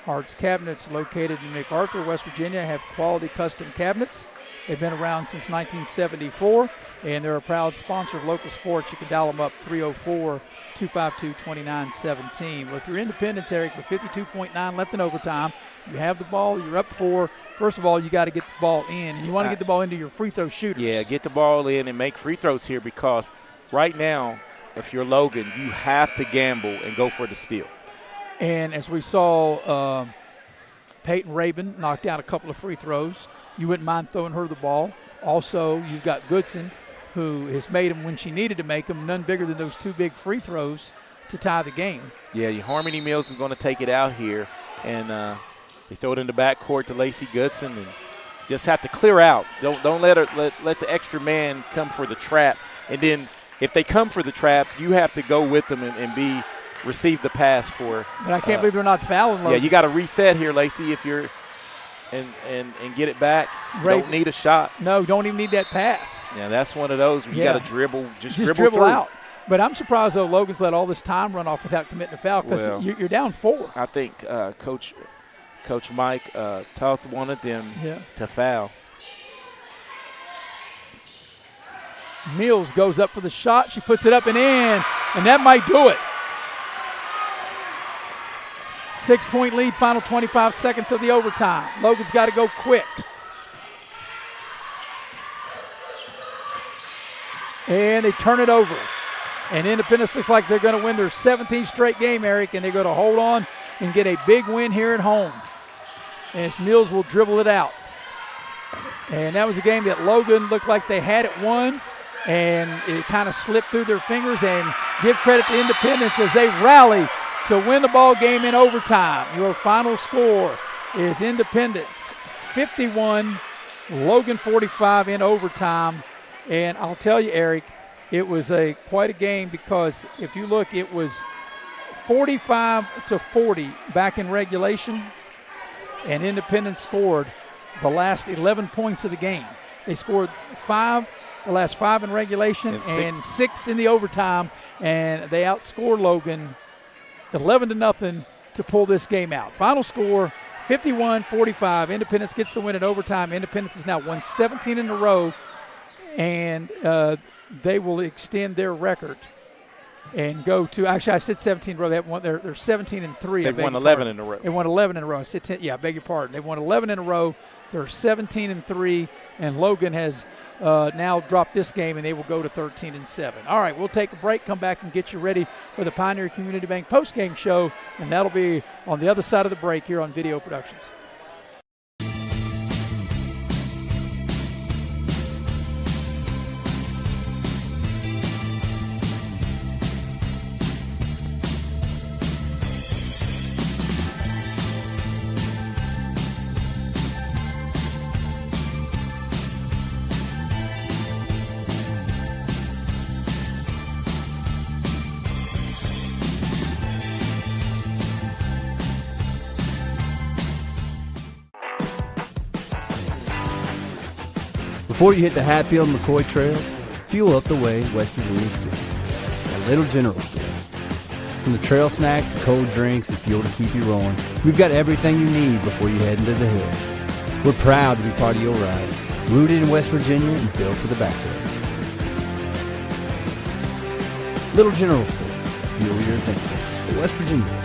Hart's Cabinets, located in MacArthur, West Virginia, have quality custom cabinets. They've been around since 1974, and they're a proud sponsor of local sports. You can dial them up 304-252-2917. Well, if you're Independence, Eric, with 52.9 left in overtime, you have the ball, you're up 4. First of all, you got to get the ball in, and you want to get the ball into your free throw shooters. Yeah, get the ball in and make free throws here, because right now, if you're Logan, you have to gamble and go for the steal. And as we saw, Peyton Rabin knocked down a couple of free throws. You wouldn't mind throwing her the ball. Also, you've got Goodson, who has made them when she needed to make them, none bigger than those 2 big free throws to tie the game. Yeah, Harmony Mills is going to take it out here, and they throw it in the backcourt to Lacey Goodson, and just have to clear out. Don't let the extra man come for the trap, and then if they come for the trap, you have to go with them and receive the pass for. But I can't believe they're not fouling. Yeah, you got to reset here, Lacey, if you're and get it back. You don't need a shot. No, don't even need that pass. Yeah, that's one of those where you got to dribble, just dribble dribble through. out. But I'm surprised, though, Logan's let all this time run off without committing a foul, because you're down 4. I think Coach Mike Toth wanted them to foul. Mills goes up for the shot. She puts it up and in, and that might do it. 6-point lead, final 25 seconds of the overtime. Logan's got to go quick. And they turn it over. And Independence looks like they're going to win their 17th straight game, Eric, and they're going to hold on and get a big win here at home. As Mills will dribble it out. And that was a game that Logan looked like they had it won, and it kind of slipped through their fingers. And give credit to Independence as they rally to win the ball game in overtime. Your final score is Independence 51, Logan 45 in overtime. And I'll tell you, Eric, it was quite a game, because if you look, it was 45-40 back in regulation, and Independence scored the last 11 points of the game. They scored the last 5 in regulation and 6 in the overtime, and they outscored Logan 11-0 to pull this game out. Final score, 51-45. Independence gets the win in overtime. Independence has now won 17 in a row, and they will extend their record and go to – actually, I said 17 in a row. They're 17-3. They've won 11 in a row. They won 11 in a row. I said 10, I beg your pardon. They won 11 in a row. They're 17-3, and Logan has now dropped this game, and they will go to 13-7. All right, we'll take a break, come back and get you ready for the Pioneer Community Bank postgame show, and that'll be on the other side of the break here on Video Productions. Before you hit the Hatfield-McCoy Trail, fuel up the way West Virginians do. At Little General Store. From the trail snacks to cold drinks and fuel to keep you rolling, we've got everything you need before you head into the hills. We're proud to be part of your ride, rooted in West Virginia and built for the backwoods. Little General Store. Fuel your thinking. West Virginia.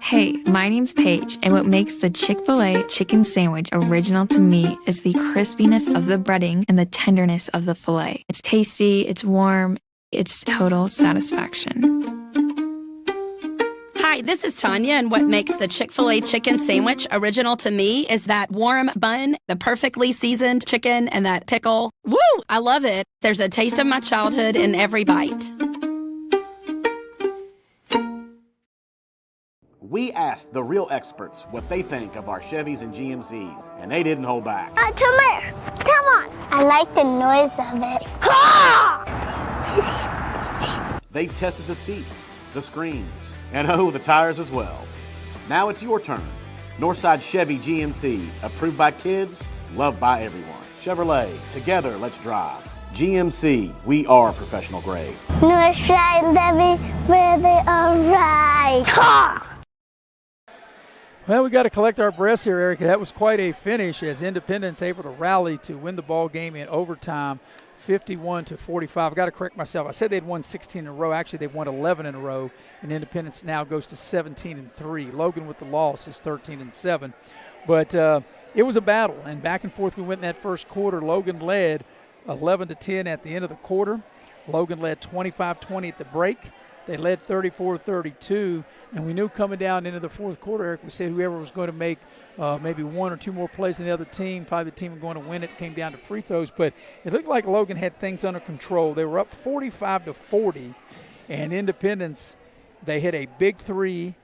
Hey, my name's Paige, and what makes the Chick-fil-A chicken sandwich original to me is the crispiness of the breading and the tenderness of the filet. It's tasty, it's warm, it's total satisfaction. Hi, this is Tanya, and what makes the Chick-fil-A chicken sandwich original to me is that warm bun, the perfectly seasoned chicken, and that pickle. Woo! I love it. There's a taste of my childhood in every bite. We asked the real experts what they think of our Chevys and GMCs, and they didn't hold back. Come here. Come on. I like the noise of it. Ha! They've tested the seats, the screens, and the tires as well. Now it's your turn. Northside Chevy GMC, approved by kids, loved by everyone. Chevrolet, together let's drive. GMC, we are professional grade. Northside Chevy, really alright. Well, we got to collect our breaths here, Eric. That was quite a finish as Independence able to rally to win the ball game in overtime, 51-45. I got to correct myself. I said they'd won 16 in a row. Actually, they've won 11 in a row, and Independence now goes to 17-3. Logan with the loss is 13-7. But it was a battle, and back and forth we went in that first quarter. Logan led 11-10 at the end of the quarter. Logan led 25-20 at the break. They led 34-32, and we knew coming down into the fourth quarter, Eric, we said whoever was going to make maybe one or two more plays than the other team, probably the team going to win it, came down to free throws. But it looked like Logan had things under control. They were up 45-40, and Independence, they hit a big three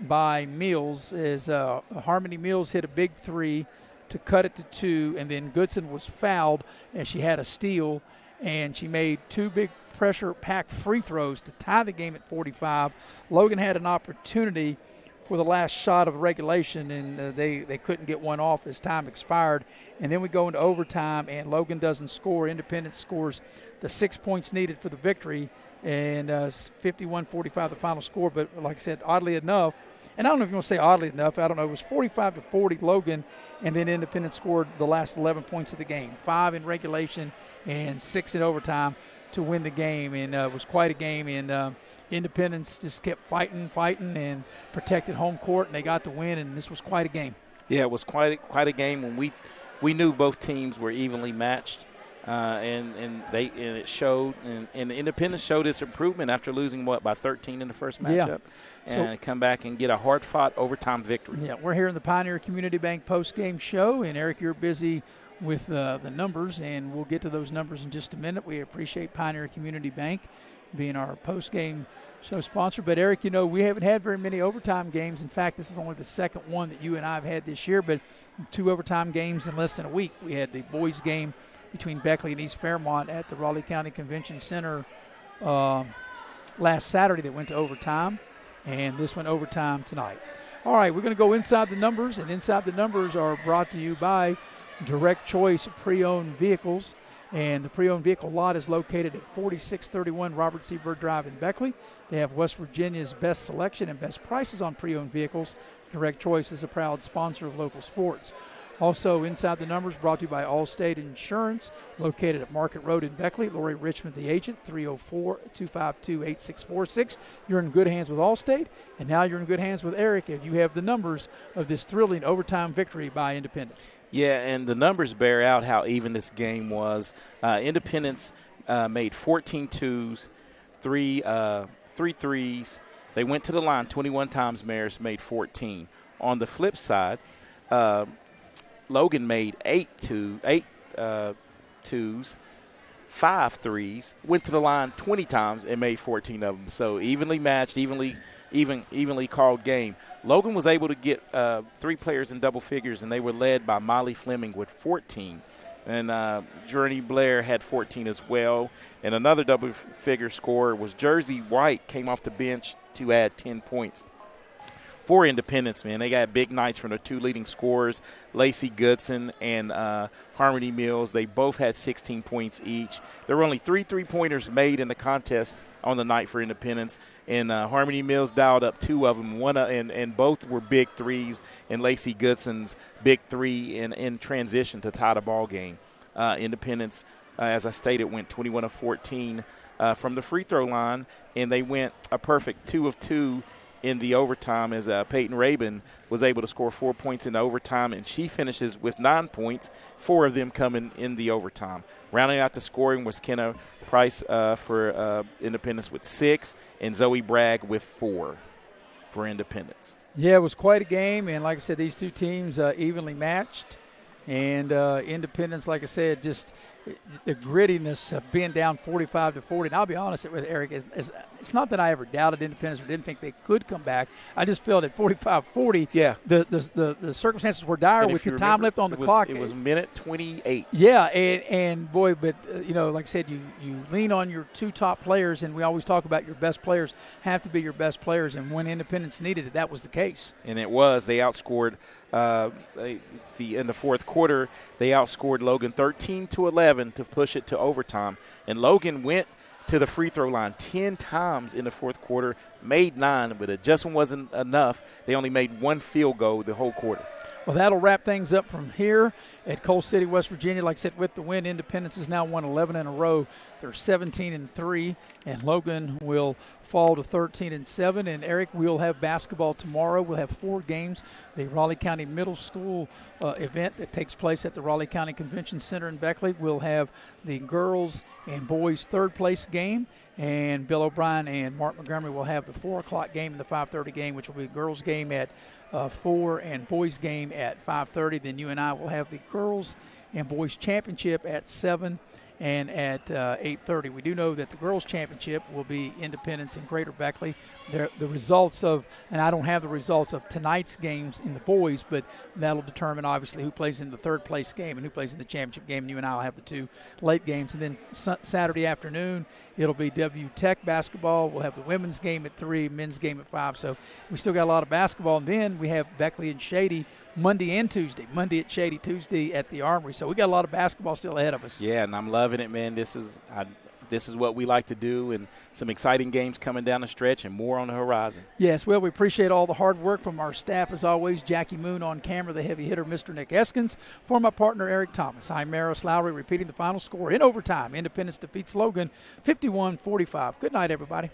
by Mills as Harmony Mills hit a big three to cut it to 2, and then Goodson was fouled, and she had a steal, and she made 2 big pressure-packed free throws to tie the game at 45. Logan had an opportunity for the last shot of regulation, and they couldn't get one off as time expired. And then we go into overtime, and Logan doesn't score. Independence scores the 6 points needed for the victory, and 51-45 the final score. But like I said, oddly enough, and I don't know if you want to say oddly enough, I don't know, it was 45-40 Logan, and then Independence scored the last 11 points of the game, 5 in regulation and 6 in overtime to win the game. And it was quite a game, and Independence just kept fighting and protected home court, and they got the win, and this was quite a game. Yeah, it was quite a game when we knew both teams were evenly matched, and it showed, and Independence showed its improvement after losing by 13 in the first matchup, and come back and get a hard-fought overtime victory. Yeah, we're here in the Pioneer Community Bank post-game show, and Eric, you're busy with the numbers, and we'll get to those numbers in just a minute. We appreciate Pioneer Community Bank being our post-game show sponsor. But, Eric, we haven't had very many overtime games. In fact, this is only the second one that you and I have had this year, but 2 overtime games in less than a week. We had the boys' game between Beckley and East Fairmont at the Raleigh County Convention Center last Saturday that went to overtime, and this went overtime tonight. All right, we're going to go inside the numbers, and inside the numbers are brought to you by Direct Choice Pre-Owned Vehicles, and the pre-owned vehicle lot is located at 4631 Robert C. Byrd Drive in Beckley. They have West Virginia's best selection and best prices on pre-owned vehicles. Direct Choice is a proud sponsor of local sports. Also, inside the numbers brought to you by Allstate Insurance, located at Market Road in Beckley. Lori Richmond, the agent, 304-252-8646. You're in good hands with Allstate, and now you're in good hands with Eric, if you have the numbers of this thrilling overtime victory by Independence. Yeah, and the numbers bear out how even this game was. Independence made 14 twos, 3 threes. They went to the line 21 times. Maris made 14. On the flip side, Logan made 8 twos, 5 threes, went to the line 20 times and made 14 of them. So evenly matched, evenly called game. Logan was able to get 3 players in double figures, and they were led by Molly Fleming with 14. And Journey Blair had 14 as well. And another double-figure scorer was Jersey White, came off the bench to add 10 points. For Independence, man, they got big nights from the 2 leading scorers, Lacey Goodson and Harmony Mills. They both had 16 points each. There were only 3 3-pointers made in the contest on the night for Independence, and Harmony Mills dialed up 2 of them. And both were big threes, and Lacey Goodson's big 3 in transition to tie the ball game. Independence, as I stated, went 21 of 14 from the free throw line, and they went a perfect 2 of 2 in the overtime, as Peyton Rabin was able to score 4 points in the overtime, and she finishes with 9 points, 4 of them coming in the overtime. Rounding out the scoring was Kenna Price for Independence with 6, and Zoe Bragg with 4 for Independence. Yeah, it was quite a game, and like I said, these 2 teams evenly matched. And Independence, like I said, just the grittiness of being down 45-40. And I'll be honest with Eric, it's not that I ever doubted Independence or didn't think they could come back. I just felt at 45-40, the circumstances were dire with the time left on the clock. It was minute 28. Yeah, and boy, but like I said, you lean on your two top players, and we always talk about your best players have to be your best players. And when Independence needed it, that was the case. And it was. They outscored in the fourth quarter. They outscored Logan 13-11 to push it to overtime. And Logan went to the free throw line 10 times in the fourth quarter, made 9, but it just wasn't enough. They only made 1 field goal the whole quarter. Well, that'll wrap things up from here at Coal City, West Virginia. Like I said, with the win, Independence has now won 11 in a row. They're 17-3, and Logan will fall to 13-7. And Eric, we'll have basketball tomorrow. We'll have 4 games. The Raleigh County Middle School event that takes place at the Raleigh County Convention Center in Beckley. We'll have the girls and boys third place game. And Bill O'Brien and Mark Montgomery will have the 4 o'clock game and the 5:30 game, which will be girls game at 4 and boys game at 5:30. Then you and I will have the girls and boys championship at 7 and at 8:30. We do know that the girls championship will be Independence in Greater Beckley. The results of, and I don't have the results of tonight's games in the boys, but that'll determine obviously who plays in the third place game and who plays in the championship game. And you and I will have the 2 late games. And then Saturday afternoon, it'll be W Tech basketball. We'll have the women's game at 3, men's game at 5. So we still got a lot of basketball. And then we have Beckley and Shady Monday and Tuesday. Monday at Shady, Tuesday at the Armory. So we got a lot of basketball still ahead of us. Yeah, and I'm loving it, man. This is what we like to do, and some exciting games coming down the stretch and more on the horizon. Yes, well, we appreciate all the hard work from our staff as always. Jackie Moon on camera, the heavy hitter, Mr. Nick Eskins. For my partner, Eric Thomas, I'm Maris Lowry, repeating the final score in overtime. Independence defeats Logan 51-45. Good night, everybody.